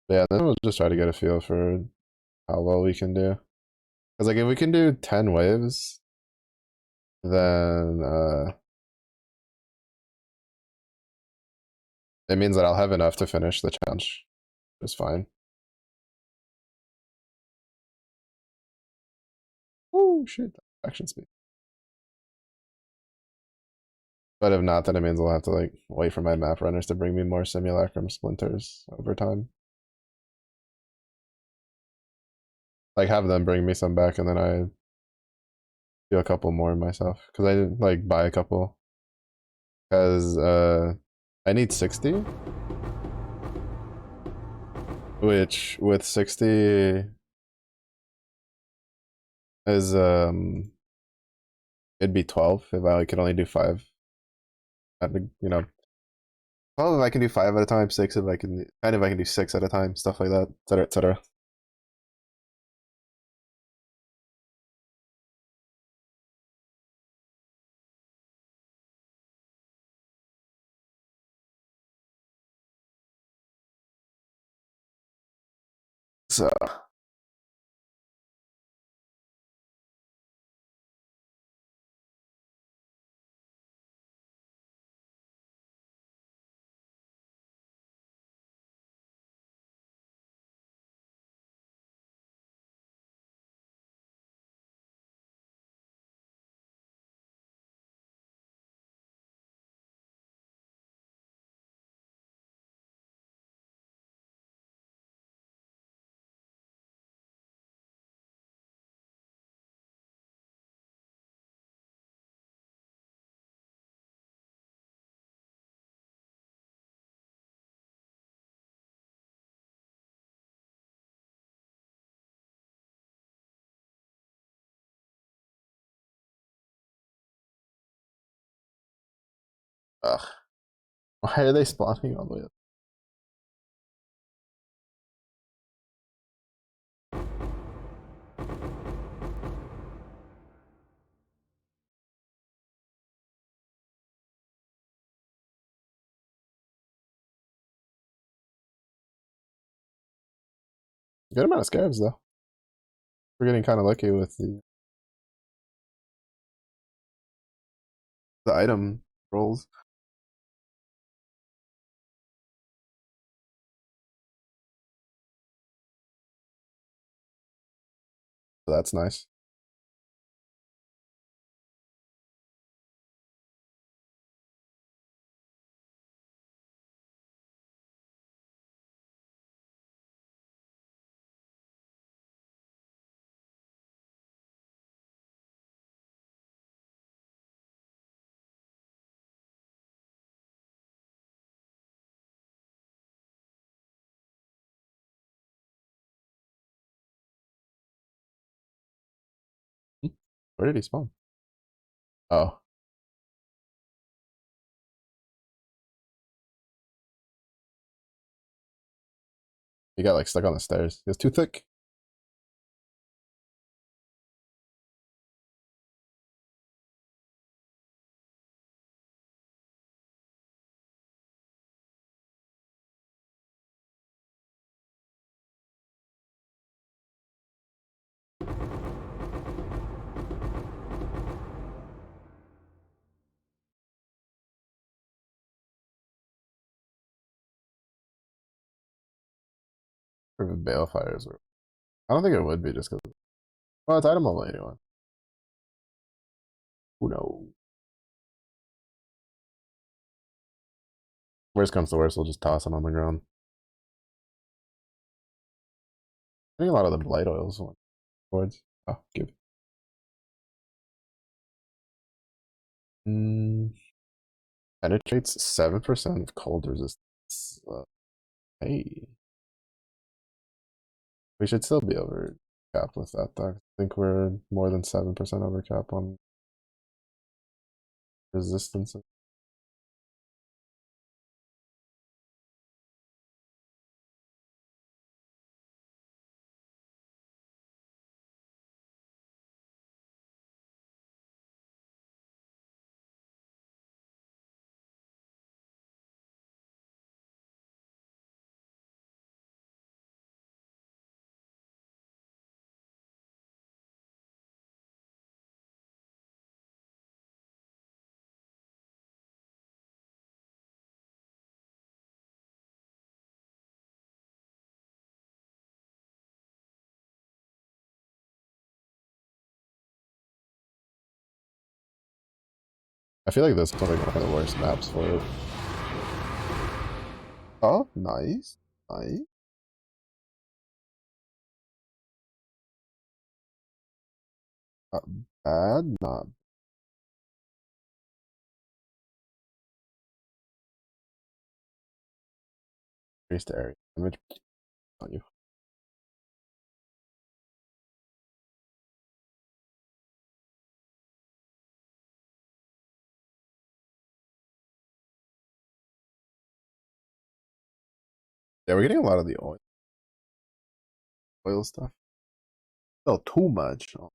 But yeah, then we'll just try to get a feel for how well we can do. Because like if we can do 10 waves, then it means that I'll have enough to finish the challenge. Just fine. Oh shit, action speed. But if not, then it means I'll have to like wait for my map runners to bring me more simulacrum splinters over time. Like have them bring me some back and then I do a couple more myself. Because I didn't like buy a couple. Because I need 60. Which with 60 is it'd be 12 if I could only do 5. You know, 12 if I can do 5 at a time, 6 if I can, 10 if I can do 6 at a time, stuff like that, etc. etc. So ugh. Why are they spawning all the way up? Good amount of scarabs though. We're getting kind of lucky with the item rolls. So that's nice. Where did he spawn? Oh, he got like stuck on the stairs. He was too thick. Or if balefires were. I don't think it would be just because. Well, it's item level anyway. Who knows? Worst comes to worst, we'll just toss him on the ground. I think a lot of the blight oils went towards. Oh, give. Mm, penetrates 7% of cold resistance. Hey, we should still be over cap with that though. I think we're more than 7% over cap on resistance. I feel like this is like one of the worst maps for it. Oh, nice. Nice. Not bad, not increased area damage on you. Yeah, we're getting a lot of the oil stuff. Oh, too much. Oh,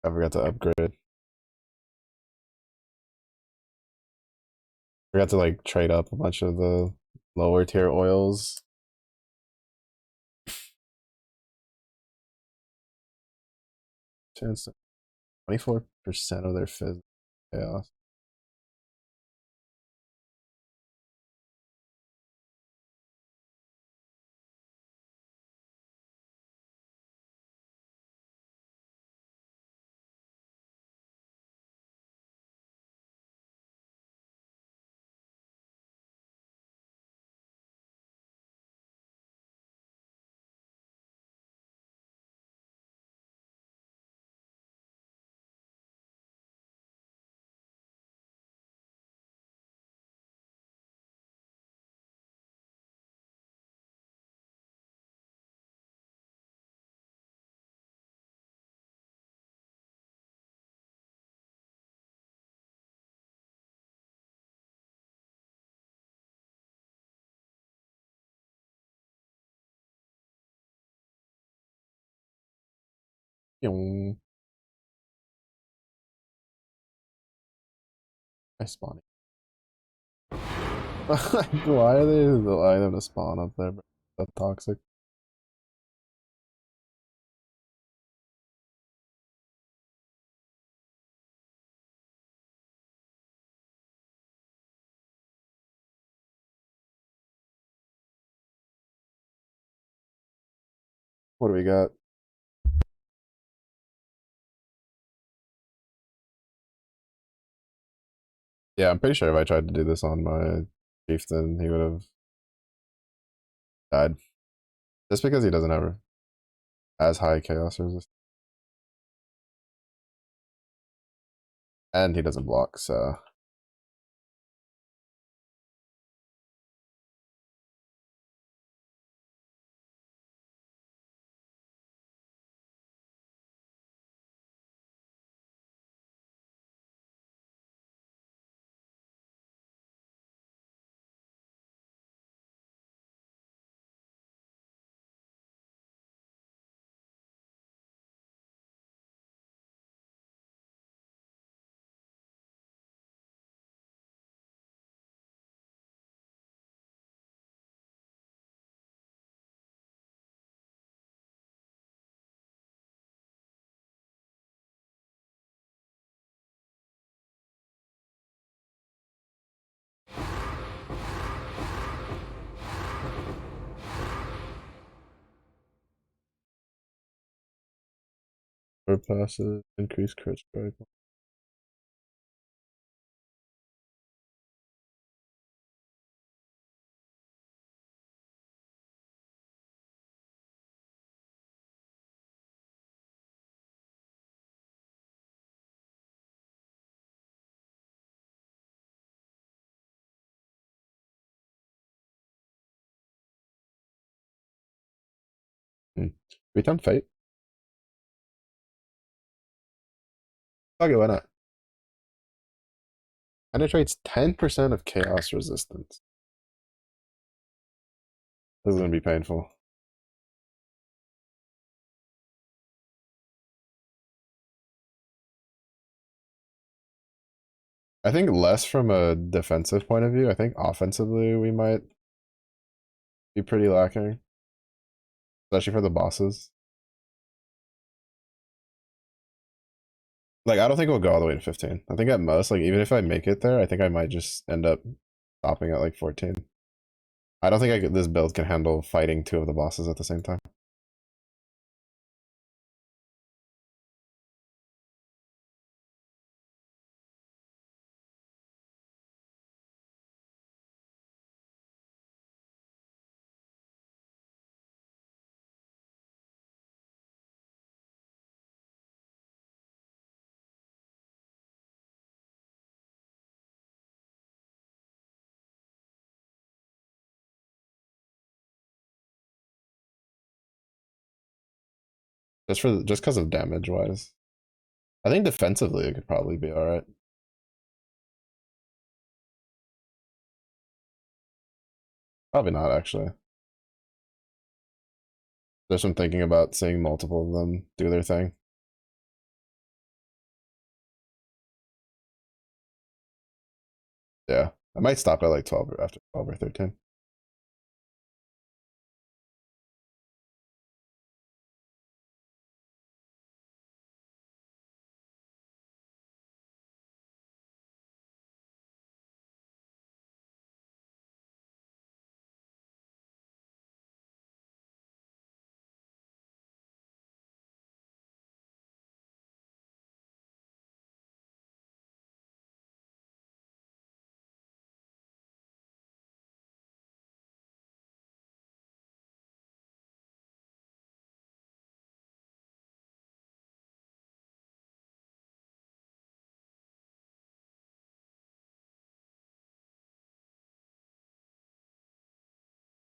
I forgot to upgrade. Forgot to like trade up a bunch of the lower tier oils. Chance 24% of their fizz chaos. Yung I spawning. Why are they allowing them to spawn up there? Bro? That's toxic. What do we got? Yeah, I'm pretty sure if I tried to do this on my chieftain, he would have died. Just because he doesn't have as high chaos resistance. And he doesn't block, so. Or passes, increase crit strike. Return fate. Okay, why not? Penetrates 10% of chaos resistance. This is gonna be painful. I think less from a defensive point of view. I think offensively we might be pretty lacking, especially for the bosses. Like, I don't think we'll go all the way to 15. I think at most, like, even if I make it there, I think I might just end up stopping at like 14. I don't think this build can handle fighting two of the bosses at the same time. Just because of damage wise. I think defensively it could probably be alright. Probably not actually. There's some thinking about seeing multiple of them do their thing. Yeah. I might stop at like 12 or after 12 or 13.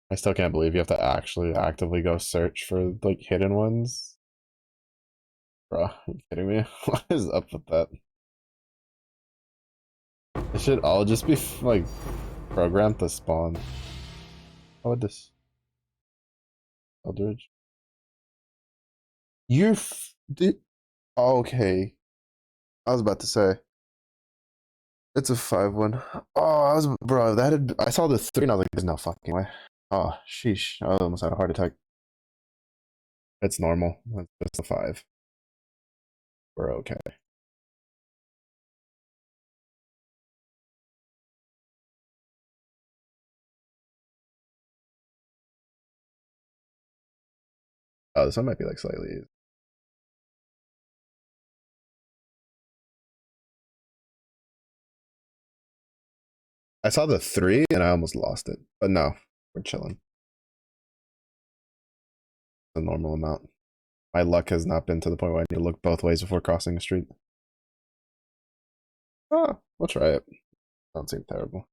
I still can't believe you have to actually actively go search for like hidden ones. Bro, are you kidding me? What is up with that? It should all just be like programmed to spawn. How would this Eldridge? You did okay. I was about to say it's a 5-1. Oh, I was bro. I saw the 3 and I was like, "There's no fucking way." Oh, sheesh! I almost had a heart attack. It's normal. It's a 5. We're okay. Oh, Oh, this one might be like slightly easy. I saw the 3 and I almost lost it. But no, we're chilling. The normal amount. My luck has not been to the point where I need to look both ways before crossing the street. Oh, we'll try it. Don't seem terrible.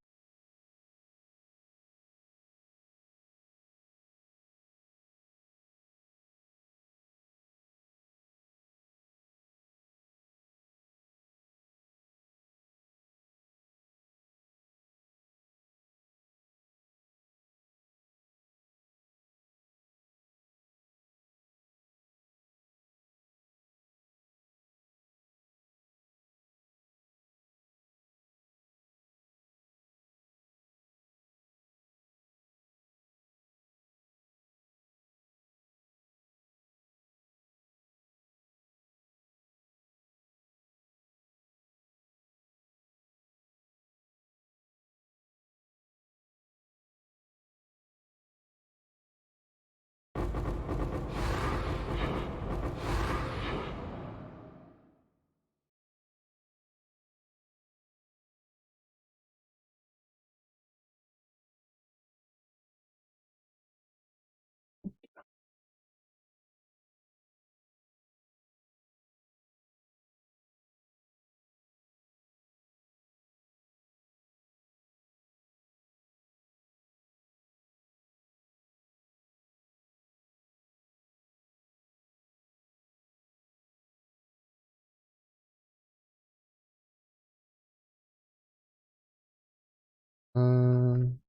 Um,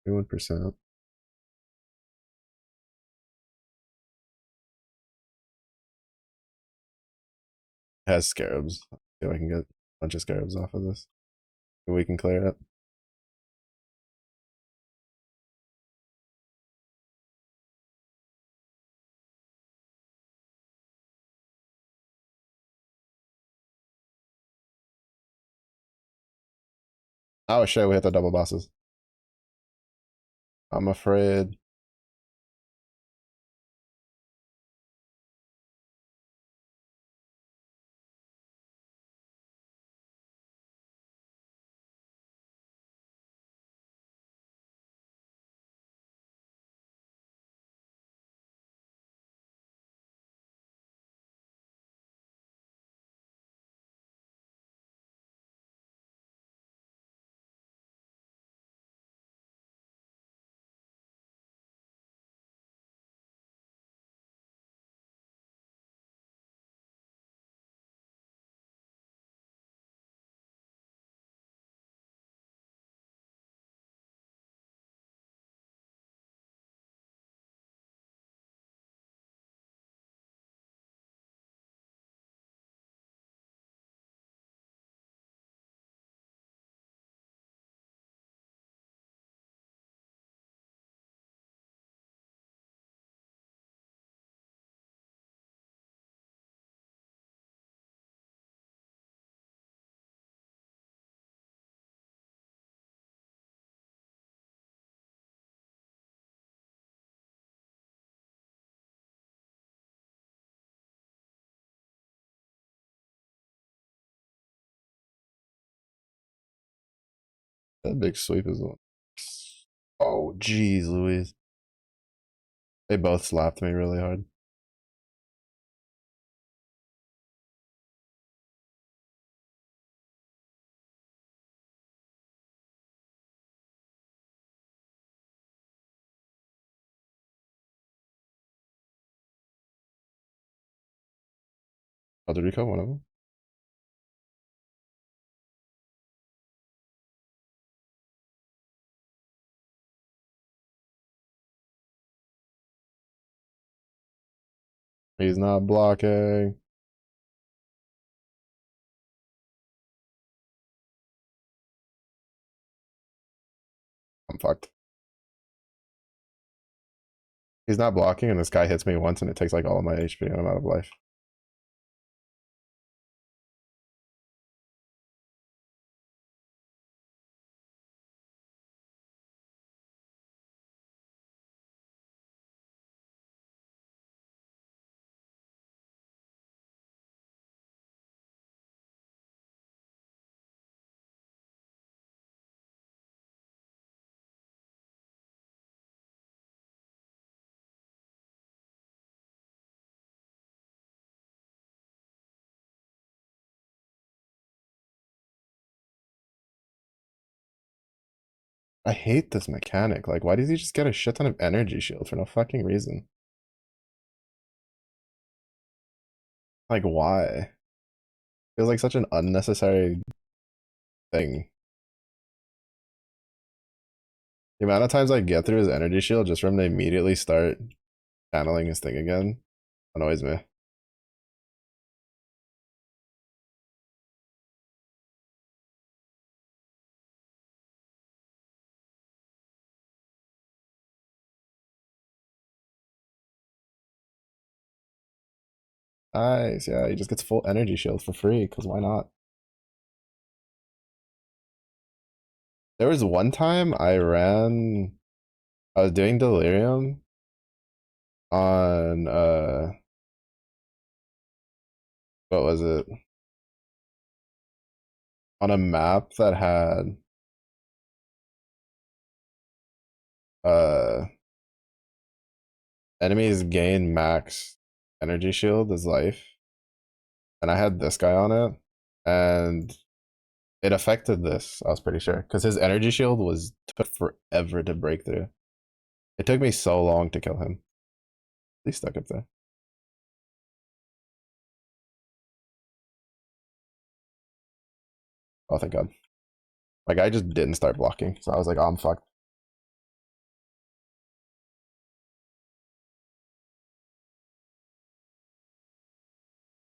21%. It has scarabs. See if I can get a bunch of scarabs off of this. We can clear it. Oh shit, we hit the double bosses. I'm afraid. That big sweep is one. Oh, jeez, Louise. They both slapped me really hard. Oh, did we cut one of them? He's not blocking. I'm fucked. He's not blocking, and this guy hits me once, and it takes like all of my HP, and I'm out of life. I hate this mechanic. Like, why does he just get a shit ton of energy shield for no fucking reason? Like, why? Feels like such an unnecessary thing. The amount of times I get through his energy shield just for him to immediately start channeling his thing again annoys me. Nice, yeah, he just gets full energy shield for free, because why not? There was one time I was doing delirium on what was it? On a map that had uh enemies gain max energy shield as life, and I had this guy on it, and it affected this, I was pretty sure, because his energy shield was took forever to break through. It took me so long to kill him. He's stuck up there. Oh, thank God. My guy just didn't start blocking, so I was like, oh, I'm fucked.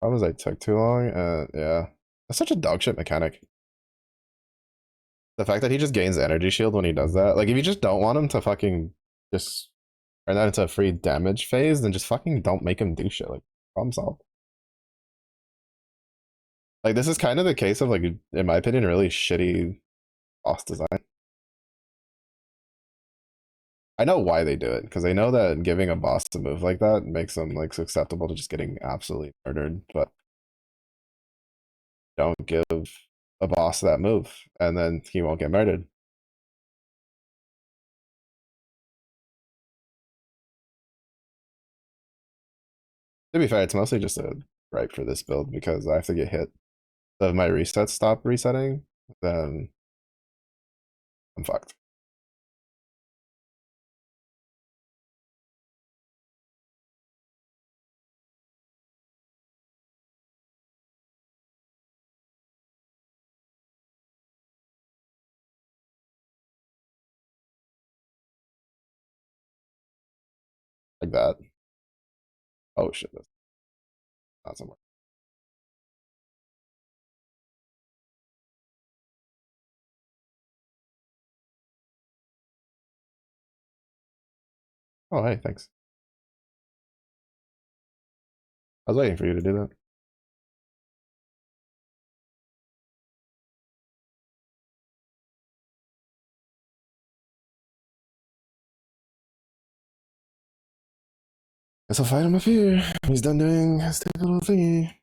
Problem is I took too long, and yeah. That's such a dog shit mechanic. The fact that he just gains energy shield when he does that. Like, if you just don't want him to fucking just turn that into a free damage phase, then just fucking don't make him do shit. Like, problem solved. Like, this is kind of the case of, like, in my opinion, really shitty boss design. I know why they do it, because they know that giving a boss a move like that makes them, like, susceptible to just getting absolutely murdered, but don't give a boss that move, and then he won't get murdered. To be fair, it's mostly just a gripe for this build, because I have to get hit. So if my resets stop resetting, then I'm fucked. Like that. Oh shit, that's not somewhere. Oh hey, thanks. I was waiting for you to do that. Guess I'll fight him up here. He's done doing his stupid little thingy.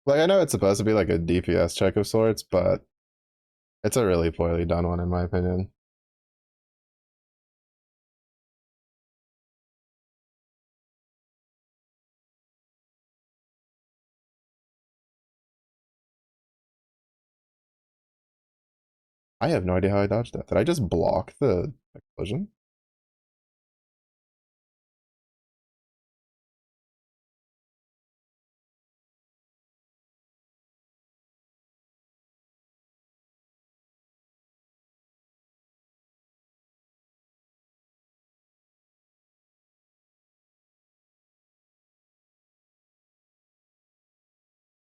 Like I know it's supposed to be like a DPS check of sorts, but it's a really poorly done one in my opinion. I have no idea how I dodged that. Did I just block the explosion?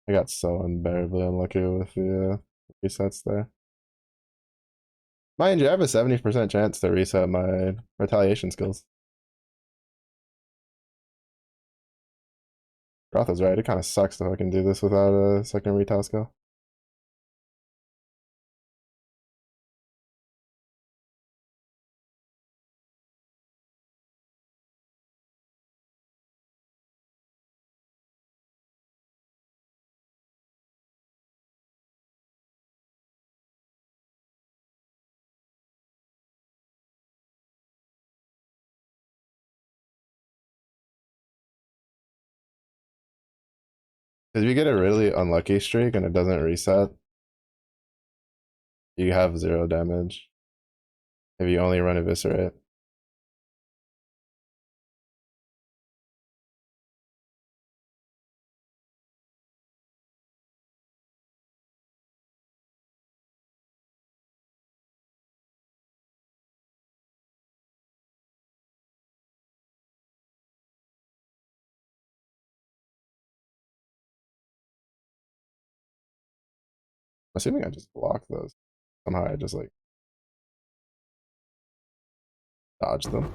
I got so unbearably unlucky with the resets there. Mind you, I have a 70% chance to reset my retaliation skills. Rotha's right, it kind of sucks that I can do this without a second retail skill. If you get a really unlucky streak and it doesn't reset, you have 0 damage. If you only run Eviscerate. I'm assuming I just block those. Somehow I just like dodge them.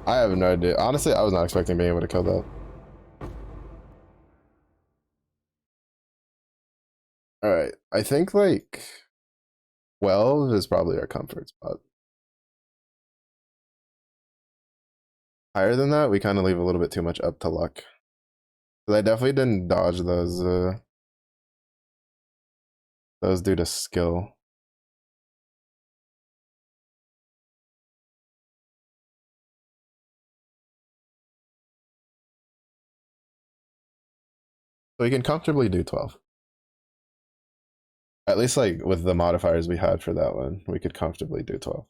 I have no idea. Honestly, I was not expecting being able to kill that. Alright. I think like 12 is probably our comfort spot. Higher than that, we kind of leave a little bit too much up to luck. But I definitely didn't dodge those due to skill. So we can comfortably do 12. At least like with the modifiers we had for that one, we could comfortably do 12.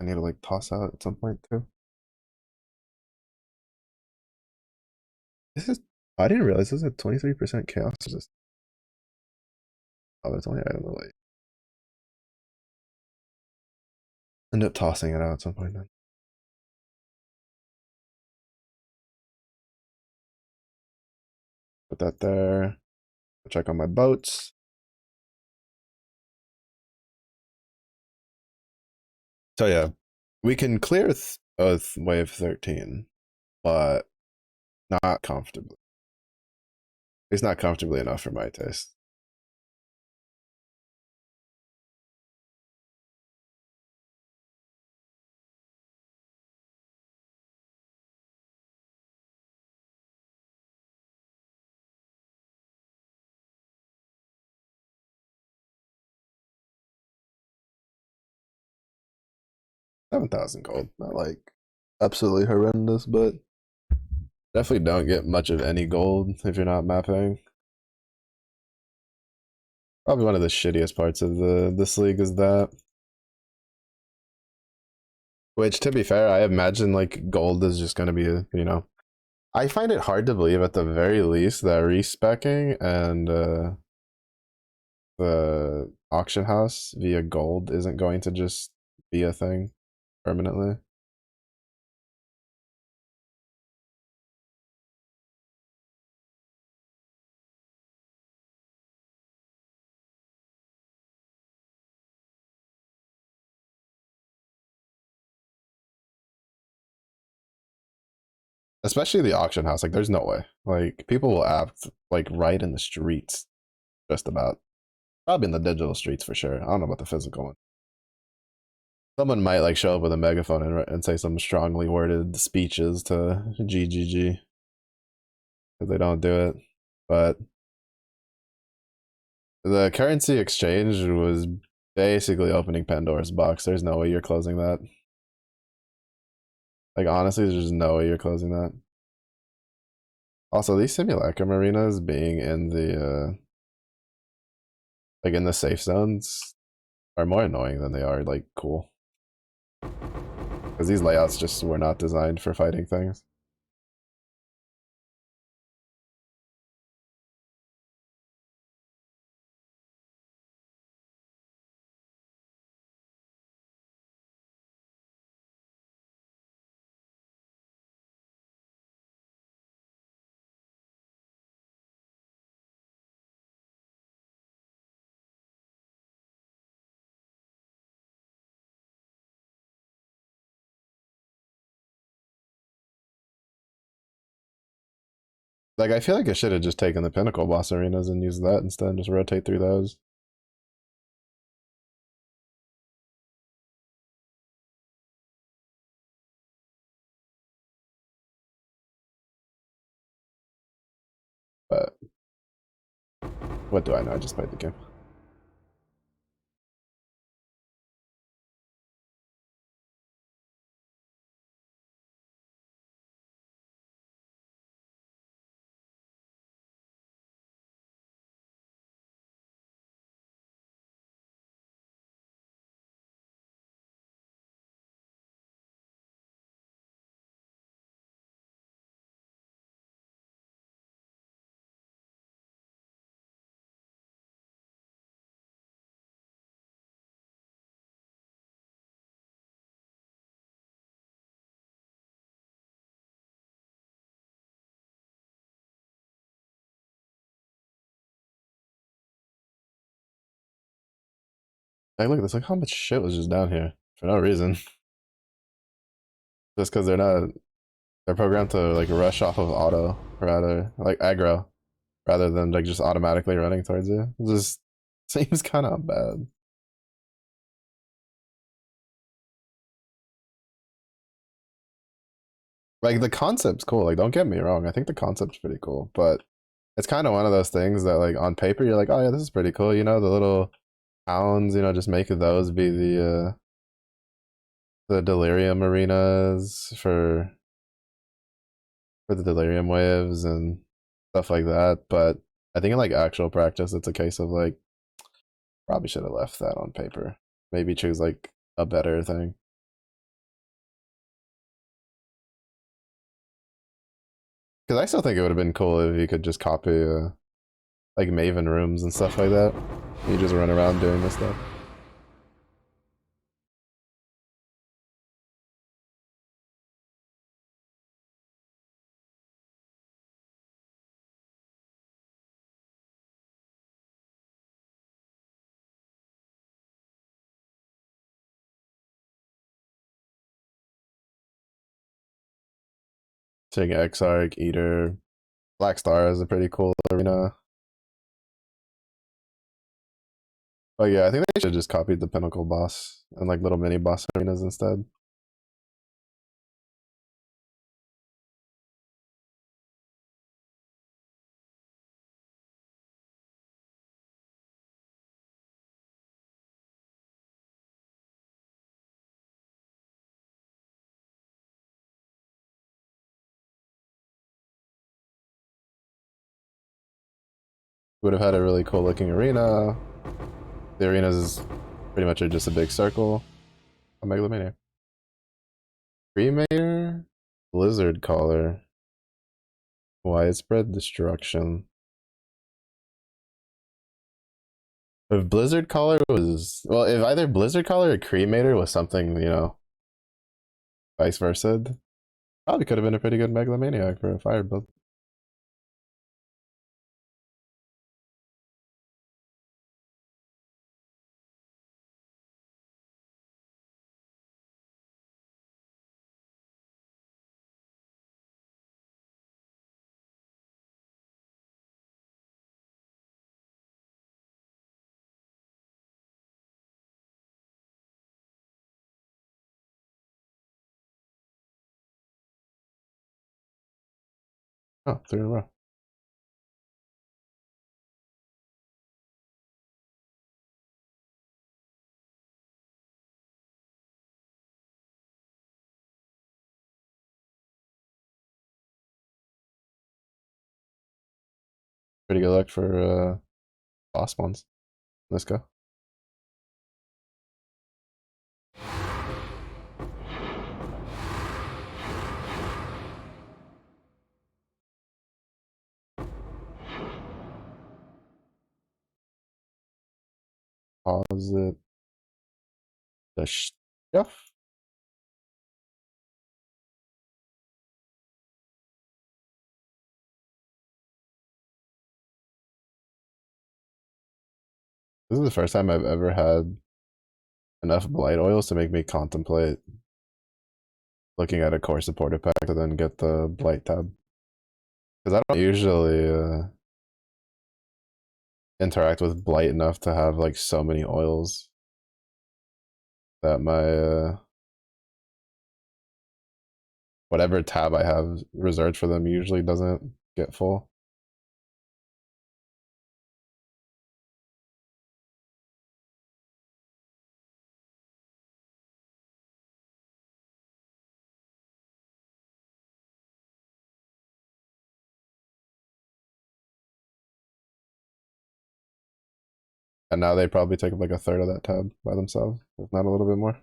I need to like toss out at some point too. This is I didn't realize this is a 23% chaos resist. Oh, that's only item of light. End up tossing it out at some point then. Put that there. Check on my boats. So yeah, we can clear wave 13, but not comfortably. It's not comfortably enough for my taste. $7,000 gold. Not like absolutely horrendous, but definitely don't get much of any gold if you're not mapping. Probably one of the shittiest parts of this league is that. Which, to be fair, I imagine like gold is just going to be I find it hard to believe at the very least that respecking and the auction house via gold isn't going to just be a thing permanently. Especially the auction house. Like, there's no way. Like, people will act like right in the streets, just about. Probably in the digital streets for sure. I don't know about the physical one. Someone might like show up with a megaphone and say some strongly worded speeches to GGG if they don't do it. But the currency exchange was basically opening Pandora's box. There's no way you're closing that. Like, honestly, there's just no way you're closing that. Also, these simulacrum arenas being in the like in the safe zones are more annoying than they are like cool. Because these layouts just were not designed for fighting things. Like, I feel like I should have just taken the pinnacle boss arenas and used that instead, just rotate through those. What do I know? I just played the game. Like, look, there's like how much shit was just down here for no reason. Just because they're programmed to like rush off of auto rather like aggro rather than like just automatically running towards you. It just seems kind of bad. Like the concept's cool. Like don't get me wrong, I think the concept's pretty cool, but it's kind of one of those things that like on paper you're like, oh yeah, this is pretty cool. You know, the little hounds. You know, just make those be the delirium arenas for the delirium waves and stuff like that. But I think in like actual practice, it's a case of like probably should have left that on paper. Maybe choose like a better thing. Because I still think it would have been cool if you could just copy like Maven rooms and stuff like that. You just run around doing this stuff. Taking Exarch, Eater, Black Star is a pretty cool arena. But yeah, I think they should have just copied the Pinnacle boss and like little mini boss arenas instead. Would have had a really cool looking arena. The arenas is pretty much just a big circle. A Megalomania. Cremator? Blizzard Caller. Widespread Destruction. If Blizzard Caller was... Well, if either Blizzard Caller or Cremator was something, you know, vice versa, probably could have been a pretty good Megalomaniac for a fire build. Oh, 3 in a row. Pretty good luck for boss ones. Let's go. Pause it. The stuff. This is the first time I've ever had enough blight oils to make me contemplate looking at a core supporter pack to then get the blight tab. Because I don't usually interact with blight enough to have like so many oils that my whatever tab I have reserved for them usually doesn't get full. And now they probably take up like a third of that tab by themselves, if not a little bit more.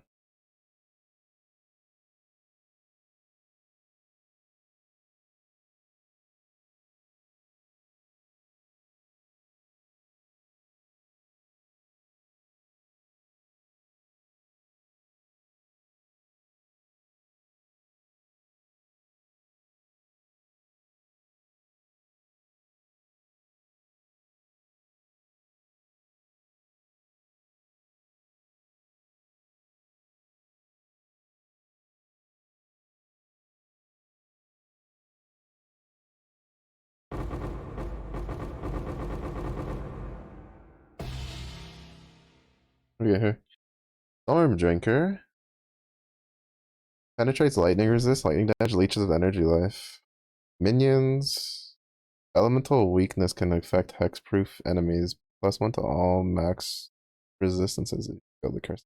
Okay, here. Storm Drinker. Penetrates lightning resist, lightning damage, leeches of energy life. Minions. Elemental weakness can affect hexproof enemies. +1 to all max resistances. Build the curse.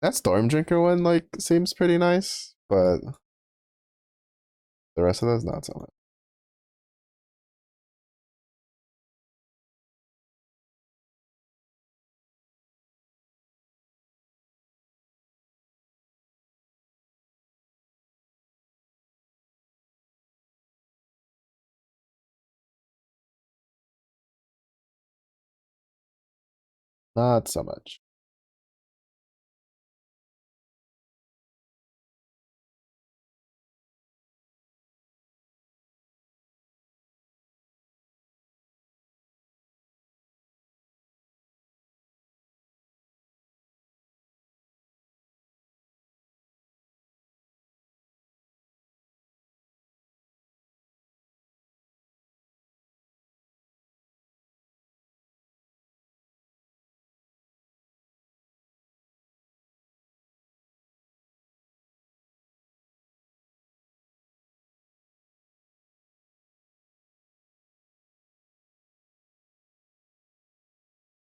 That Storm Drinker one like seems pretty nice, but the rest of those not so much. Not so much.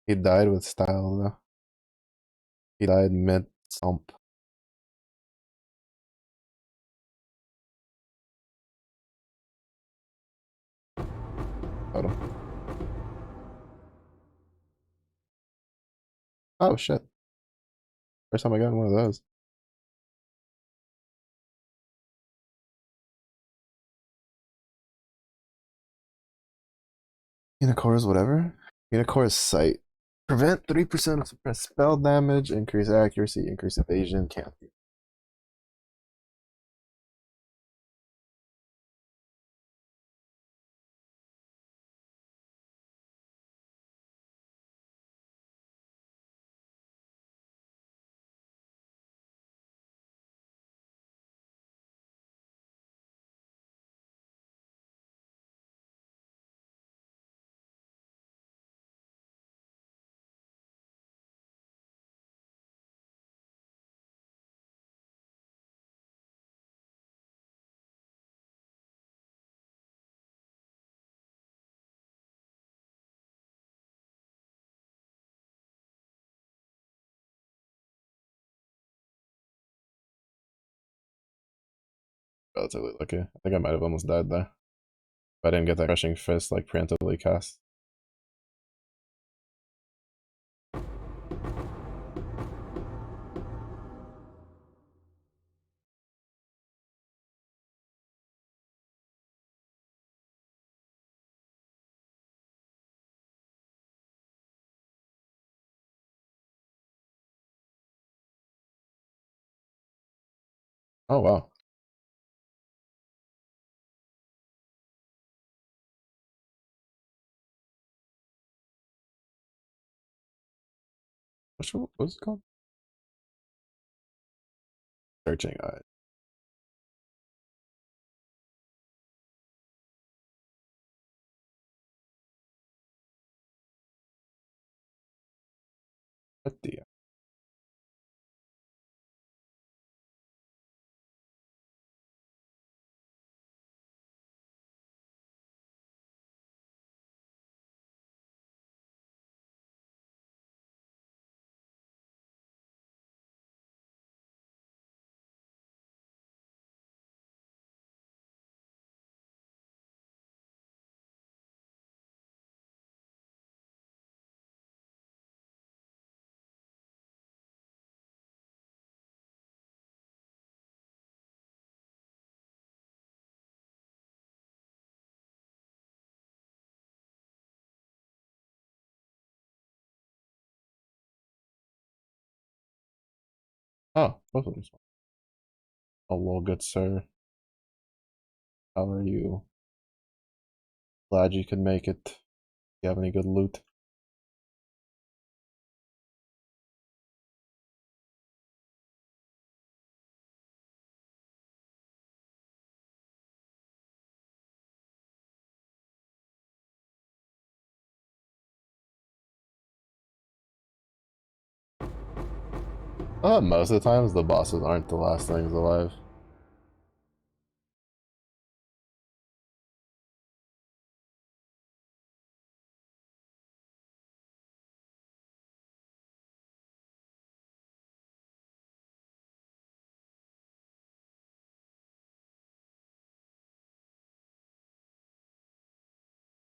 He died with style though. He died mid stomp. Got him. Oh shit. First time I got one of those. Unicor's whatever. Unicor's sight. Prevent 3% of suppressed spell damage, increase accuracy, increase evasion, can't be. Relatively lucky. I think I might have almost died there. If I didn't get that crushing fist like preemptively cast. Oh wow. What's it called? Searching eye. What the Oh, both of them. Hello, good sir. How are you? Glad you could make it. You have any good loot? Most of the times the bosses aren't the last things alive.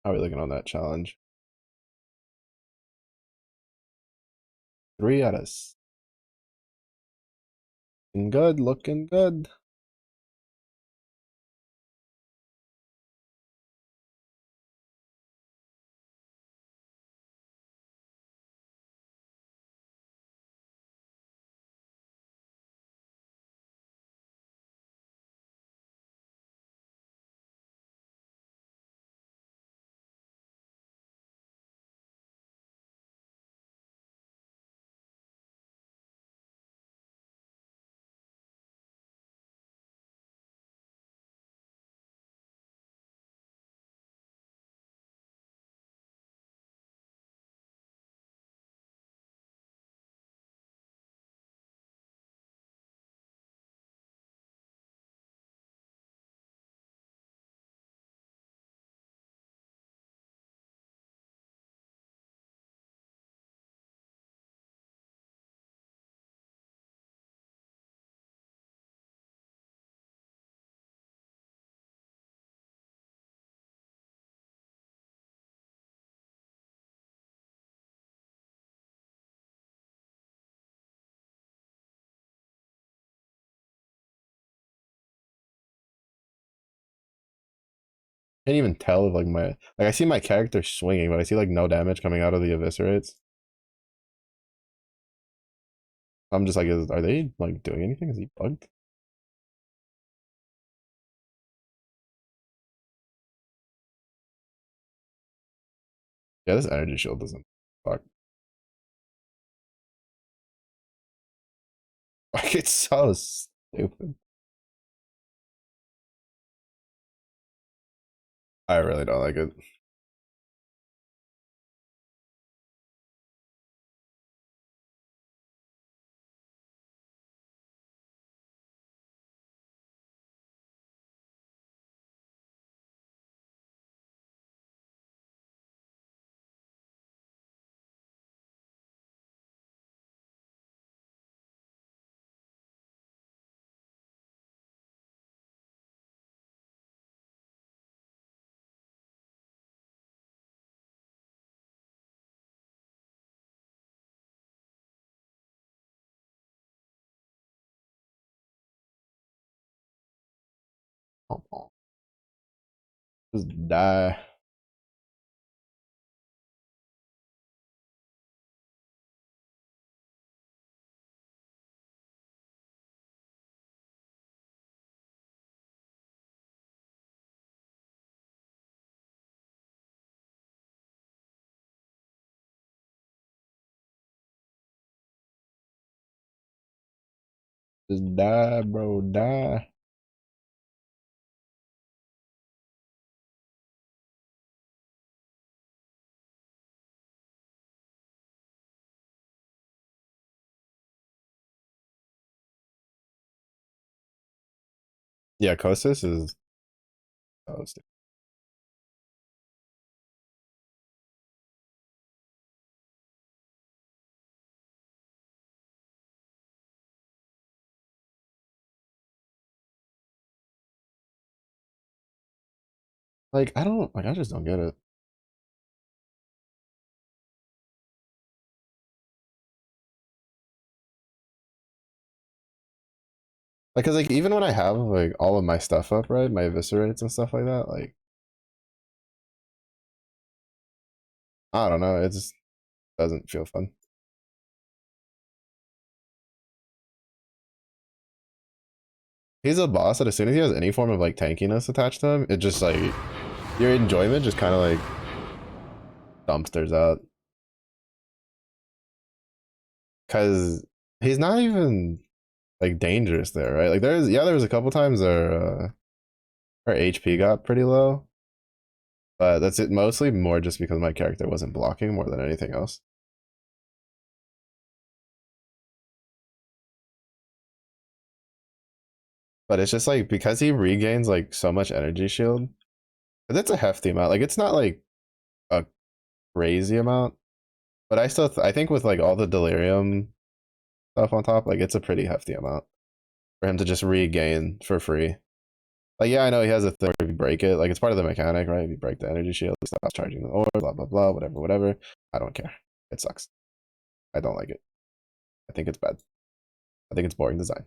How are we looking on that challenge? 3 out of looking good, looking good. Can't even tell if like I see my character swinging, but I see like no damage coming out of the eviscerates. I'm just like, are they like doing anything? Is he bugged? Yeah, this energy shield doesn't fuck. Like it's so stupid. I really don't like it. Just die. Just die, bro. Die. Yeah, Kosis is toast. Like I don't like I just don't get it. Like, cause like even when I have like all of my stuff up, right, my eviscerates and stuff like that, like I don't know, it just doesn't feel fun. he's a boss that as soon as he has any form of like tankiness attached to him, it just like your enjoyment just kind of like dumpsters out. Cause he's not even like dangerous there, right? Like there was a couple times our HP got pretty low, but that's it mostly more just because my character wasn't blocking more than anything else. But it's just like because he regains like so much energy shield, that's a hefty amount. Like it's not like a crazy amount, but I still I think with like all the delirium stuff on top, like it's a pretty hefty amount for him to just regain for free. Like yeah, I know he has a thing where if you break it, like it's part of the mechanic, right? If you break the energy shield, it stops charging the ore, blah blah blah, whatever, whatever. I don't care. It sucks. I don't like it. I think it's bad. I think it's boring design.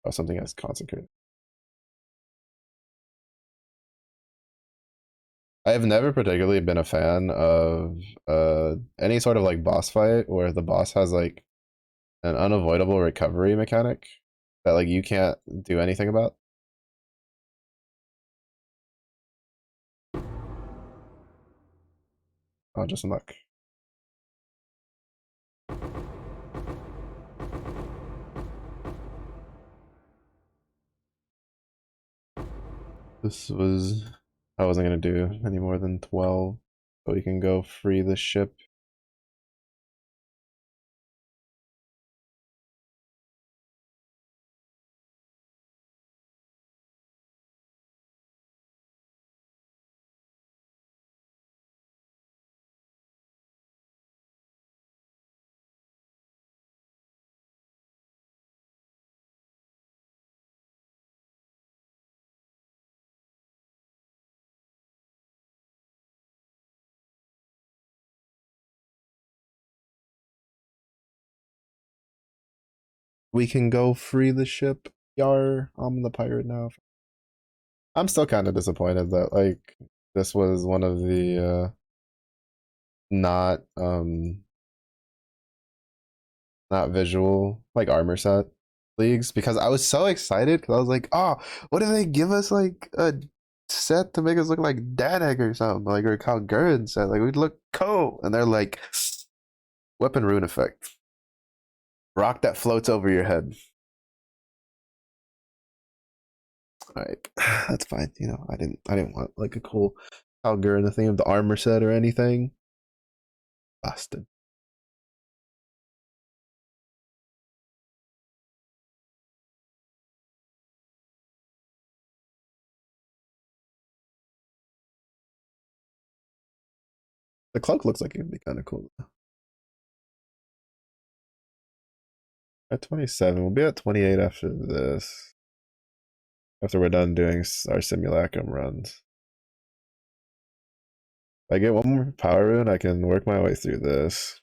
Or something as consecrated. I have never particularly been a fan of any sort of like boss fight where the boss has like an unavoidable recovery mechanic that like you can't do anything about. Oh, just some luck. This was I wasn't gonna do any more than 12, so we can go free the ship. We can go free the ship. Yar, I'm the pirate now. I'm still kind of disappointed that like this was one of the not not visual like armor set leagues because I was so excited because I was like, oh, what if they give us like a set to make us look like Danek or something, like or Kyle Gurren set, like we'd look cool. And they're like, weapon rune effect, rock that floats over your head. All right, that's fine. You know, I didn't want like a cool Kyle Gurren the thing of the armor set or anything. Busted. The cloak looks like it'd be kind of cool. At 27, we'll be at 28 after this. After we're done doing our simulacrum runs. If I get one more power rune, I can work my way through this.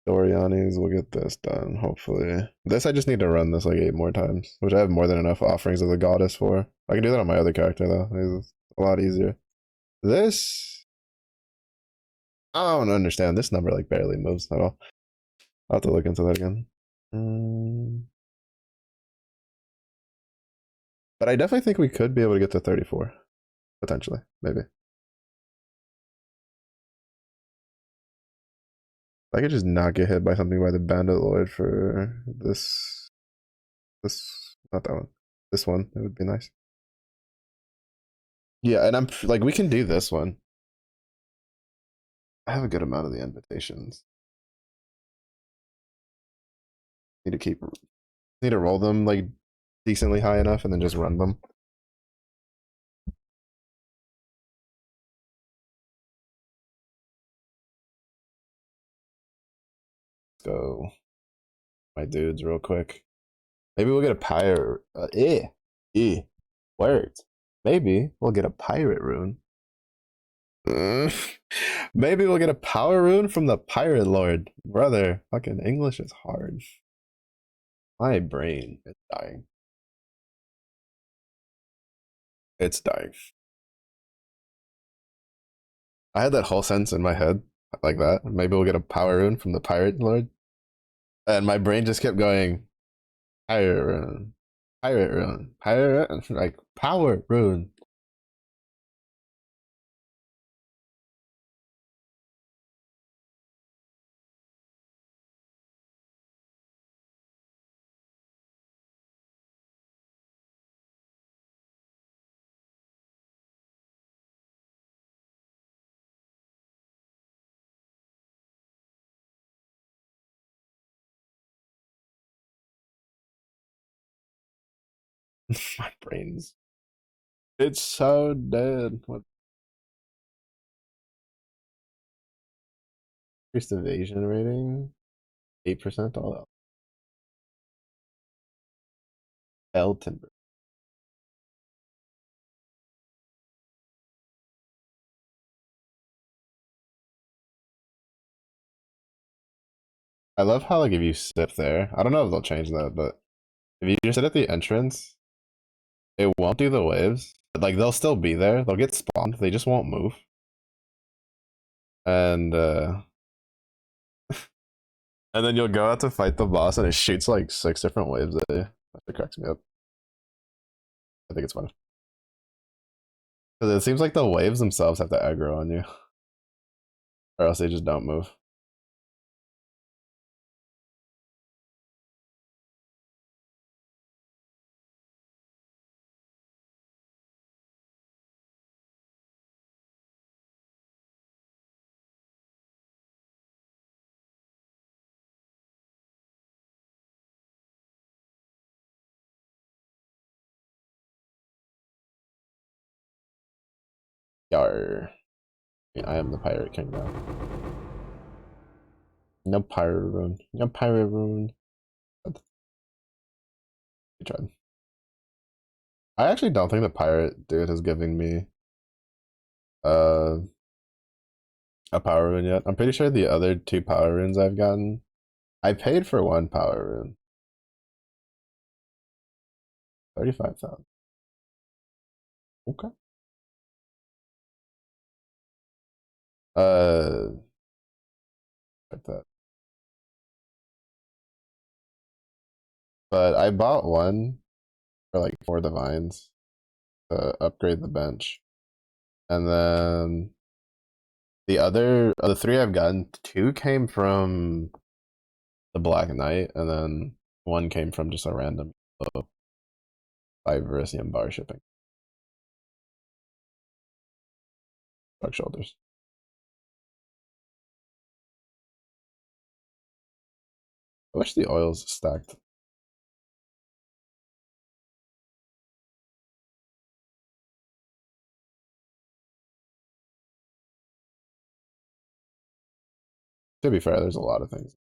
Doriani's will get this done, hopefully. This I just need to run this like 8 more times, which I have more than enough offerings of the goddess for. I can do that on my other character though. It's a lot easier. This I don't understand. This number like barely moves at all. I'll have to look into that again. But I definitely think we could be able to get to 34. Potentially. Maybe. I could just not get hit by something by the Bandit Lord for this not that one. This one. It would be nice. Yeah, and I'm like we can do this one. I have a good amount of the invitations. Need to keep need to roll them like decently high enough and then just run them. Let's go my dudes real quick. Maybe we'll get a pirate words. Maybe we'll get a pirate rune. Maybe we'll get a power rune from the pirate lord. Brother, fucking English is hard. My brain is dying. It's dying. I had that whole sentence in my head like that. Maybe we'll get a power rune from the pirate lord, and my brain just kept going pirate rune, pirate rune, pirate rune, like power rune. My brain's it's so dead. What increased evasion rating? 8% all out. Elton. I love how like if you sit there, I don't know if they'll change that, but if you just sit at the entrance, it won't do the waves. But, like they'll still be there. They'll get spawned. They just won't move. And and then you'll go out to fight the boss, and it shoots like 6 different waves at you. That cracks me up. I think it's fun because it seems like the waves themselves have to aggro on you, or else they just don't move. Yar. I am the pirate king now. No pirate rune. No pirate rune. Good tried. I actually don't think the pirate dude is giving me uh a power rune yet. I'm pretty sure the other 2 power runes I've gotten, I paid for 1 power rune. 35,000. Okay. Like that. But I bought one for like 4 divines to upgrade the bench. And then the other of the 3 I've gotten, 2 came from the Black Knight, and then 1 came from just a random 5 Verisium bar shipping. Dark Shoulders. I wish the oils stacked. To be fair, there's a lot of things.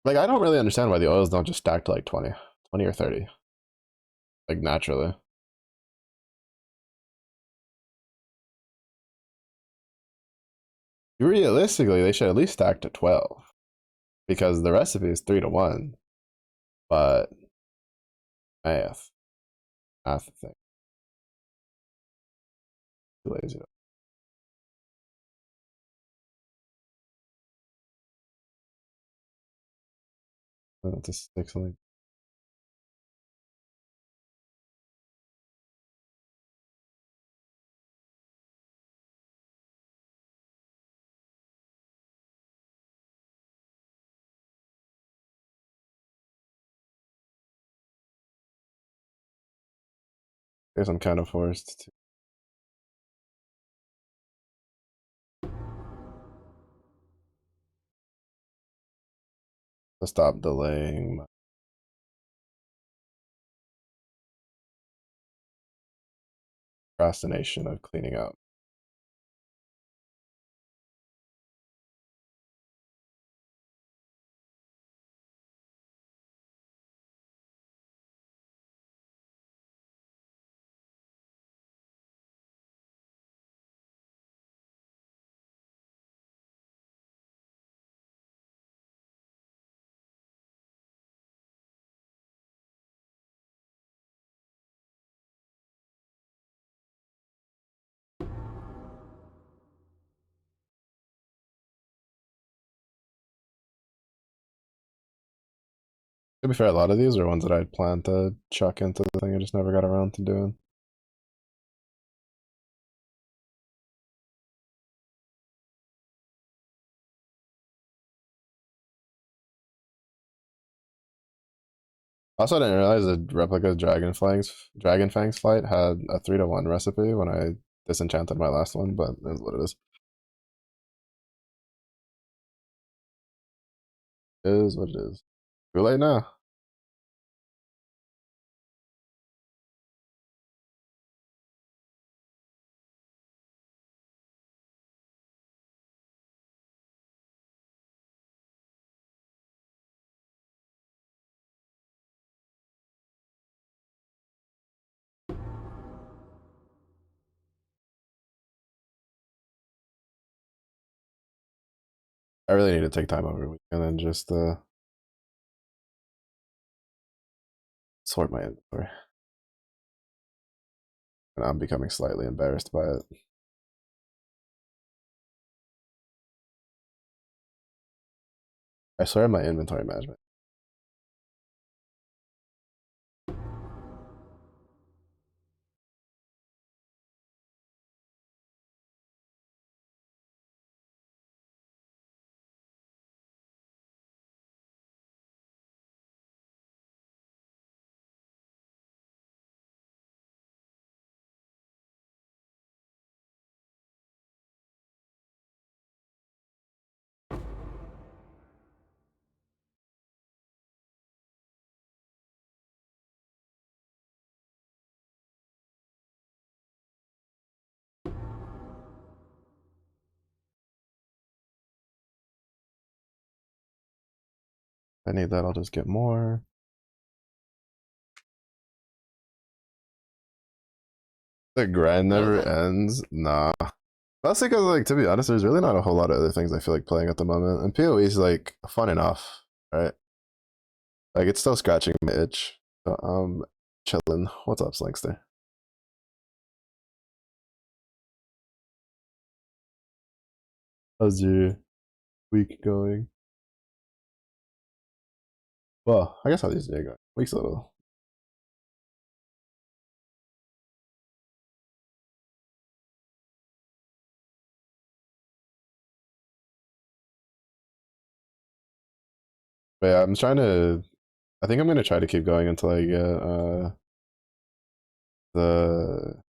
Like, I don't really understand why the oils don't just stack to like 20 or 30, like naturally. Realistically, they should at least stack to 12 because the recipe is 3 to 1. But math, math thing, too lazy. To stick something. I guess I'm kind of forced to stop delaying my procrastination of cleaning up. To be fair, a lot of these are ones that I'd planned to chuck into the thing. I just never got around to doing. Also, I didn't realize that replica Dragon Fangs fight had a 3-1 recipe when I disenchanted my last one, but that's what it is. It is what it is. Too late now. I really need to take time over a weekend and just sort my inventory. And I'm becoming slightly embarrassed by it. I swear my inventory management. If I need that, I'll just get more. The grind never ends. Nah. That's because, like, to be honest, there's really not a whole lot of other things I feel like playing at the moment. And PoE is, like, fun enough, right? Like, it's still scratching my itch. So, chilling. What's up, Slingster? How's your week going? Well, I guess how's your day going? Week's a little. But yeah, I'm trying to. I think I'm gonna try to keep going until I get the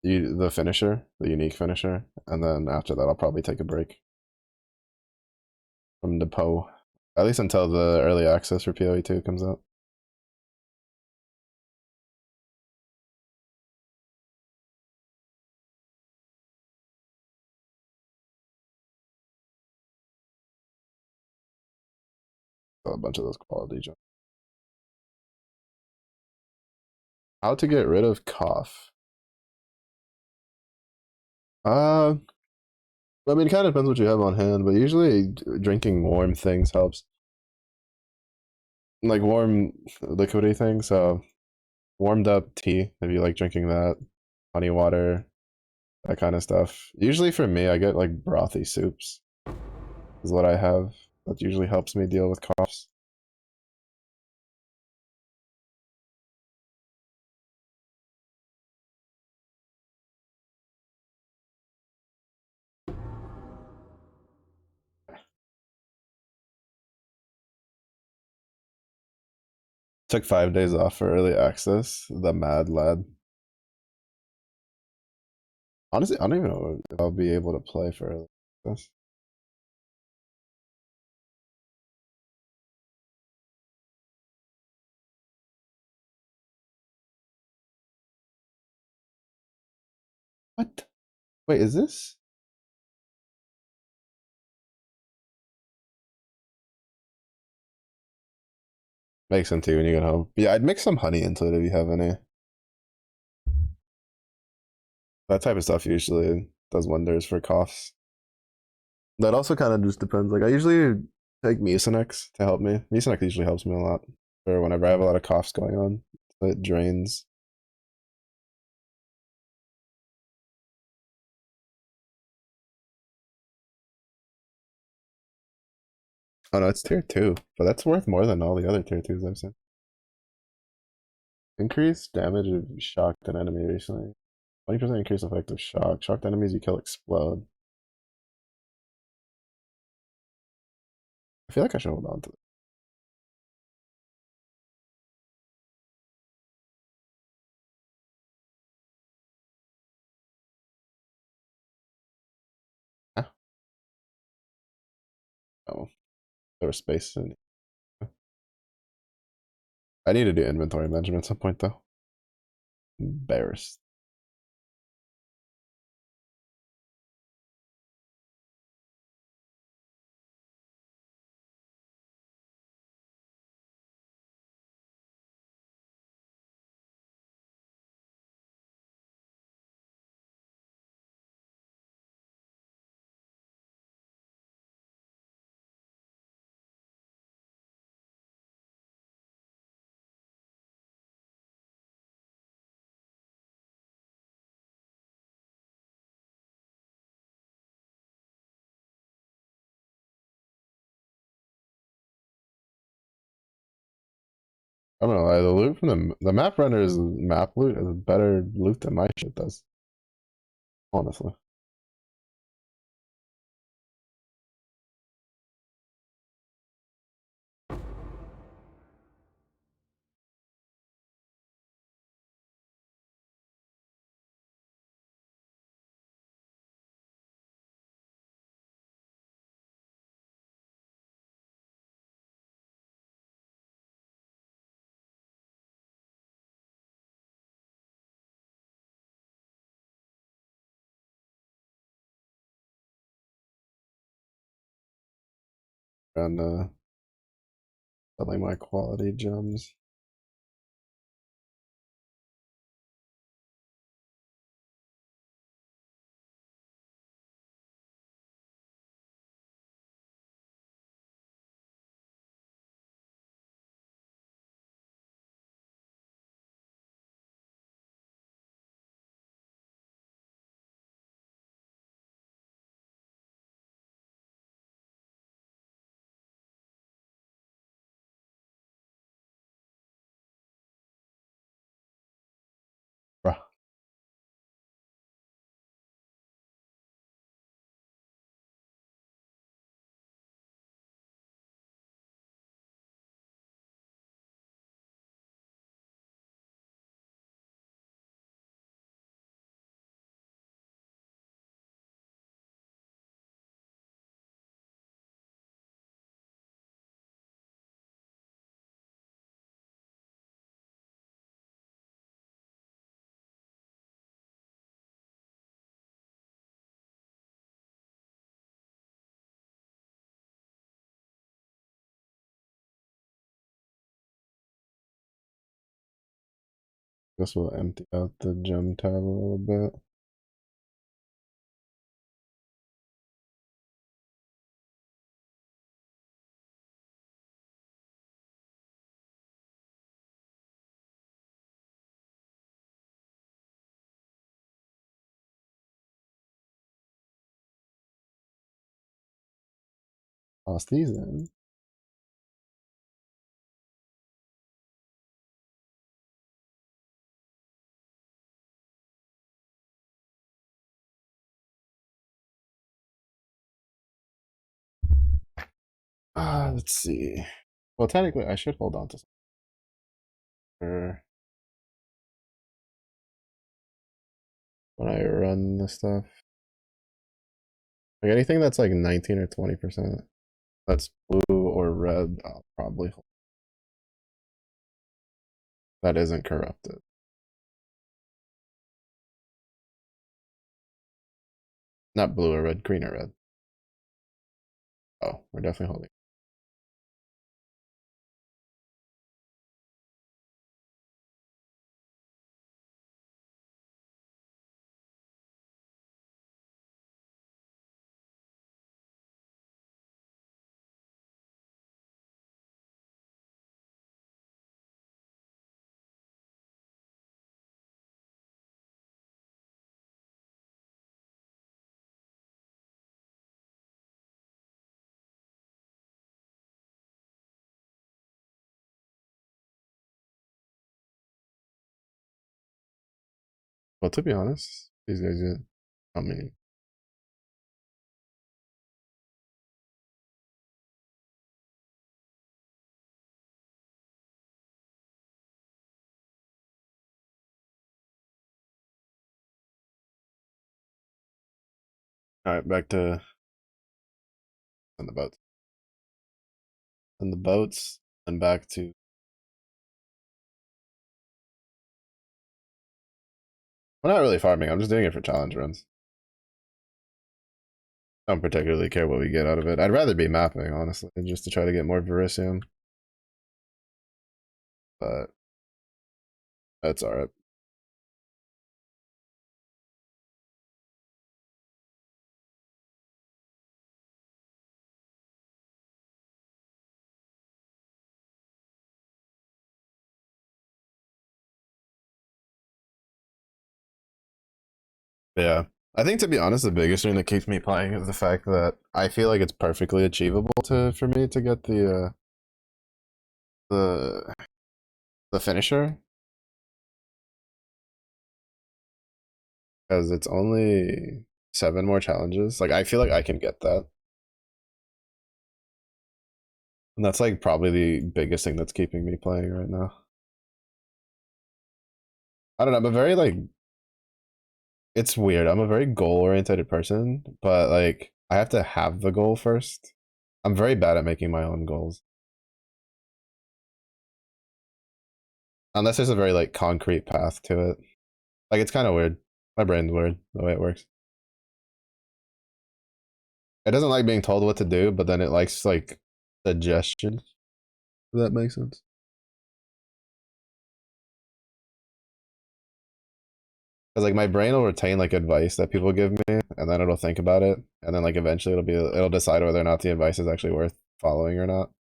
the finisher, the unique finisher, and then after that, I'll probably take a break from the PO, at least until the early access for PoE2 comes out. So a bunch of those quality jumps. How to get rid of cough? Uh, I mean, it kind of depends what you have on hand, but usually drinking warm things helps. Like warm liquidy things. So warmed up tea, if you like drinking that, honey water, that kind of stuff. Usually for me, I get like brothy soups, is what I have. That usually helps me deal with coughs. Took 5 days off for early access. The mad lad. Honestly, I don't even know if I'll be able to play for early access. What? Wait, is this? Makes sense too when you get home. Yeah, I'd mix some honey into it if you have any. That type of stuff usually does wonders for coughs. That also kind of just depends. Like I usually take Mucinex to help me. Mucinex usually helps me a lot for whenever I have a lot of coughs going on. It drains. Oh no, it's tier 2, but that's worth more than all the other tier 2s I've seen. Increase damage of shocked an enemy recently. 20% increase effect of shock. Shocked enemies you kill explode. I feel like I should hold on to it. Ah, oh, there was space in it. I need to do inventory management at some point though. Embarrassed. I don't know. The loot from the map runner's map loot is better loot than my shit does. Honestly, and selling my quality gems. Bruh. Guess we'll empty out the gem tab a little bit. Toss these in. Let's see. Well, technically, I should hold on to some for when I run the stuff. Like anything that's like 19 or 20%. That's blue or red. I'll probably hold. That isn't corrupted. Not blue or red, green or red. Oh, we're definitely holding. Well, to be honest, these guys get. I mean, all right, back to on the boats. On the boats, and back to. We're not really farming. I'm just doing it for challenge runs. I don't particularly care what we get out of it. I'd rather be mapping, honestly, just to try to get more Verisium. But that's alright. Yeah. I think to be honest, the biggest thing that keeps me playing is the fact that I feel like it's perfectly achievable to for me to get the the finisher because it's only 7 more challenges. Like I feel like I can get that. And that's like probably the biggest thing that's keeping me playing right now. I don't know, I'm a very like it's weird. I'm a very goal oriented person, but like I have to have the goal first. I'm very bad at making my own goals. Unless there's a very like concrete path to it. Like it's kind of weird. My brain's weird the way it works. It doesn't like being told what to do, but then it likes like suggestions. Does that make sense? Because like my brain will retain like advice that people give me, and then it'll think about it, and then like eventually it'll decide whether or not the advice is actually worth following or not.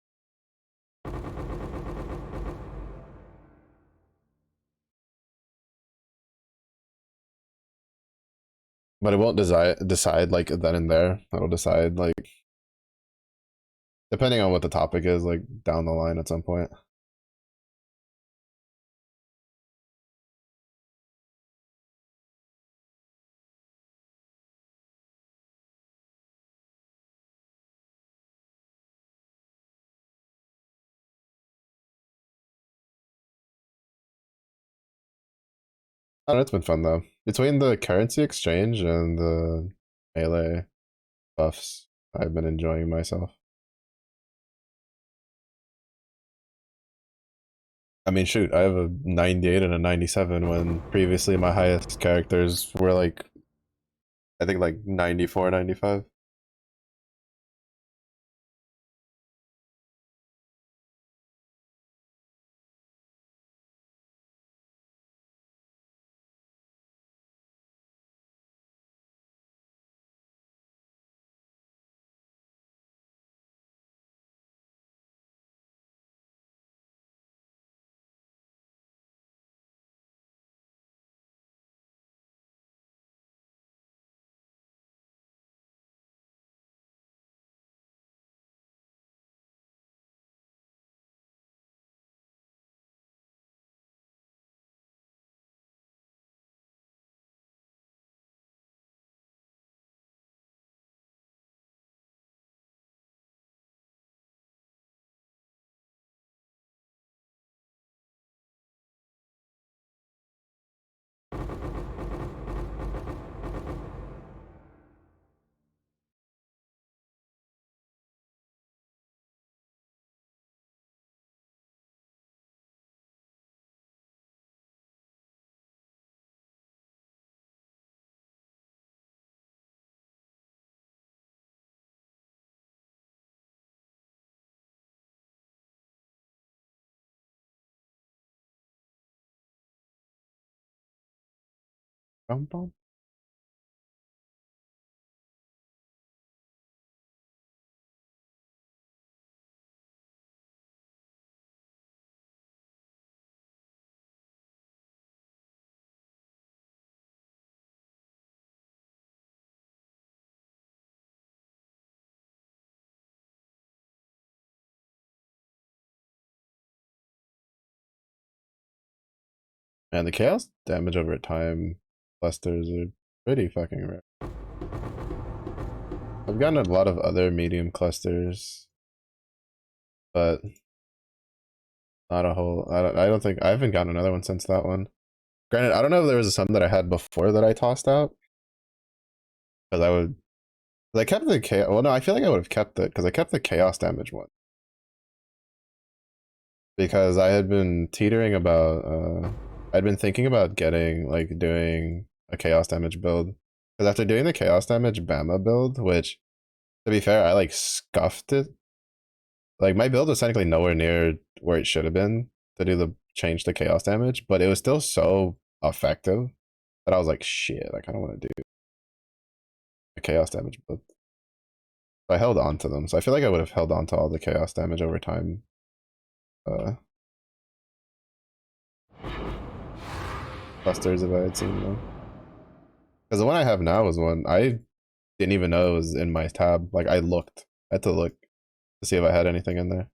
But it won't decide like then and there. It'll decide like depending on what the topic is, like down the line at some point. I don't know, it's been fun though. Between the currency exchange and the melee buffs, I've been enjoying myself. I mean, shoot, I have a 98 and a 97 when previously my highest characters were like, I think like 94, 95. Bum, bum. And the chaos damage over time clusters are pretty fucking rare. I've gotten a lot of other medium clusters, but not a whole. I don't think I haven't gotten another one since that one. Granted, I don't know if there was some that I had before that I tossed out because I would. 'Cause I kept the chaos. Well, no, I feel like I would have kept it because I kept the chaos damage one because I had been teetering about. I'd been thinking about getting like doing a chaos damage build because after doing the chaos damage Bama build, which to be fair, I like scuffed it. Like my build was technically nowhere near where it should have been to do the change to chaos damage, but it was still so effective that I was like, shit, like I don't want to do a chaos damage build. So I held on to them. So I feel like I would have held on to all the chaos damage over time. Uh, Clusters if I had seen them. Because the one I have now is one I didn't even know it was in my tab. Like I looked, I had to look to see if I had anything in there.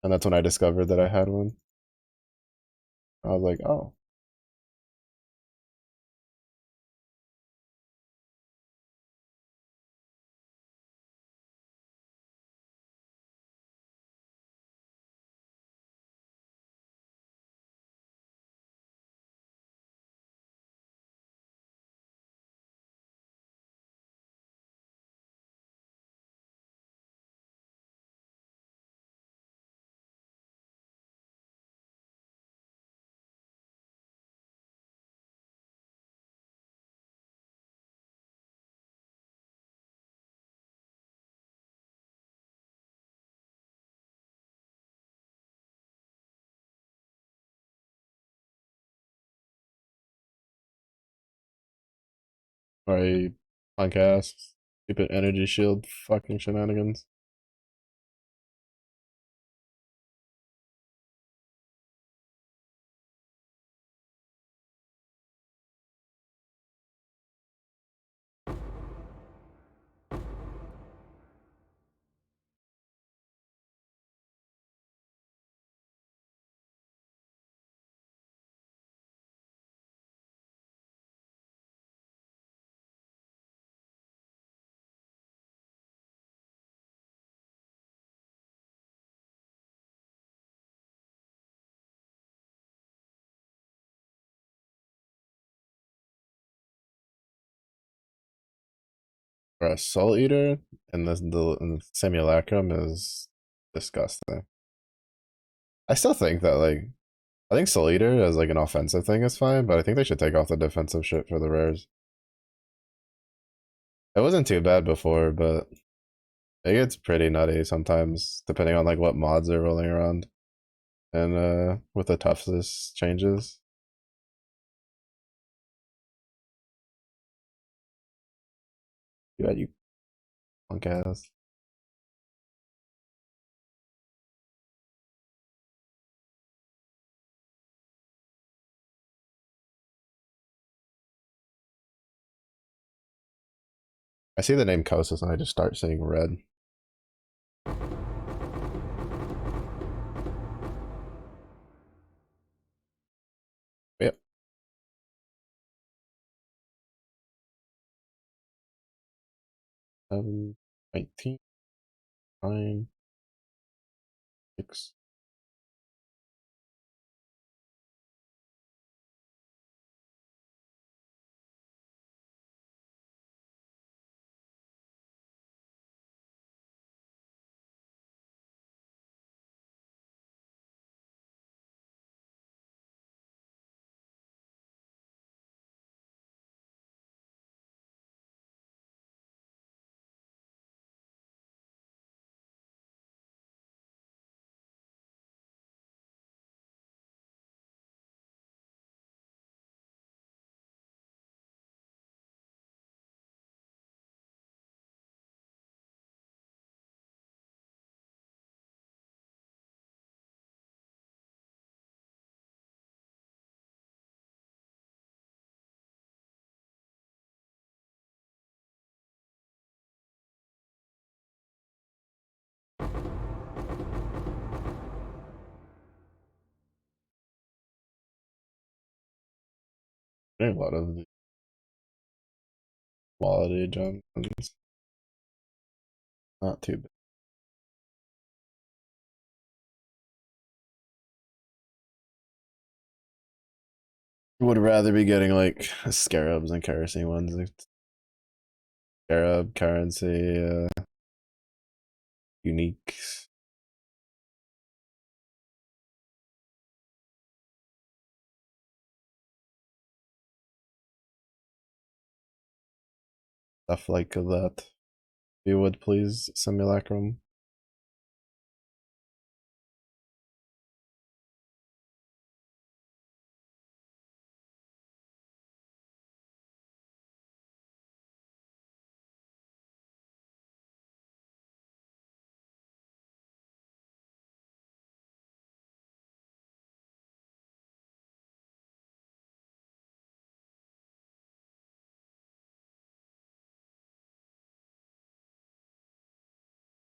And that's when I discovered that I had one. I was like, oh. Right, podcast, stupid energy shield, fucking shenanigans. For a soul eater in the simulacrum is disgusting. I still think that like I think soul eater as like an offensive thing is fine, but I think they should take off the defensive shit for the rares. It wasn't too bad before, but it gets pretty nutty sometimes depending on like what mods are rolling around and with the toughness changes. You punk ass. I see the name Kosis and I just start seeing red. Yep. 7, 19, 9, 6. Getting a lot of the quality Johnsons. Not too bad. Would rather be getting like scarabs and kerosene ones. Like scarab currency, unique. Stuff like that. If you would please, simulacrum.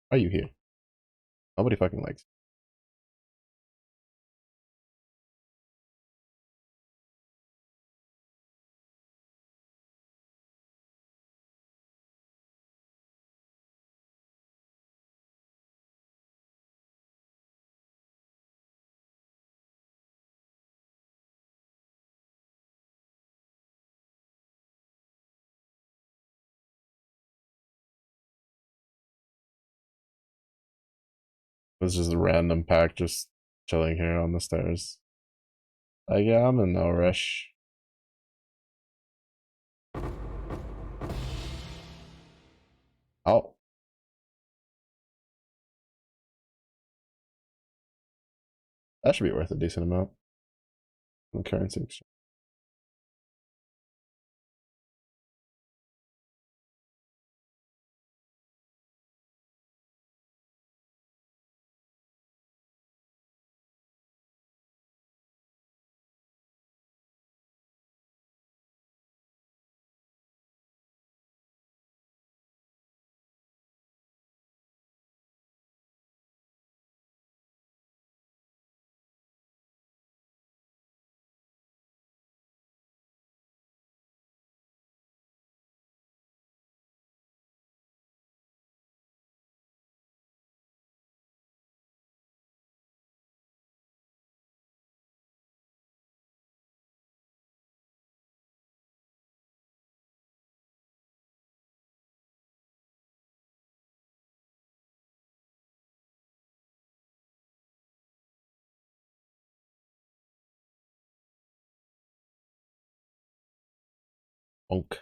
Why are you here? Nobody fucking likes. It was just a random pack just chilling here on the stairs. Like, yeah, I'm in no rush. Oh, that should be worth a decent amount on currency exchange. Bonk.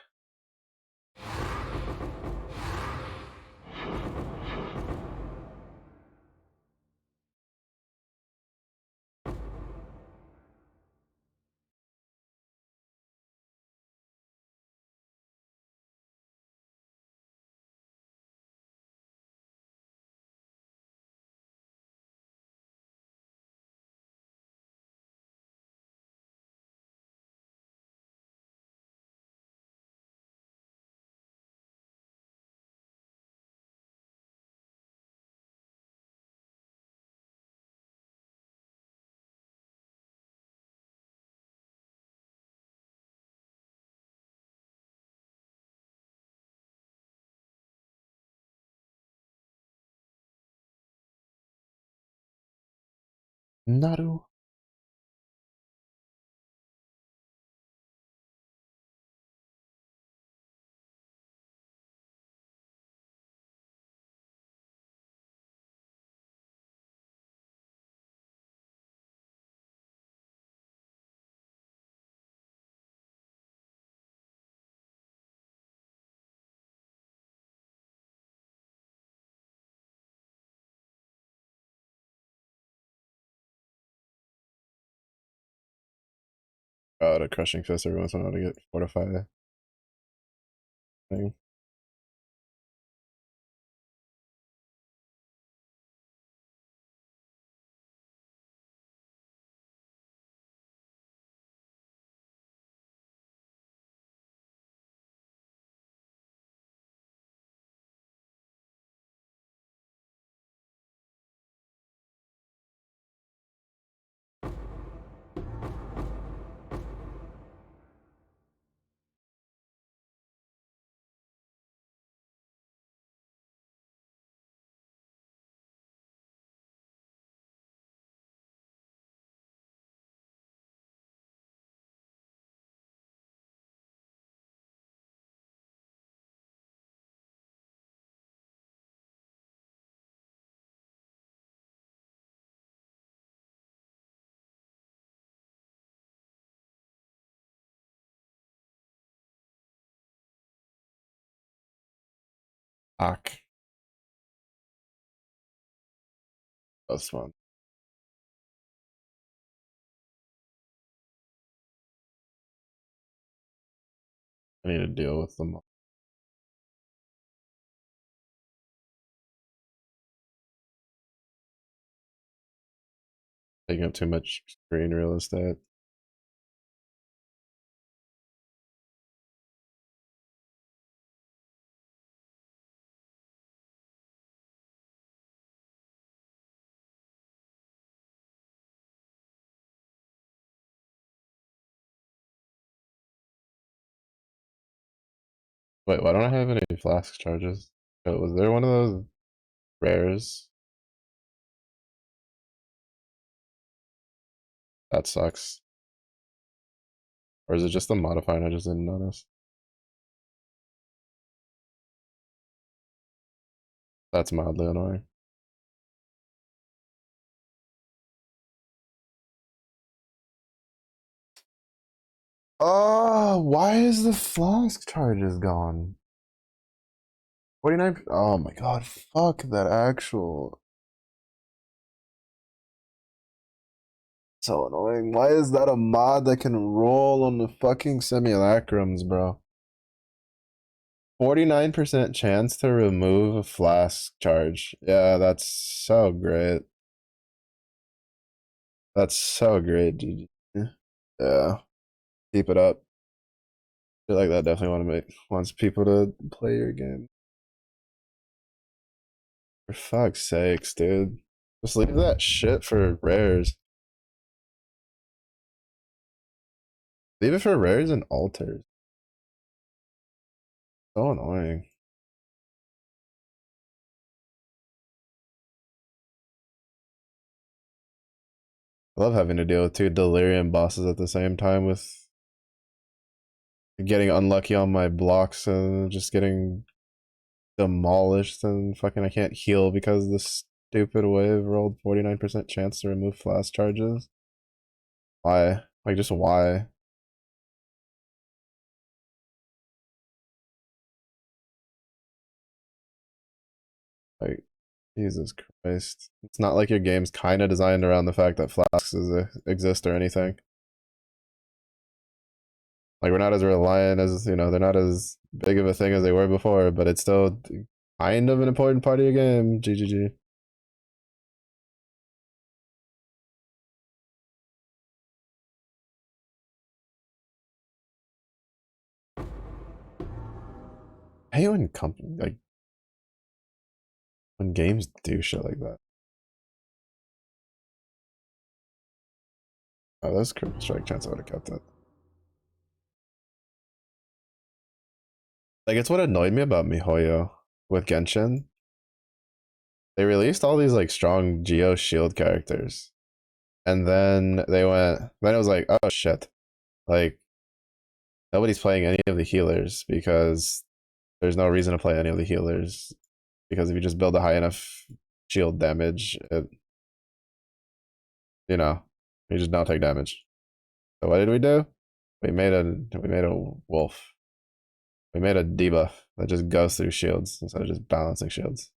Naru. God, a crushing fist every once in a while to get fortify thing. Ak. That's fun. I need to deal with them. Taking up too much screen real estate. Wait, why don't I have any flask charges? Oh, was there one of those rares? That sucks. Or is it just the modifier and I just didn't notice? That's mildly annoying. Oh, why is the flask charges gone? 49. Oh my god, fuck that actual. So annoying. Why is that a mod that can roll on the fucking simulacrums, bro? 49% chance to remove a flask charge. Yeah, that's so great. That's so great, GG. Yeah, keep it up. I feel like that definitely wants people to play your game. For fuck's sakes, dude. Just leave that shit for rares. Leave it for rares and altars. So annoying. I love having to deal with two delirium bosses at the same time with getting unlucky on my blocks and just getting demolished and fucking I can't heal because the stupid wave rolled 49% chance to remove flash charges. Why? Like just why? Like Jesus Christ. It's not like your game's kind of designed around the fact that flasks exist or anything. Like we're not as reliant as, they're not as big of a thing as they were before, but it's still kind of an important part of your game. GGG. I hate when when games do shit like that. Oh, that's critical strike chance. I would have kept it. Like it's what annoyed me about MiHoYo with Genshin. They released all these like strong Geo Shield characters, and then they went. Then it was like, oh shit, like nobody's playing any of the healers because there's no reason to play any of the healers because if you just build a high enough shield damage, you know, you just don't take damage. So what did we do? We made a wolf. We made a debuff that just goes through shields instead of just balancing shields.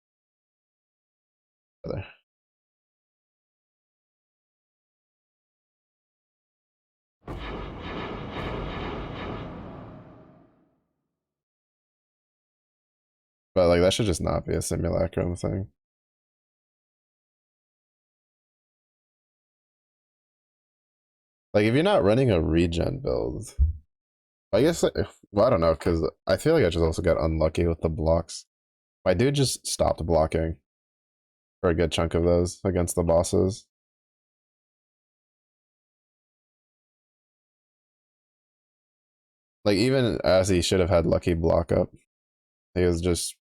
But like that should just not be a simulacrum thing. Like if you're not running a regen build, I guess well, I don't know because I feel like I just also got unlucky with the blocks. My dude just stopped blocking for a good chunk of those against the bosses. Like even as he should have had lucky block up, he was just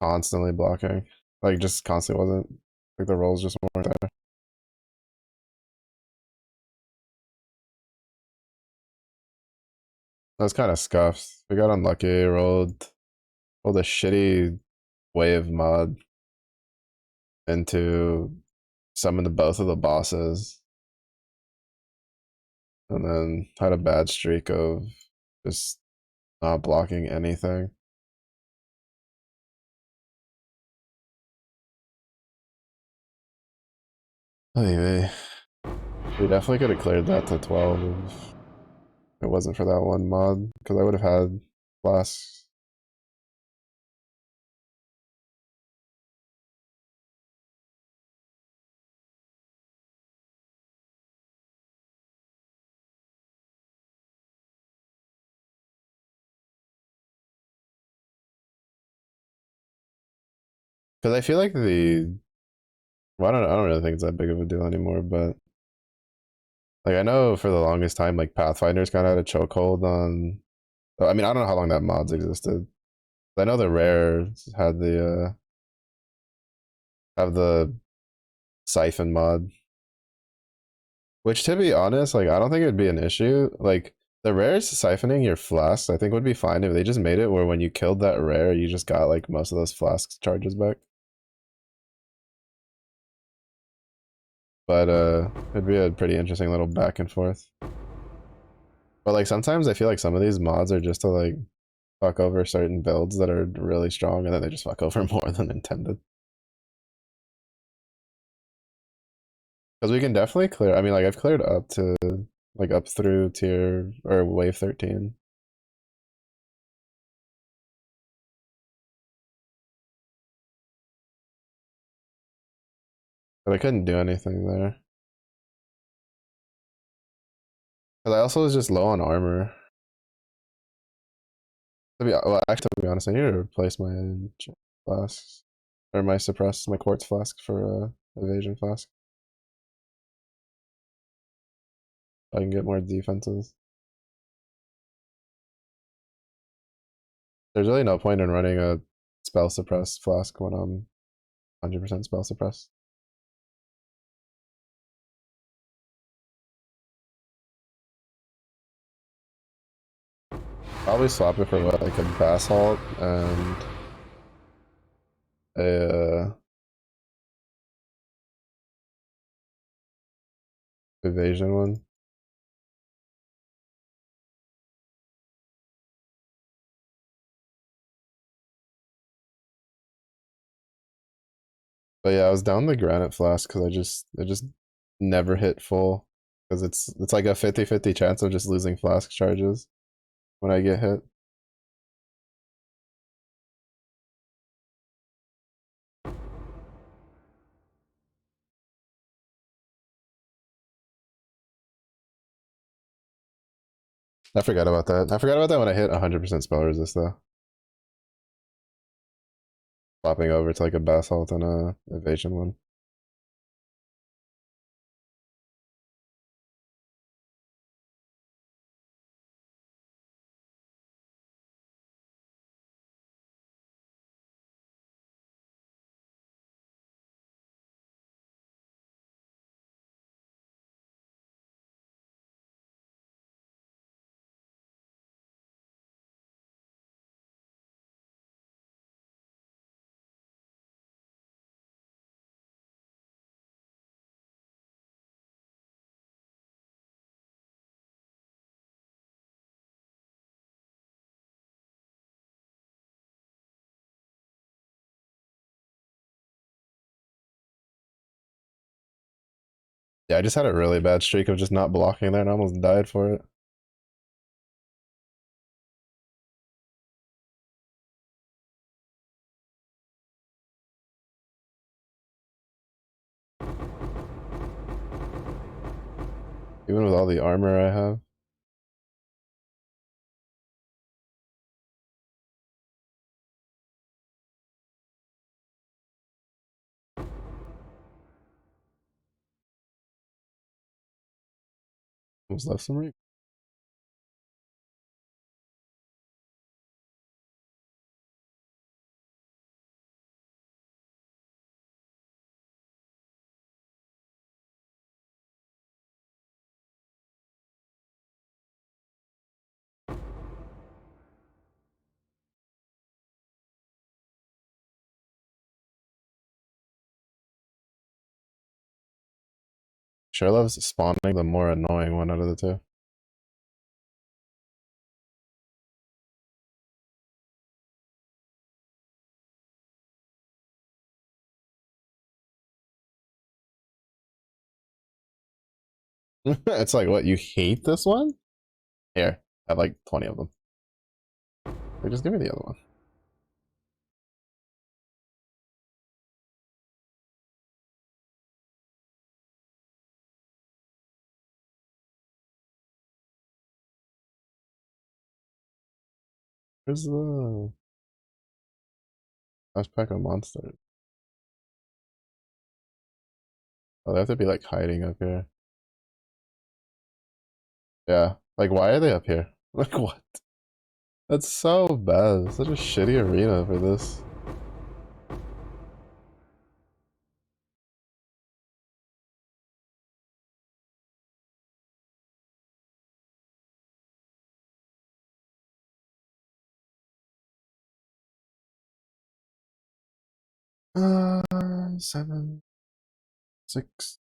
constantly blocking. Like just constantly wasn't like the rolls just weren't there. That was kind of scuffed. We got unlucky, rolled a shitty wave mod into summoned both of the bosses, and then had a bad streak of just not blocking anything. Anyway, we definitely could have cleared that to 12 if it wasn't for that one mod, because I would have had flasks. Because I feel like well, I don't really think it's that big of a deal anymore, but like I know for the longest time, like Pathfinder's kind of had a chokehold on. I mean, I don't know how long that mod's existed. I know the rares had the have the siphon mod, which to be honest, like I don't think it'd be an issue. Like the rares siphoning your flasks, I think would be fine if they just made it where when you killed that rare, you just got like most of those flasks charges back. But it'd be a pretty interesting little back and forth. But like sometimes I feel like some of these mods are just to like fuck over certain builds that are really strong, and then they just fuck over more than intended. Because we can definitely clear. I mean, like I've cleared up to like up through tier or wave 13. But I couldn't do anything there. Because I also was just low on armor. Well, actually, to be honest, I need to replace my flasks. Or my suppress, my quartz flask for evasion flask. I can get more defenses. There's really no point in running a spell suppressed flask when I'm 100% spell suppressed. Probably swap it for what, like a basalt and a evasion one. But yeah, I was down the granite flask because it just never hit full because it's like a 50-50 chance of just losing flask charges when I get hit. I forgot about that. I forgot about that when I hit 100% spell resist though. Swapping over to like a basalt and a evasion one. Yeah, I just had a really bad streak of just not blocking there and I almost died for it. Even with all the armor I have. Almost left some. Sherlove's spawning the more annoying one out of the two. It's like, what, you hate this one? Here, I have like 20 of them. Or just give me the other one. Where's the last pack of monsters? Oh, they have to be like hiding up here. Yeah. Like, why are they up here? Like, what? That's so bad. Such a shitty arena for this. 7, 6.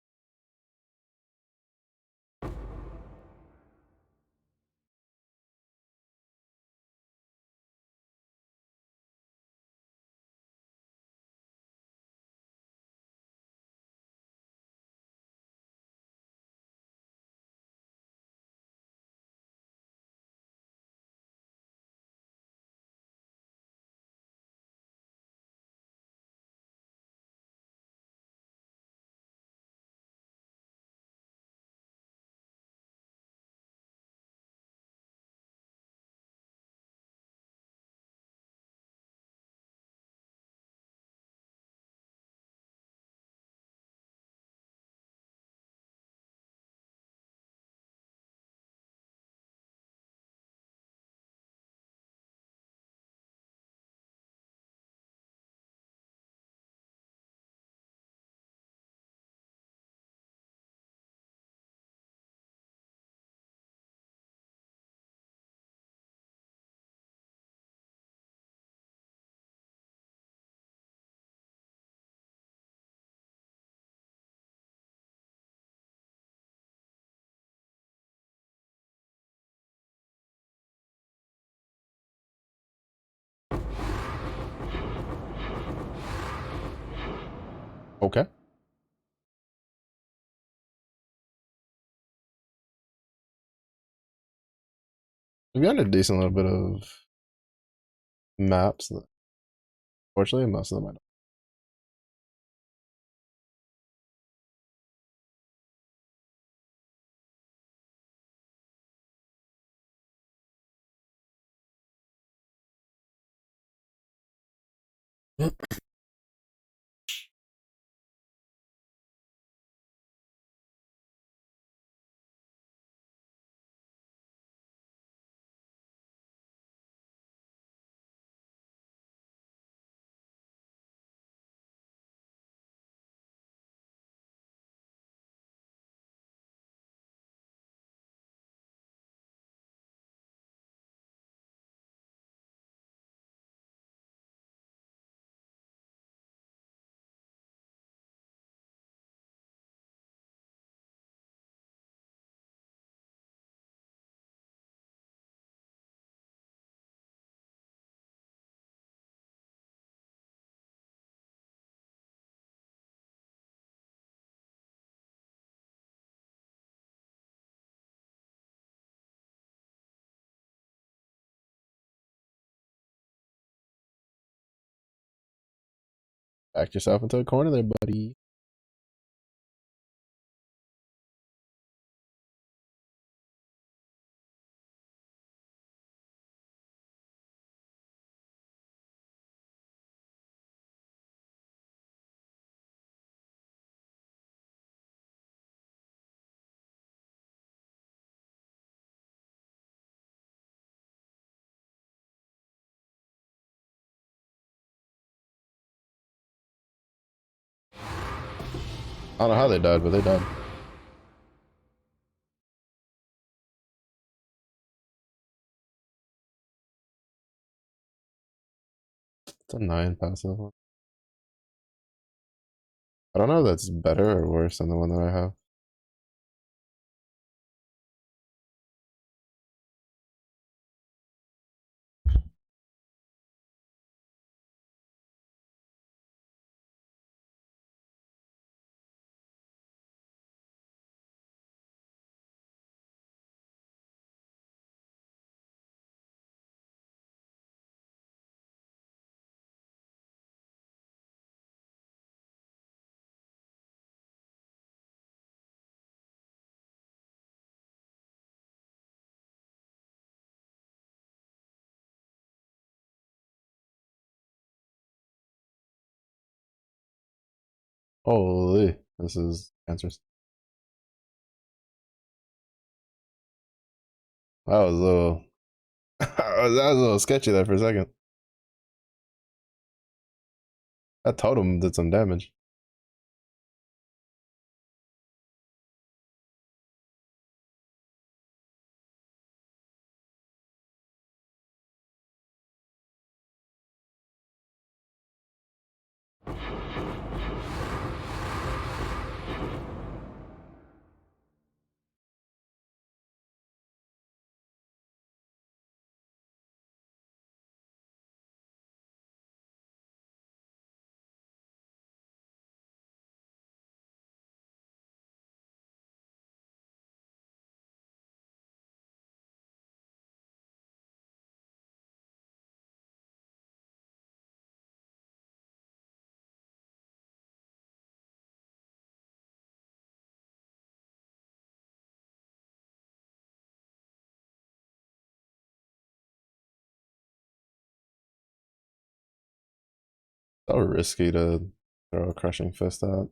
Okay. We've got a decent little bit of maps. Fortunately, most of them I don't. Back yourself into a corner there, buddy. I don't know how they died, but they died. It's a 9 passive one. I don't know if that's better or worse than the one that I have. Holy, this is answers. That was a little, that was a little sketchy there for a second. That totem did some damage. So risky to throw a crushing fist out.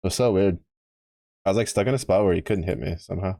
It was so weird. I was like stuck in a spot where he couldn't hit me somehow.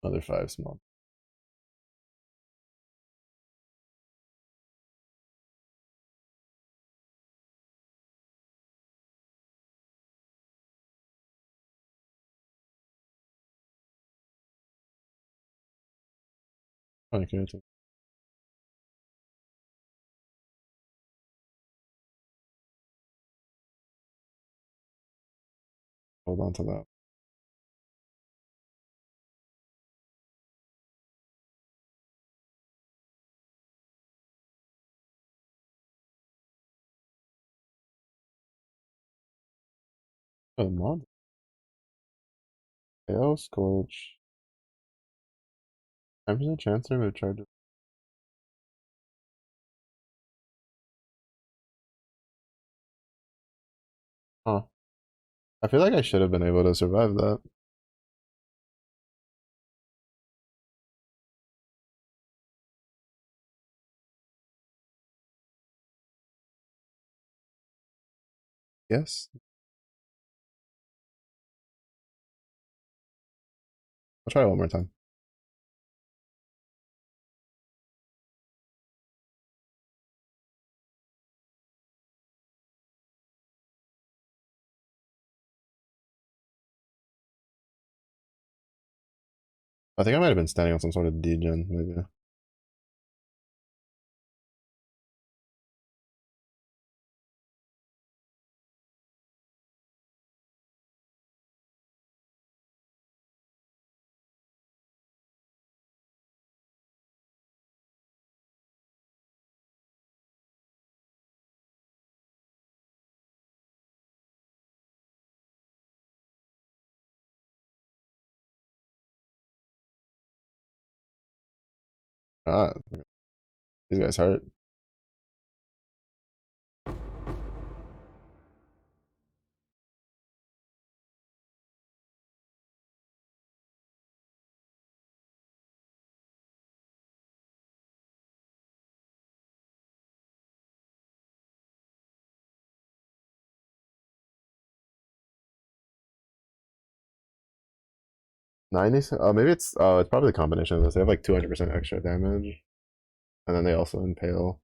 Another 5 small. Okay, hold on to that. Oh, mod. KO, Scorch. 10% chance to remove charges. Huh. I feel like I should have been able to survive that. Yes. I'll try one more time. I think I might have been standing on some sort of degen, maybe. 啊，these guys hurt. Oh, maybe it's probably the combination of this. They have like 200% extra damage, and then they also impale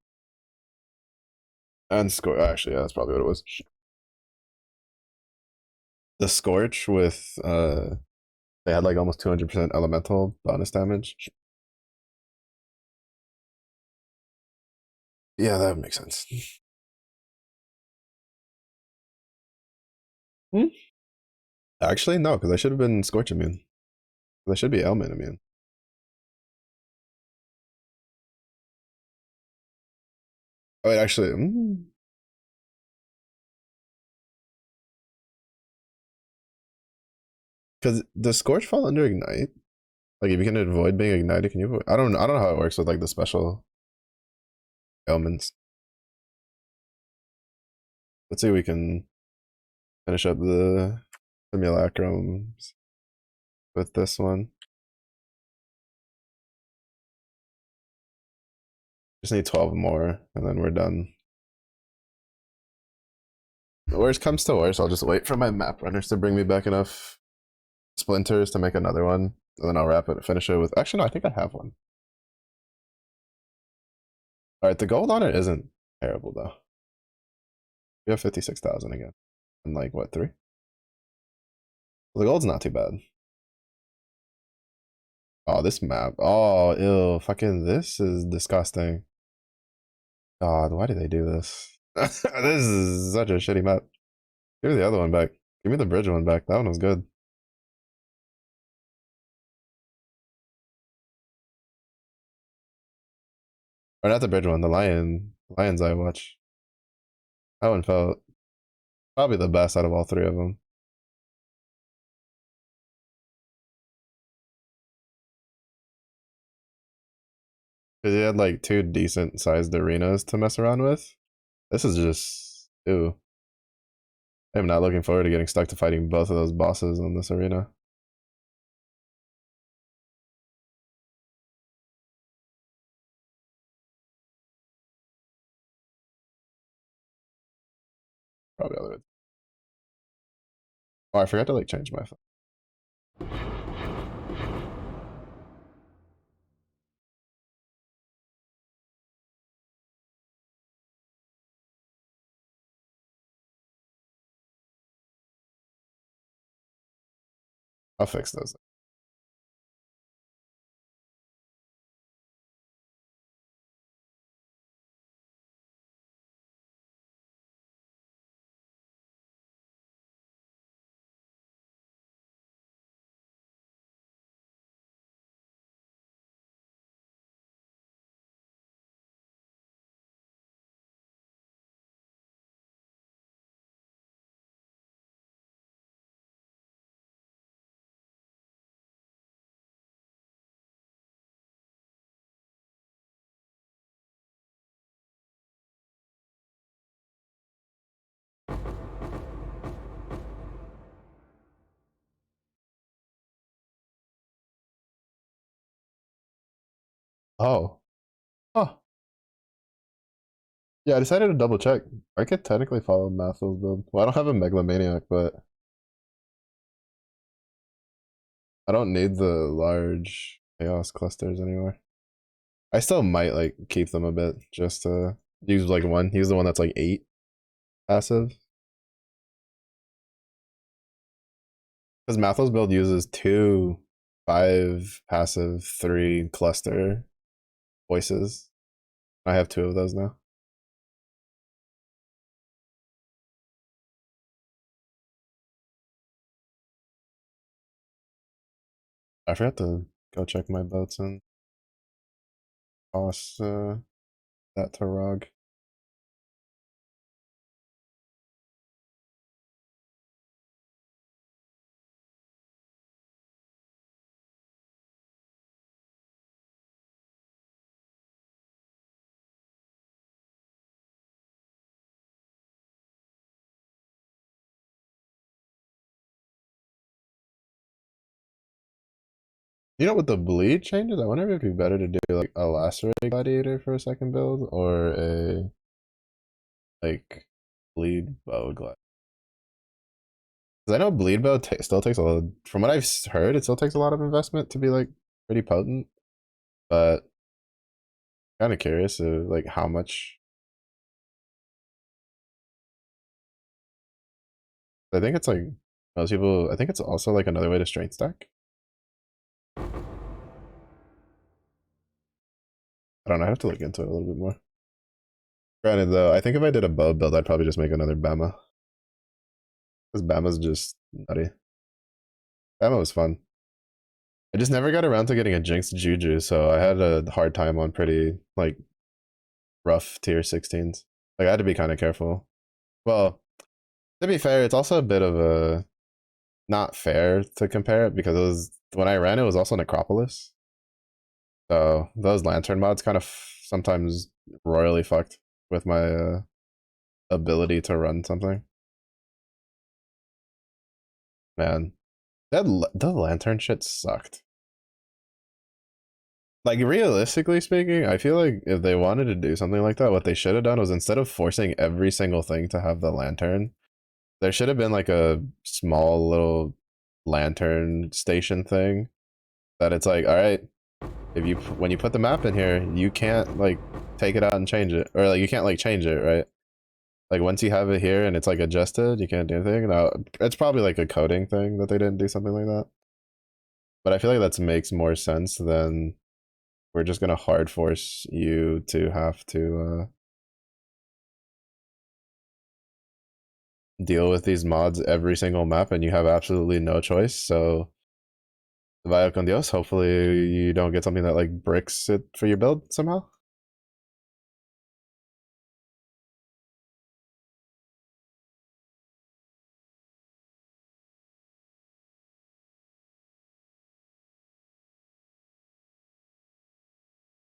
and score. Actually, yeah, that's probably what it was. The Scorch with they had like almost 200% elemental bonus damage. Yeah, that would make sense. Hmm? Actually, no, because I should have been Scorch immune. I should be ailment immune. Oh, wait, actually, because does Scorch fall under Ignite? Like, if you can avoid being ignited, can you? I don't know how it works with like the special ailments. Let's see if we can finish up the simulacrums with this one. Just need 12 more, and then we're done. Worst comes to worst, I'll just wait for my map runners to bring me back enough splinters to make another one, and then I'll wrap it, finish it with. Actually, no, I think I have one. All right, the gold on it isn't terrible though. We have 56,000 again, and like what 3? The gold's not too bad. Oh, this map. Oh, ew. Fucking this is disgusting. God, why did they do this? This is such a shitty map. Give me the other one back. Give me the bridge one back. That one was good. Or not the bridge one, the Lion's Eye Watch. That one felt probably the best out of all three of them. Because he had like two decent sized arenas to mess around with. This is just, ew. I'm not looking forward to getting stuck to fighting both of those bosses in this arena. Probably other. Oh, I forgot to like change my phone. I'll fix those. Oh. Oh. Yeah, I decided to double check. I could technically follow Mathil's build. Well, I don't have a Megalomaniac, but I don't need the large chaos clusters anymore. I still might like keep them a bit just to use like one. Use the one that's like 8 passive. Because Mathil's build uses 2 5 passive 3 cluster voices. I have 2 of those now. I forgot to go check my boats and toss that to Rog. You know, with the bleed changes, I wonder if it'd be better to do like a lacerate gladiator for a second build or a like bleed bow gladiator. Because I know bleed bow still takes a lot. From what I've heard, it still takes a lot of investment to be like pretty potent. But kind of curious of like how much. I think it's like most people. I think it's also like another way to strength stack. I don't know. I have to look into it a little bit more. Granted, though, I think if I did a bow build, I'd probably just make another Bama. Because Bama's just nutty. Bama was fun. I just never got around to getting a Jinx Juju, so I had a hard time on pretty, like, rough tier 16s. Like, I had to be kind of careful. Well, to be fair, it's also a bit of a not fair to compare it because it was when I ran it was also Necropolis. So those lantern mods kind of sometimes royally fucked with my ability to run something. Man, the lantern shit sucked. Like realistically speaking, I feel like if they wanted to do something like that, what they should have done was instead of forcing every single thing to have the lantern, there should have been like a small little lantern station thing that it's like, all right, if you when you put the map in here, you can't like take it out and change it, or like you can't like change it, right? Like once you have it here and it's like adjusted, you can't do anything. Now it's probably like a coding thing that they didn't do something like that. But I feel like that makes more sense than we're just gonna hard force you to have to deal with these mods every single map, and you have absolutely no choice. So, vaya con Dios. Hopefully, you don't get something that like bricks it for your build somehow.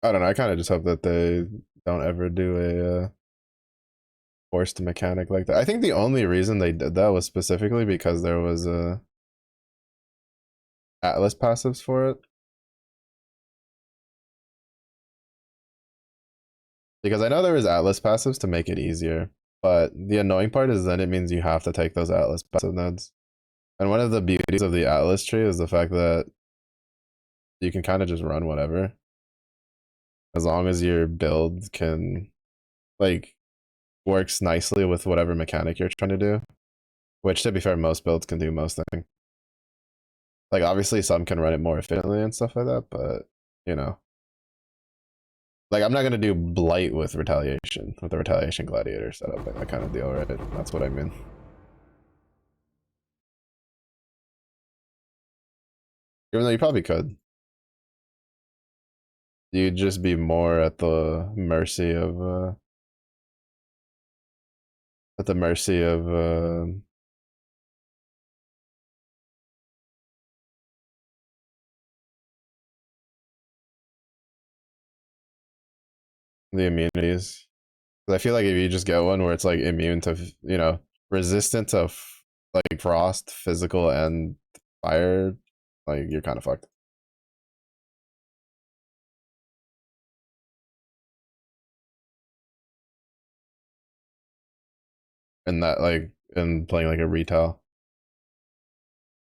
I don't know. I kind of just hope that they don't ever do a forced mechanic like that. I think the only reason they did that was specifically because there was Atlas passives for it. Because I know there was Atlas passives to make it easier, but the annoying part is then it means you have to take those Atlas passive nodes. And one of the beauties of the Atlas tree is the fact that you can kind of just run whatever as long as your build can like works nicely with whatever mechanic you're trying to do. Which, to be fair, most builds can do most things. Like obviously, some can run it more efficiently and stuff like that, but you know, like I'm not gonna do blight with retaliation with the retaliation gladiator setup, like that kind of deal, right? That's what I mean. Even though you probably could, you'd just be more at the mercy of the immunities. I feel like if you just get one where it's like immune to, you know, resistant to like frost, physical, and fire, like you're kind of fucked. in that like in playing like a retail.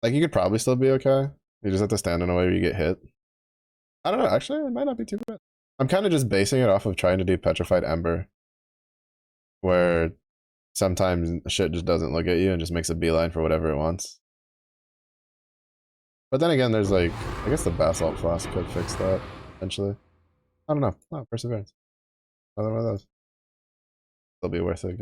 Like you could probably still be okay. You just have to stand in a way where you get hit. I don't know. Actually, it might not be too bad. I'm kind of just basing it off of trying to do Petrified Ember, where sometimes shit just doesn't look at you and just makes a beeline for whatever it wants. But then again, there's like, I guess the Basalt Flask could fix that eventually. I don't know. Oh, Perseverance. Another one of those. It'll be worth it.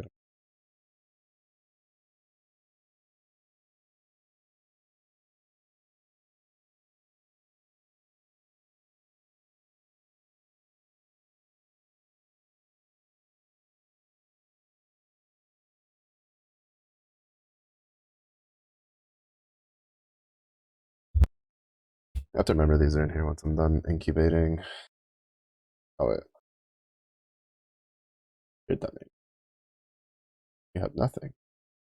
I have to remember these are in here once I'm done incubating. Oh wait, you're done. You have nothing.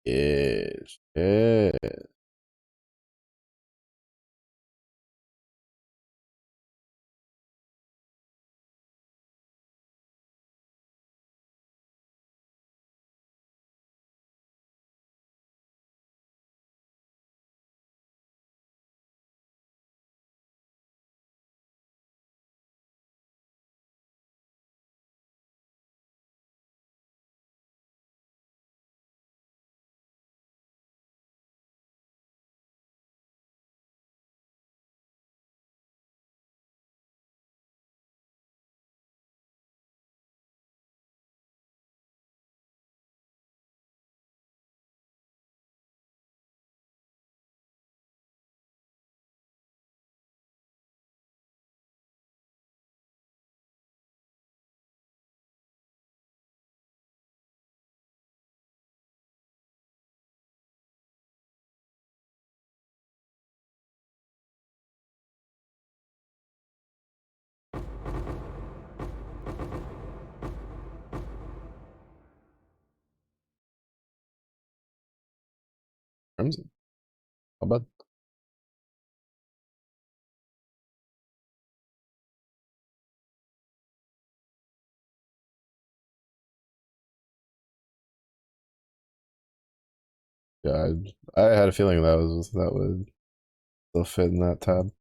Yes. Yeah. Crimson. How about yeah? I had a feeling that would still fit in that tab.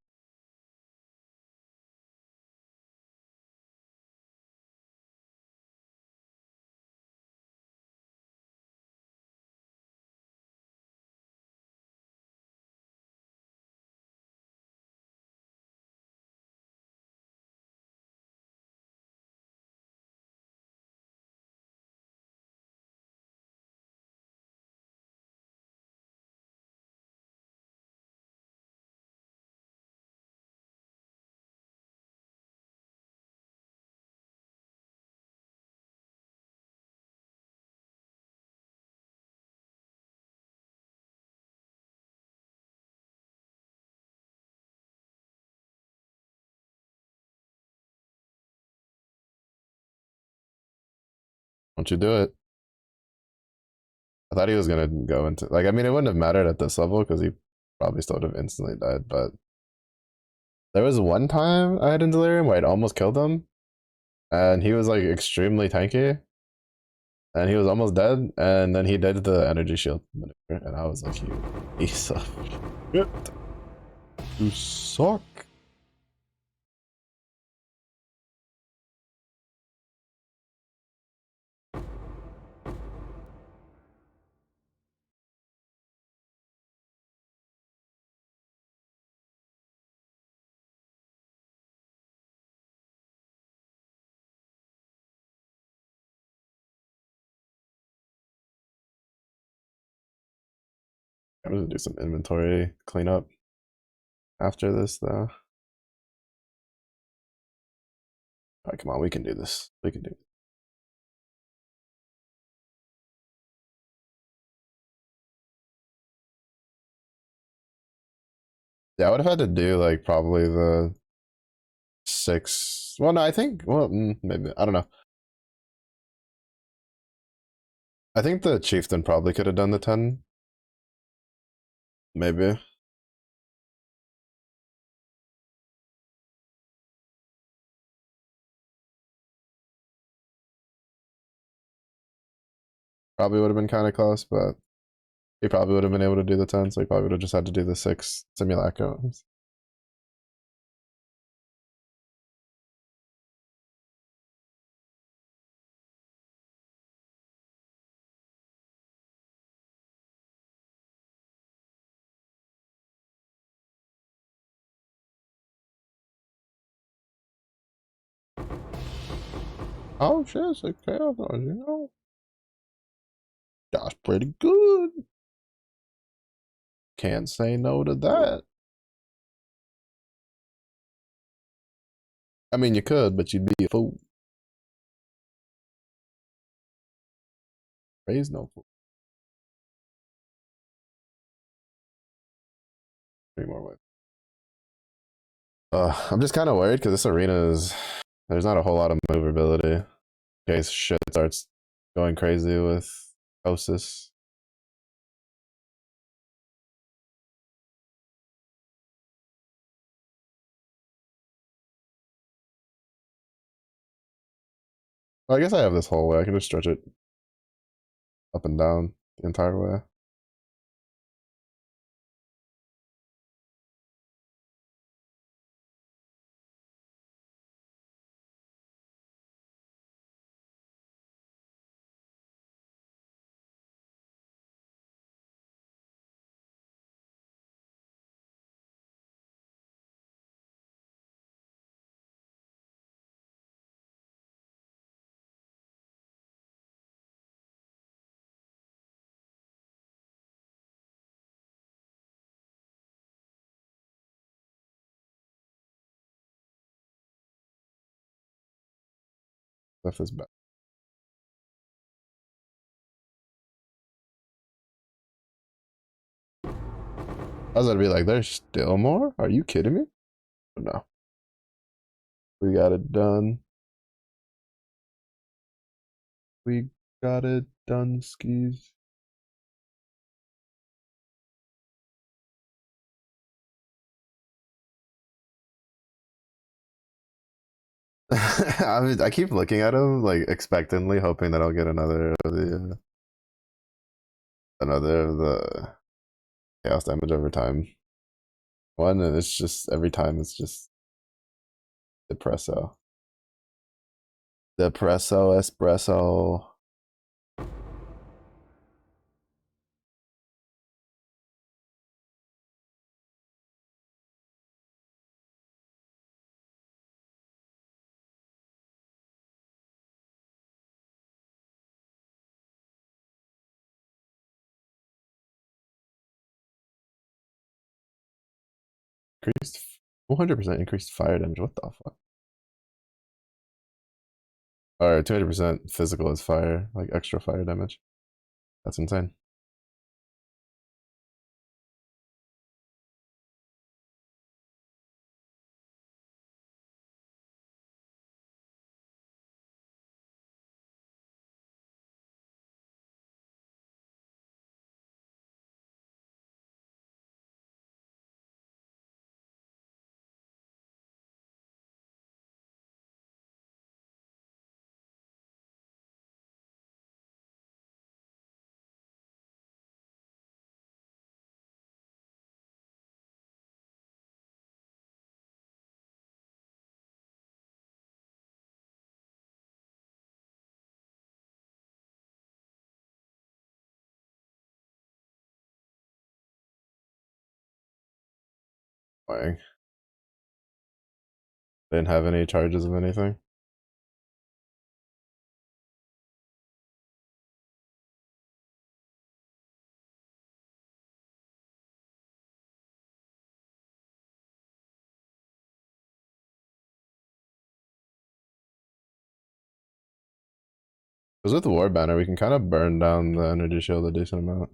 Don't you do it? I thought he was gonna go into like. I mean, it wouldn't have mattered at this level because he probably still would have instantly died. But there was one time I had in delirium where I'd almost killed him, and he was like extremely tanky, and he was almost dead, and then he did the energy shield maneuver, and I was like, you piece of shit, you suck. I'm gonna do some inventory cleanup after this, though. All right, come on, we can do this. We can do it. Yeah, I would have had to do like probably the six. Well, no, I think. Well, maybe I don't know. I think the chieftain probably could have done the 10. Maybe. Probably would have been kind of close, but he probably would have been able to do the 10, so he probably would have just had to do the 6 simulacrums. Oh shit, it's okay, you know. That's pretty good. Can't say no to that. I mean, you could, but you'd be a fool. Raise no fool. 3 more ways. I'm just kind of worried because this arena is there's not a whole lot of maneuverability in case shit starts going crazy with Osis. Well, I guess I have this whole way. I can just stretch it up and down the entire way. Left is back. I was gonna be like, there's still more? Are you kidding me? But no. We got it done. We got it done, skis. I keep looking at him like expectantly, hoping that I'll get another of the chaos damage over time. One, and it's just every time it's just depresso, depresso, espresso. Increased 400% increased fire damage. What the fuck? Or 200% physical is fire, like extra fire damage. That's insane. Annoying. Didn't have any charges of anything. Because with the war banner, we can kind of burn down the energy shield a decent amount.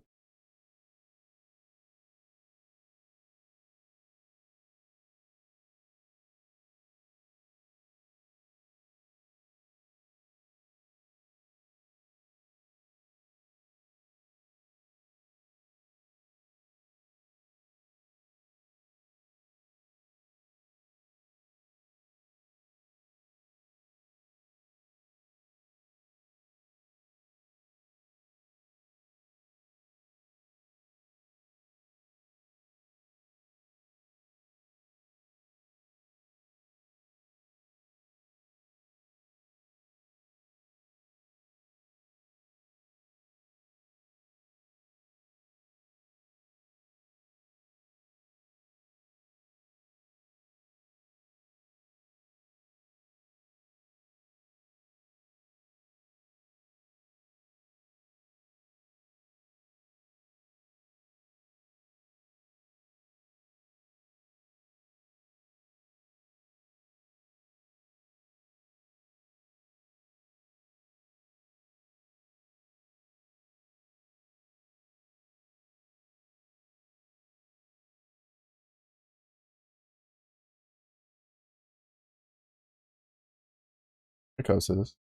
coses.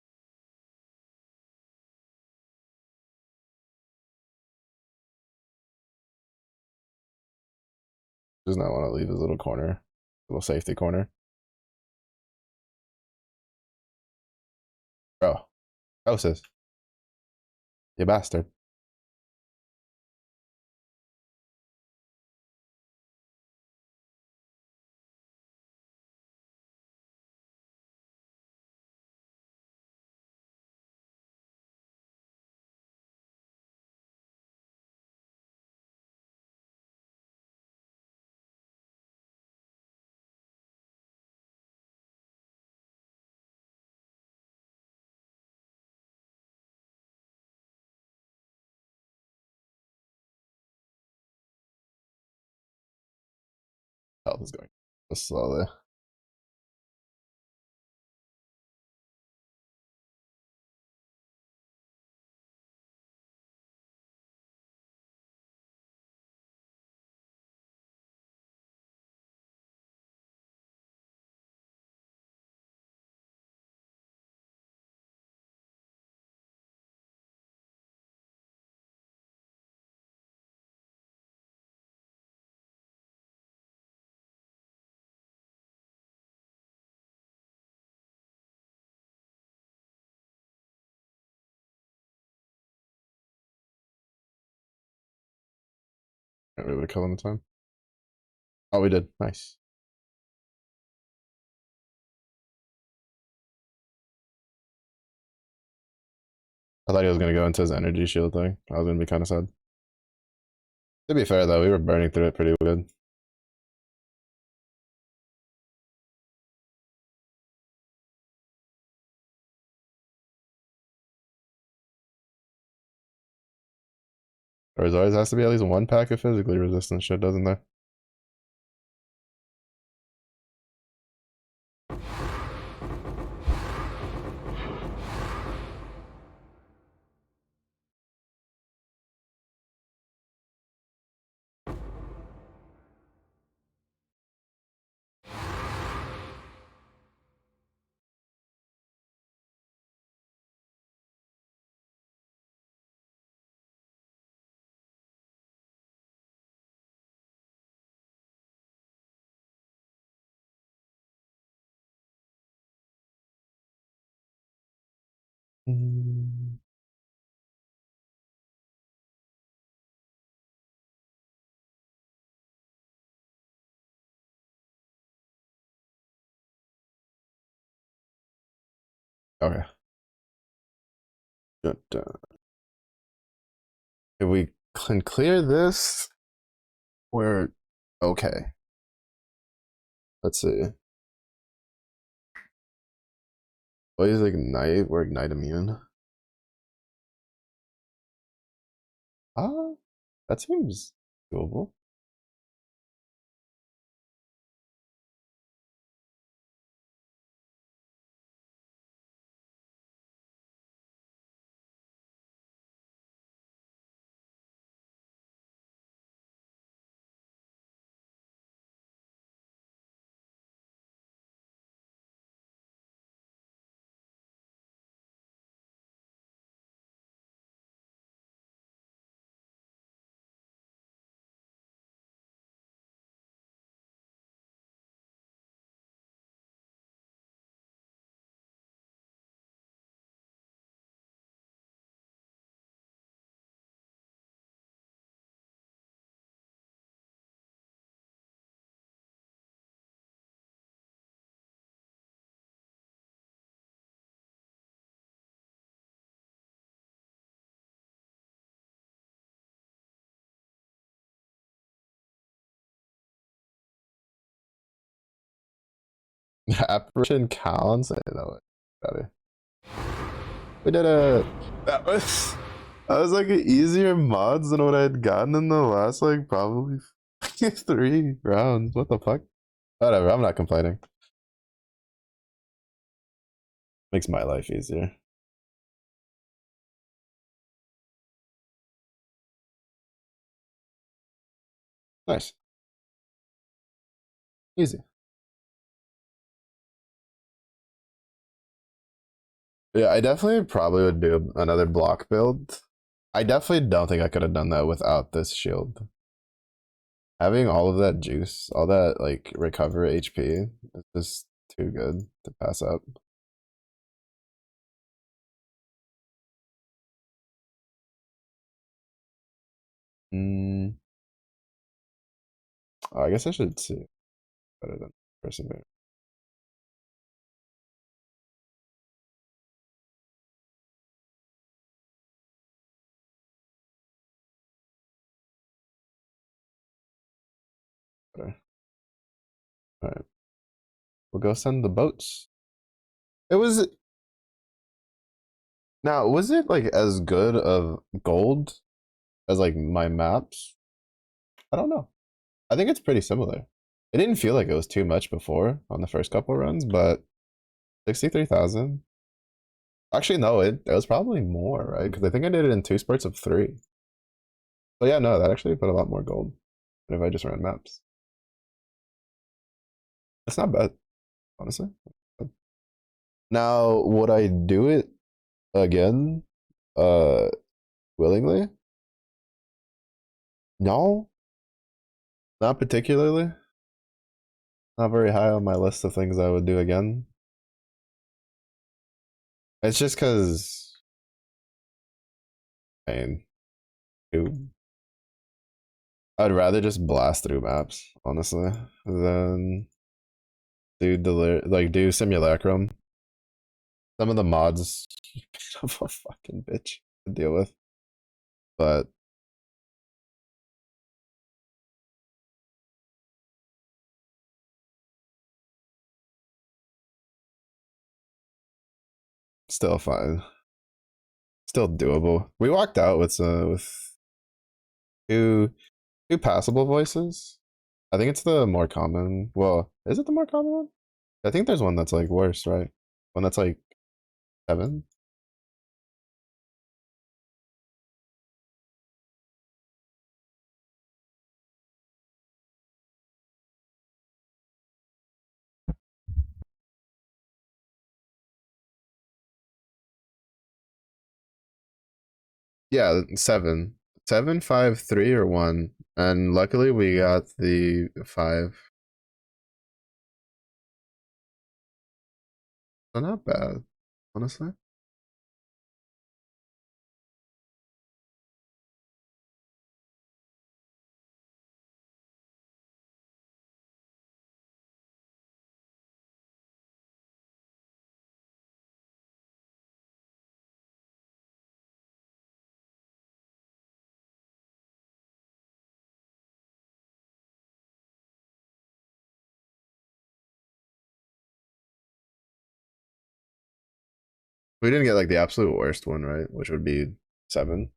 Does not want to leave his little corner, little safety corner. Bro, coses. You bastard. Health is going slowly. Can't really kill him in time. Oh, we did. Nice. I thought he was gonna go into his energy shield thing. I was gonna be kind of sad. To be fair though, we were burning through it pretty good. There always has to be at least one pack of physically resistant shit, doesn't there? Mm. Okay. Dun, dun. If we can clear this, we're okay. Let's see. What is ignite? We're ignite immune. Ah, that seems doable. Apparition counts. I know it. Got it. We did it. That was like an easier mods than what I had gotten in the last like probably 3 rounds. What the fuck? Whatever. I'm not complaining. Makes my life easier. Nice. Easy. Yeah, I definitely probably would do another block build. I definitely don't think I could have done that without this shield. Having all of that juice, all that like recover HP is just too good to pass up. Mm, oh, I guess I should see better than persevere. Better. All right, we'll go send the boats. It was now was it like as good of gold as like my maps? I don't know. I think it's pretty similar. It didn't feel like it was too much before on the first couple runs, but 63,000. Actually, no, it was probably more, right? Because I think I did it in two spurts of three. But yeah, no, that actually put a lot more gold than if I just ran maps. It's not bad, honestly. Now, would I do it again? Uh, willingly? No, not particularly. Not very high on my list of things I would do again. It's just because, I mean, dude, I'd rather just blast through maps, honestly, than do simulacrum. Some of the mods of a fucking bitch to deal with, but still fine, still doable. We walked out with two two passable voices. I think it's the more common. Well, is it the more common one? I think there's one that's like worse, right? One that's like seven. Yeah, seven. Seven, five, three, or one. And luckily we got the five. So not bad, honestly. We didn't get like the absolute worst one, right? Which would be seven.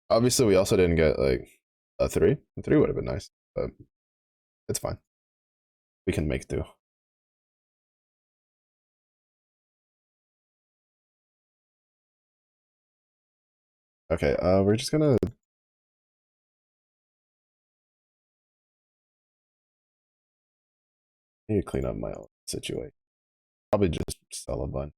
Obviously, we also didn't get like a three. A three would have been nice, but it's fine. We can make do. Okay, we're just gonna need to clean up my own situation. Probably just sell a bunch.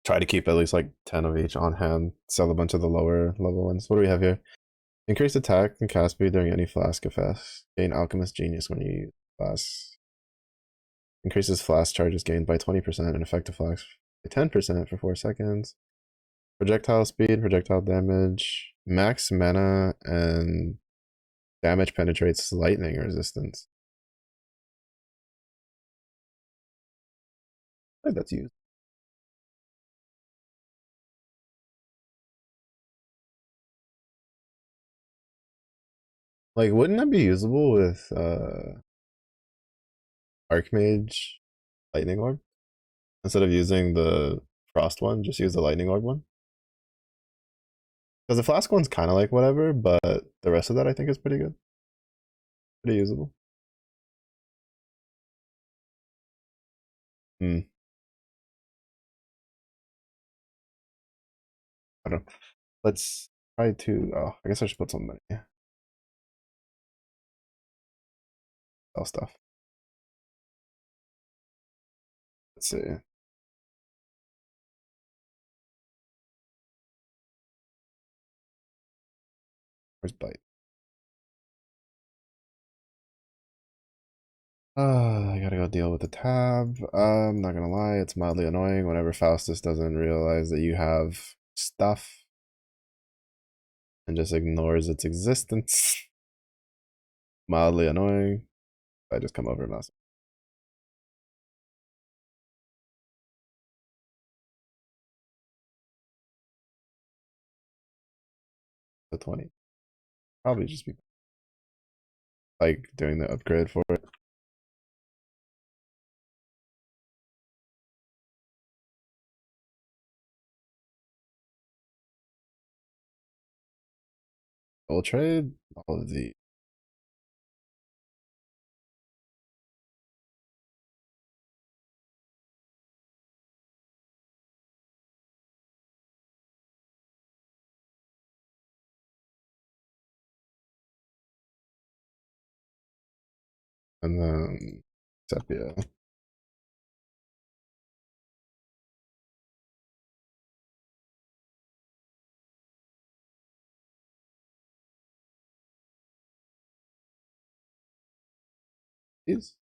Try to keep at least like 10 of each on hand. Sell a bunch of the lower level ones. What do we have here? Increased attack and cast speed during any flask effect. Gain Alchemist Genius when you use flask. Increases flask charges gained by 20% and effective flask by 10% for 4 seconds. Projectile speed, projectile damage, max mana, and damage penetrates lightning resistance. I think that's used. Like, wouldn't that be usable with Archmage Lightning Orb? Instead of using the Frost one, just use the Lightning Orb one? Because the Flask one's kind of like whatever, but the rest of that I think is pretty good. Pretty usable. Hmm. I don't know. Let's try to. Oh, I guess I should put some money. Yeah. Sell stuff. Let's see. Where's bite? I gotta go deal with the tab. I'm not gonna lie, it's mildly annoying whenever Faustus doesn't realize that you have stuff and just ignores its existence. Mildly annoying. I just come over and mouse the 20. Probably just be like doing the upgrade for it. We'll trade all of the and then Sepia. These.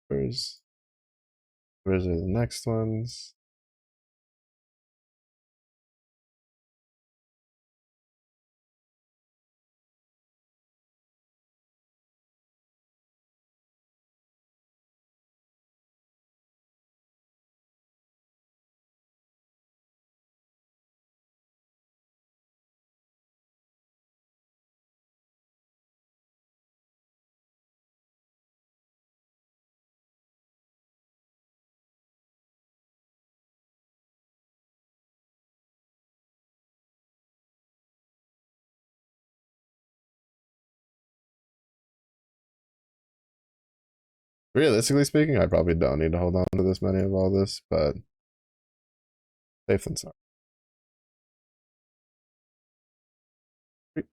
Where's are the next ones? Realistically speaking, I probably don't need to hold on to this many of all this, but safe than sorry. Because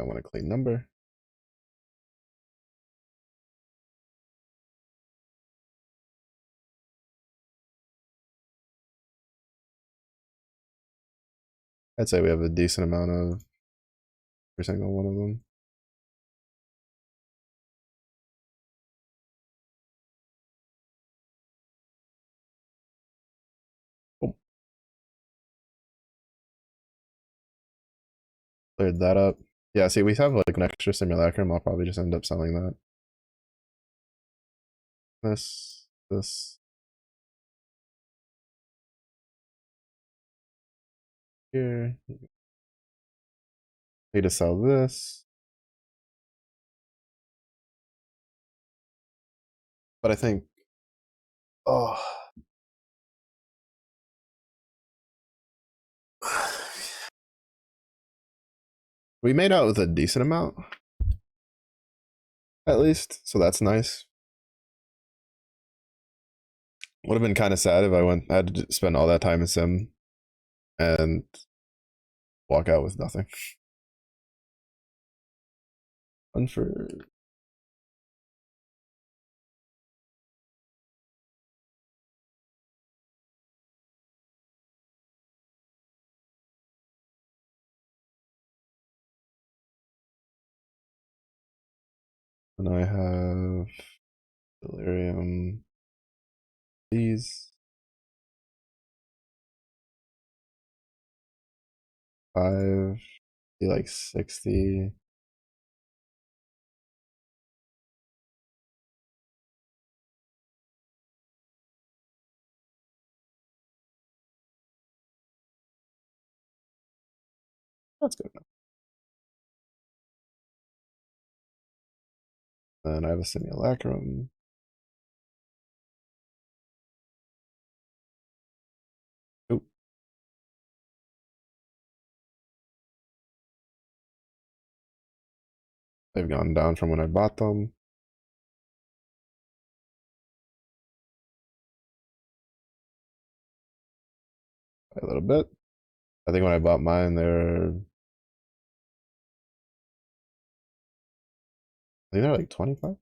I want a clean number. I'd say we have a decent amount of every single one of them. Oh, cleared that up. Yeah, see, we have like an extra simulacrum. I'll probably just end up selling that. This here. Need to sell this. But I think, oh, we made out with a decent amount, at least. So that's nice. Would have been kind of sad if I had to spend all that time in sim and walk out with nothing. Fun for and I have delirium. These 5, be like 60. That's good enough. Then I have a simulacrum. Oop. They've gone down from when I bought them a little bit. I think when I bought mine, I think they're like 25.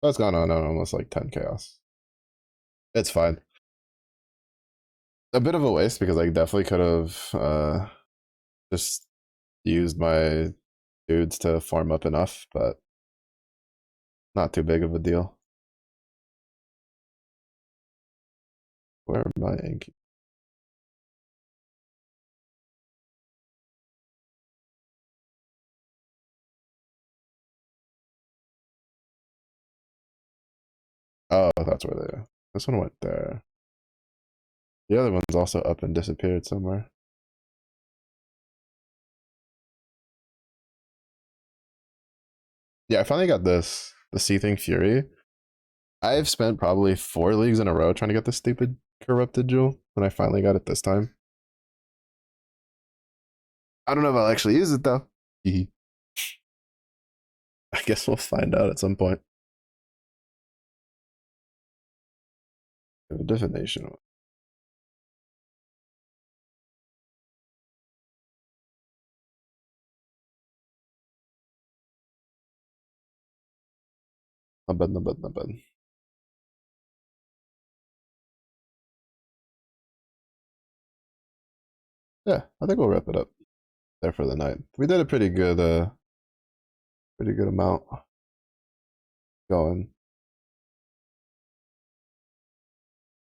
That's gone on almost like 10 chaos. It's fine. A bit of a waste because I definitely could have just used my dudes to farm up enough, but not too big of a deal. Where am I ink? Oh, that's where they are. This one went there. The other one's also up and disappeared somewhere. Yeah, I finally got this. The Seething Fury. I've spent probably 4 leagues in a row trying to get this stupid corrupted jewel, and I finally got it this time. I don't know if I'll actually use it though. I guess we'll find out at some point. A divination one. Not bad, not bad, not bad. Yeah, I think we'll wrap it up there for the night. We did a pretty good amount going.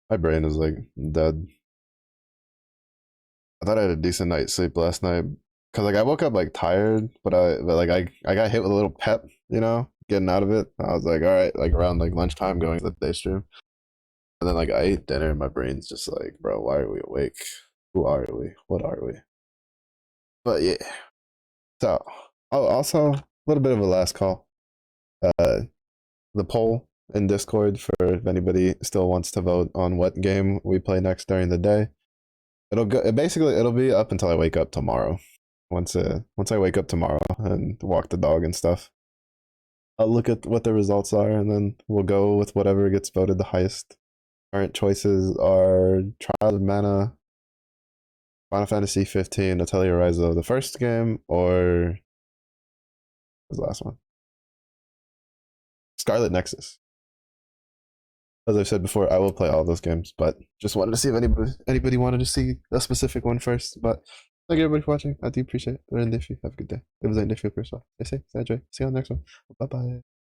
My brain is like dead. I thought I had a decent night's sleep last night because like I woke up like tired, but I got hit with a little pep, getting out of it. I was like, all right, like around like lunchtime going to the day stream, and then like I ate dinner, and my brain's just like, bro, why are we awake? Who are we? What are we? But yeah. So, oh, also a little bit of a last call. Uh, the poll in Discord for if anybody still wants to vote on what game we play next during the day. It'll be up until I wake up tomorrow. Once I wake up tomorrow and walk the dog and stuff, I'll look at what the results are and then we'll go with whatever gets voted the highest. Current choices are Trials of Mana, Final Fantasy 15, Atelier Ryzo, the first game, or what was the last one? Scarlet Nexus. As I've said before, I will play all those games, but just wanted to see if anybody wanted to see a specific one first. But thank you everybody for watching. I do appreciate it. Have a good day. It was a day for yourself. Stay safe, stay enjoy. See you on the next one. Bye bye.